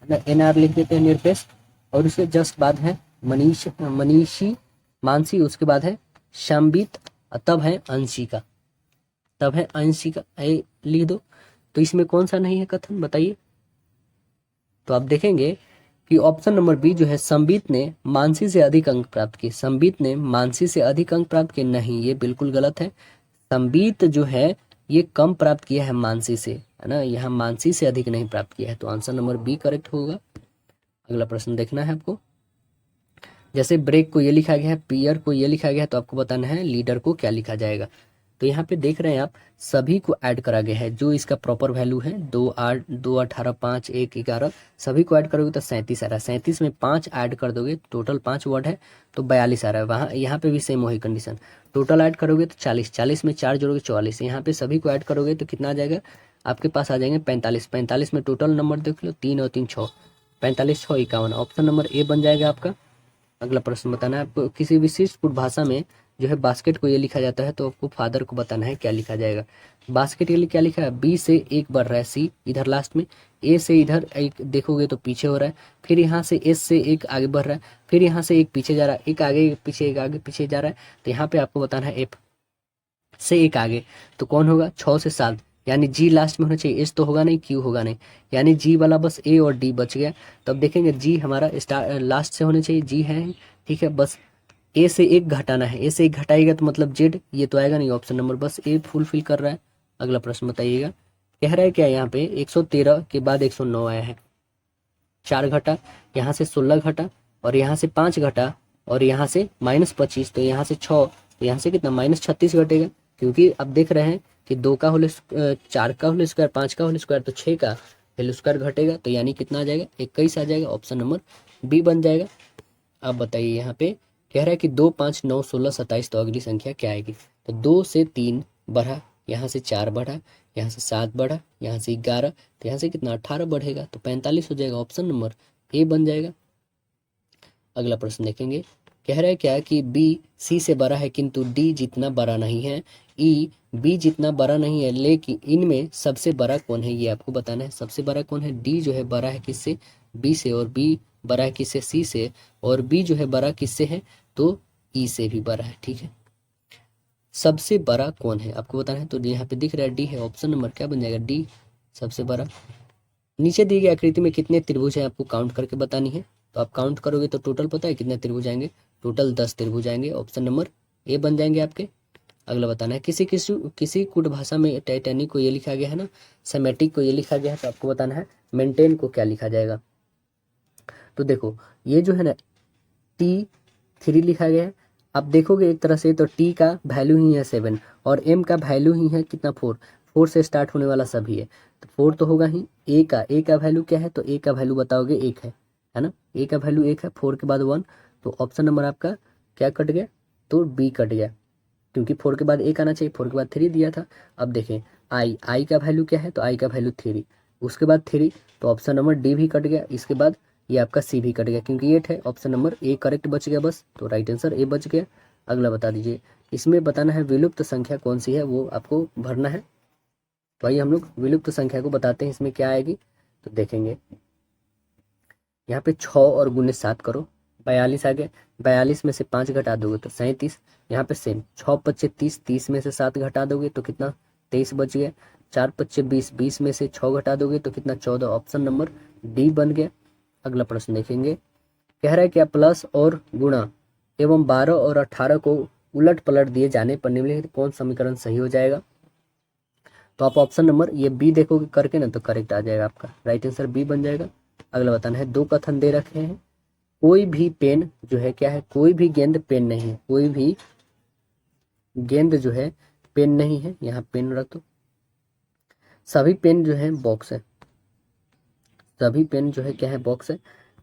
NR लिख देते हैं निरपेश, और उसके जस्ट बाद है मनीषी मानसी, उसके बाद है शाम्बित, तब है अंशिका, लिख दो। तो इसमें कौन सा नहीं है कथन बताइए। तो आप देखेंगे कि ऑप्शन नंबर बी जो है, संबित ने मानसी से अधिक अंक प्राप्त किए। संबित ने मानसी से अधिक अंक प्राप्त किए, नहीं, ये बिल्कुल गलत है। संबित जो है ये कम प्राप्त किया है मानसी से, है ना, यहाँ मानसी से अधिक नहीं प्राप्त किया है। तो आंसर नंबर बी करेक्ट होगा। अगला प्रश्न देखना है आपको। जैसे ब्रेक को ये लिखा गया है, पियर को ये लिखा गया है, तो आपको बताना है लीडर को क्या लिखा जाएगा। तो यहाँ पे देख रहे हैं आप, सभी को ऐड करा गया है। जो इसका प्रॉपर वैल्यू है 2, 8, 2, 18, 5, 1, 11, सभी को ऐड करोगे तो 37 आ रहा है। 37 में 5 ऐड कर दोगे, टोटल 5 वर्ड है तो 42 आ रहा है। वहाँ यहाँ पे भी सेम वही कंडीशन, टोटल ऐड करोगे तो 40, 40 में 4 जोड़ोगे 44। यहाँ पे सभी को ऐड करोगे तो कितना आ जाएगा, आपके पास आ जाएंगे 45। 45 में टोटल नंबर देख लो, 3 और 3 6, 45, 6, 51। ऑप्शन नंबर ए बन जाएगा आपका। अगला प्रश्न बताना है आपको। किसी विशिष्ट भाषा में जो है बास्केट को ये लिखा जाता है, तो आपको फादर को बताना है क्या लिखा जाएगा। बास्केट के लिए क्या लिखा है, बी से एक बढ़ रहा है, सी इधर लास्ट में, ए से इधर एक देखोगे तो पीछे हो रहा है, फिर यहाँ से एस से एक आगे बढ़ रहा है, फिर यहाँ से एक पीछे जा रहा है, एक आगे एक पीछे, एक आगे पीछे जा रहा है। तो यहाँ पे आपको बताना है एफ से एक आगे, तो कौन होगा, 6 से 7, यानी जी लास्ट में होना चाहिए, एस तो होगा नहीं, क्यू होगा नहीं, यानी जी वाला बस ए और डी बच गया। तो अब देखेंगे जी हमारा लास्ट से होने चाहिए, जी है, ठीक है, बस ए से एक घटाना है, ए से एक घटाएगा तो मतलब जेड, ये तो आएगा नहीं, ऑप्शन नंबर बस ए फुलफिल कर रहा है। अगला प्रश्न बताइएगा। कह रहा है क्या यहाँ पे 113 के बाद 109 आया है, 4 घटा, यहाँ से 16 घटा, और यहाँ से 5 घटा, और यहाँ से -25, तो यहाँ से 6, तो यहाँ से कितना -36 घटेगा, क्योंकि अब देख रहे हैं कि 2 का होल 4 का होल स्क्वायर, 5 का होल स्क्वायर, तो 6 का होल स्क्वायर घटेगा, तो यानी कितना आ जाएगा, 21 आ जाएगा। ऑप्शन नंबर बी बन जाएगा। अब बताइए यहाँ पे कह रहा है कि 2, 5, 9, 16, 27, तो अगली संख्या क्या आएगी। तो 2 से 3 बढ़ा, यहाँ से 4 बढ़ा, यहाँ से 7 बढ़ा, यहाँ से 11, तो यहाँ से कितना 18 बढ़ेगा, तो 45 हो जाएगा। ऑप्शन नंबर ए बन जाएगा। अगला प्रश्न देखेंगे। कह रहा है क्या कि बी सी से बड़ा है किंतु डी जितना बड़ा नहीं है, ई बी जितना बड़ा नहीं है, लेकिन इनमें सबसे बड़ा कौन है, ये आपको बताना है। सबसे बड़ा कौन है, डी जो है बड़ा है किससे, बी से, और बी बड़ा है किससे, सी से, और बी जो है बड़ा किससे है, तो ई से भी बड़ा है, ठीक है। सबसे बड़ा कौन है आपको बताना है। तो यहाँ पे दिख रहा है डी है, ऑप्शन नंबर क्या बन जाएगा, डी सबसे बड़ा। नीचे दी गई आकृति में कितने त्रिभुज हैं आपको काउंट करके बतानी है। तो आप काउंट करोगे तो टोटल पता है कितने त्रिभुज आएंगे, टोटल 10 त्रिभुज आएंगे। ऑप्शन नंबर ए बन जाएंगे आपके। अगला बताना है, किसी कूट भाषा में टाइटैनिक को ये लिखा गया है ना, सेमेटिक को ये लिखा गया है, तो आपको बताना है मेंटेन को क्या लिखा जाएगा। तो देखो ये जो है ना T3 लिखा गया है। अब देखोगे एक तरह से तो T का वैल्यू ही है 7 और M का वैल्यू ही है कितना 4 से स्टार्ट होने वाला सभी है, तो 4 तो होगा ही। A का वैल्यू क्या है, तो A का वैल्यू बताओगे 1 है ना, A का वैल्यू 1 है, 4 के बाद 1, तो ऑप्शन नंबर आपका क्या कट गया, तो B कट गया, क्योंकि 4 के बाद 1 आना चाहिए, 4 के बाद 3 दिया था। अब देखें I का वैल्यू क्या है, तो I का वैल्यू 3, उसके बाद 3, तो ऑप्शन नंबर डी भी कट गया। इसके बाद ये आपका सी भी कट गया क्योंकि 8 है, ऑप्शन नंबर ए करेक्ट बच गया बस, तो राइट आंसर ए बच गया। अगला बता दीजिए, इसमें बताना है विलुप्त संख्या कौन सी है, वो आपको भरना है। तो आइए हम लोग विलुप्त संख्या को बताते हैं, इसमें क्या आएगी। तो देखेंगे यहाँ पे 6 और गुने 7 करो, 42 आ गया, 42 में से 5 घटा दोगे तो 37, यहाँ पे सेम 6 पच्चे 30, 30 में से 7 घटा दोगे तो कितना 23 बच गया, 4 पच्चे 20, 20 में से 6 घटा दोगे तो कितना 14, ऑप्शन नंबर डी बन गया। अगला प्रश्न देखेंगे, कह रहा है क्या प्लस और गुणा एवं 12 और 18 को उलट पलट दिए जाने पर निम्नलिखित कौन समीकरण सही हो जाएगा। तो आप ऑप्शन नंबर ये बी देखोगे करके ना, तो करेक्ट आ जाएगा आपका, राइट आंसर बी बन जाएगा। अगला बताना है, 2 कथन दे रखे हैं, कोई भी पेन जो है क्या है, कोई भी गेंद पेन नहीं है, कोई भी गेंद जो है पेन नहीं है, यहाँ पेन रख दो। सभी पेन जो है बॉक्स है, सभी पेन जो है क्या है, बॉक्स है।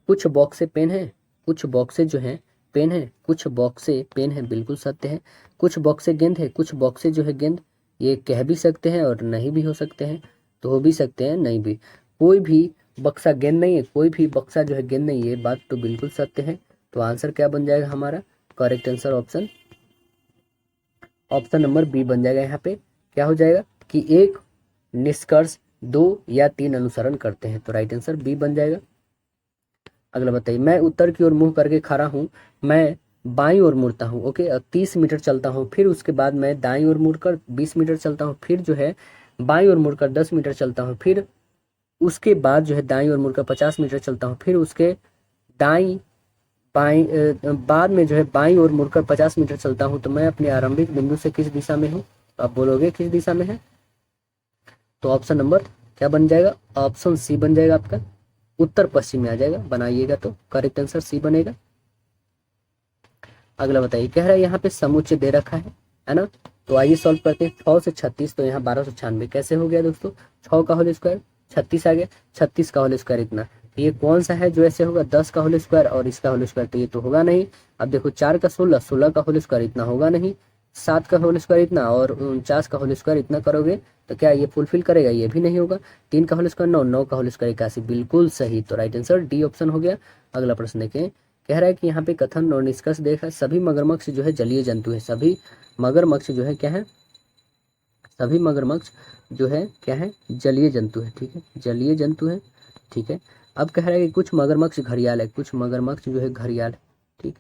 कुछ बॉक्से पेन है, कुछ बॉक्से जो है पेन है, कुछ बॉक्से पेन है, बिल्कुल सत्य है। कुछ बॉक्से गेंद है, कुछ बॉक्से जो है गेंद, ये कह भी सकते हैं और नहीं भी हो सकते हैं, तो हो भी सकते हैं नहीं भी। कोई भी बक्सा गेंद नहीं है, कोई भी बक्सा जो है गेंद नहीं है, ये बात तो बिल्कुल सत्य है। तो आंसर क्या बन जाएगा हमारा? Correct answer option number B बन जाएगा। यहाँ पे क्या हो जाएगा कि एक निष्कर्ष, दो या तीन अनुसरण करते हैं, तो राइट आंसर बी बन जाएगा। अगला बताइए, मैं उत्तर की ओर मुंह करके खड़ा हूँ, मैं बाईं ओर मुड़ता हूँ, ओके, 30 मीटर चलता हूँ, फिर उसके बाद मैं दाईं ओर मुड़कर 20 मीटर चलता हूँ, फिर जो है बाईं ओर मुड़कर 10 मीटर चलता हूँ, फिर उसके बाद जो है दाईं ओर मुड़कर 50 मीटर चलता हूँ, फिर उसके दाईं बाईं बाद में जो है बाईं ओर मुड़कर 50 मीटर चलता हूँ, तो मैं अपने आरंभिक बिंदु से किस दिशा में हूँ? तो आप बोलोगे किस दिशा में है, तो ऑप्शन नंबर क्या बन जाएगा? ऑप्शन सी बन जाएगा आपका, उत्तर पश्चिम में आ जाएगा। बनाइएगा तो करेक्ट आंसर सी बनेगा। अगला बताइए, कह रहा है यहाँ पे समुच्चय दे रखा है ना, तो आइए सॉल्व करते हैं। 6 से 36, तो यहाँ 1296 कैसे हो गया दोस्तों? 6 का होल स्क्वायर, 36 आ गया, 36 का होल स्क्वायर इतना, ये कौन सा है जो ऐसे होगा? 10 का होल स्क्वायर और इसका होल स्क्वायर, तो ये तो होगा नहीं। अब देखो 4 का 16, 16 का होल स्क्वायर इतना होगा नहीं, 7 का होल स्क्वायर इतना और 49 का होल स्क्वायर इतना करोगे तो क्या ये फुलफिल करेगा? ये भी नहीं होगा। 3 का होल स्क्वायर 9, 9 का होल स्क्वायर 81, बिल्कुल सही। तो राइट आंसर डी ऑप्शन हो गया। अगला प्रश्न देखें, कह रहा है कि यहाँ पे कथन और निष्कर्ष देखा, सभी मगरमच्छ जो है जलीय जंतु है। सभी मगरमच्छ जो है क्या है? सभी मगरमच्छ जो है क्या है? जलीय जंतु है, ठीक है, जलीय जंतु है, ठीक है। अब कह रहा है कि कुछ मगरमच्छ घड़ियाल है, कुछ मगरमच्छ जो है घड़ियाल है, ठीक।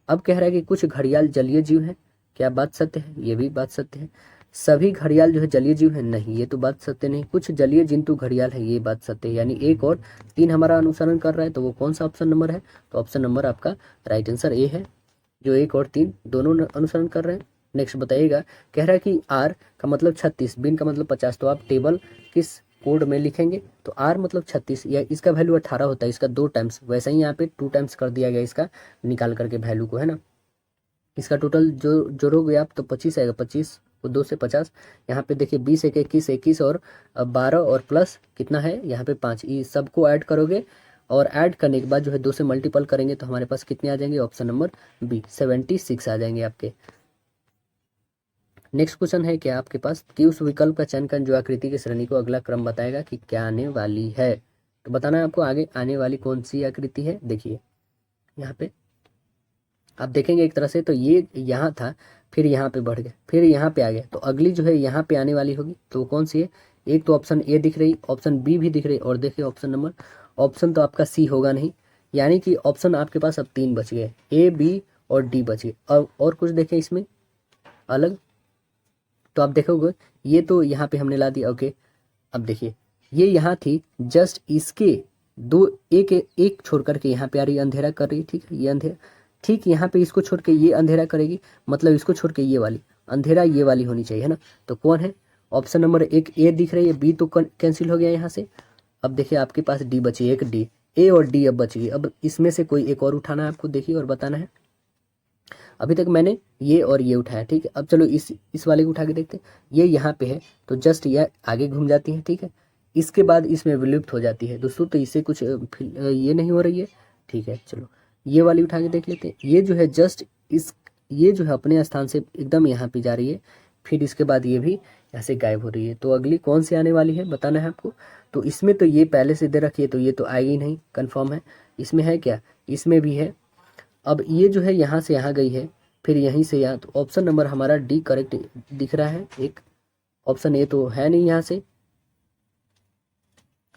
अब कह रहा है कि कुछ घड़ियाल जलीय जीव है, क्या बात सत्य है? ये भी बात सत्य है। सभी घड़ियाल जो है जलीय जीव है, नहीं, ये तो बात सत्य नहीं। कुछ जलीय जंतु घड़ियाल है, ये बात सत्य है। यानी 1 और 3 हमारा अनुसरण कर रहा है, तो वो कौन सा ऑप्शन नंबर है? तो ऑप्शन नंबर आपका राइट आंसर ए है, जो 1 और 3 दोनों अनुसरण कर रहे हैं। नेक्स्ट बताइएगा, कह रहा है कि आर का मतलब 36, बिन का मतलब 50, तो आप टेबल किस कोड में लिखेंगे? तो आर मतलब 36, या इसका वैल्यू 18 होता है, इसका 2 टाइम्स, वैसे ही यहाँ पे 2 टाइम्स कर दिया गया इसका, निकाल करके वैल्यू को, है ना। इसका टोटल जो जोड़ोगे आप तो 25 आएगा, 25 को 2 से 50, यहाँ पे देखिए 20 एक 21, 21 और 12 और प्लस कितना है यहाँ पे 5, ये सबको ऐड करोगे और ऐड करने के बाद जो है 2 से मल्टीपल करेंगे तो हमारे पास कितने आ जाएंगे? ऑप्शन नंबर बी 76 आ जाएंगे आपके। नेक्स्ट क्वेश्चन है क्या आपके पास कि उस विकल्प का चयन कर जो आकृति की श्रेणी को अगला क्रम बताएगा कि क्या आने वाली है। तो बताना है आपको आगे आने वाली कौन सी आकृति है। देखिए यहाँ पे आप देखेंगे एक तरह से तो ये यहाँ था, फिर यहाँ पे बढ़ गया, फिर यहाँ पे आ गया, तो अगली जो है यहाँ पे आने वाली होगी, तो कौन सी है? एक तो ऑप्शन ए दिख रही, ऑप्शन बी भी दिख रही, और देखिए ऑप्शन नंबर, ऑप्शन तो आपका सी होगा नहीं, यानी कि ऑप्शन आपके पास अब 3 बच गए, ए बी और डी बच गए। और कुछ देखें इसमें अलग, तो आप देखोगे ये तो यहाँ पे हमने ला दिया, ओके। अब देखिए ये यहाँ थी, जस्ट इसके दो एक एक छोड़ करके यहाँ पे आ रही, अंधेरा कर रही, ठीक है, ये अंधेरा, ठीक यहाँ पे इसको छोड़ के ये अंधेरा करेगी, मतलब इसको छोड़ के ये वाली अंधेरा ये वाली होनी चाहिए, है ना। तो कौन है? ऑप्शन नंबर 1 ए दिख रही है, बी तो कैंसिल हो गया यहाँ से। अब देखिए आपके पास डी बची, एक डी, ए और डी अब बच गई। अब इसमें से कोई एक और उठाना है आपको, देखिए और बताना है। अभी तक मैंने ये और ये उठाया, ठीक है। अब चलो इस वाले को उठा के देखते हैं। ये यहाँ पे है तो जस्ट ये आगे घूम जाती है, ठीक है, इसके बाद इसमें विलुप्त हो जाती है दोस्तों, तो इससे कुछ ये नहीं हो रही है, ठीक है। चलो ये वाली उठा के देख लेते हैं। ये जो है जस्ट ये जो है अपने स्थान से एकदम यहाँ पे जा रही है, फिर इसके बाद ये भी यहाँ से गायब हो रही है। तो अगली कौन सी आने वाली है बताना है आपको। तो इसमें तो ये पहले से दे रखी है, तो ये तो आएगी नहीं, कन्फर्म है। इसमें है क्या? इसमें भी है। अब ये जो है यहाँ से यहाँ गई है, फिर यहीं से यहाँ, तो ऑप्शन नंबर हमारा डी करेक्ट दिख रहा है। एक ऑप्शन ए तो है नहीं यहाँ से,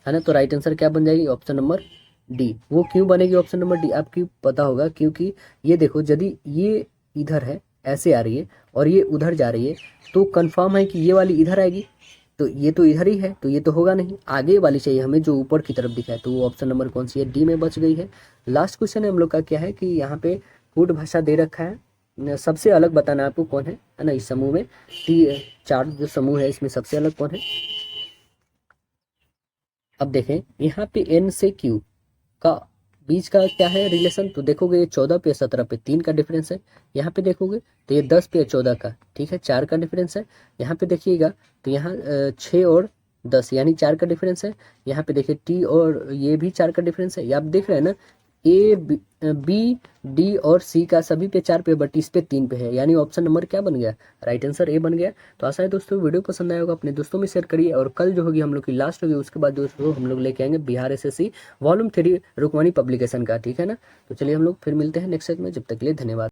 है ना, तो राइट आंसर क्या बन जाएगी? Option number D. वो क्यों बनेगी ऑप्शन नंबर डी? आपकी पता होगा, क्योंकि ये देखो यदि ये इधर है ऐसे आ रही है और ये उधर जा रही है, तो कंफर्म है कि ये वाली इधर आएगी, तो ये तो इधर ही है, तो ये तो होगा नहीं, आगे वाली चाहिए हमें जो ऊपर की तरफ दिखा है। तो वो ऑप्शन नंबर कौन सी है? डी में बच गई है। लास्ट क्वेश्चन है हम लोग का, क्या है कि यहाँ पे कूट भाषा दे रखा है, सबसे अलग बताना आपको कौन है ना, इस समूह में 4 जो समूह है इसमें सबसे अलग कौन है। अब देखें यहाँ पे एन से क्यू का बीच का क्या है रिलेशन, तो देखोगे ये 14 पे 17 पे 3 का डिफरेंस है। यहाँ पे देखोगे तो ये 10 पे 14 का, ठीक है, 4 का डिफरेंस है। यहाँ पे देखिएगा तो यहाँ 6 और 10 यानी 4 का डिफरेंस है। यहाँ पे देखिए टी और ये भी 4 का डिफरेंस है। ये आप देख रहे हैं ना, ए बी डी और सी का सभी पे 4 पे, बट इस पे 3 पे है, यानी ऑप्शन नंबर क्या बन गया, राइट आंसर ए बन गया। तो आशा है दोस्तों वीडियो पसंद आया होगा, अपने दोस्तों में शेयर करिए, और कल जो होगी हम लोग की लास्ट होगी, उसके बाद दोस्तों हम लोग लेके आएंगे Bihar SSC volume 3 Rukmani publication का, ठीक है ना। तो चलिए हम लोग फिर मिलते हैं नेक्स्ट सेट में, जब तक के लिए धन्यवाद।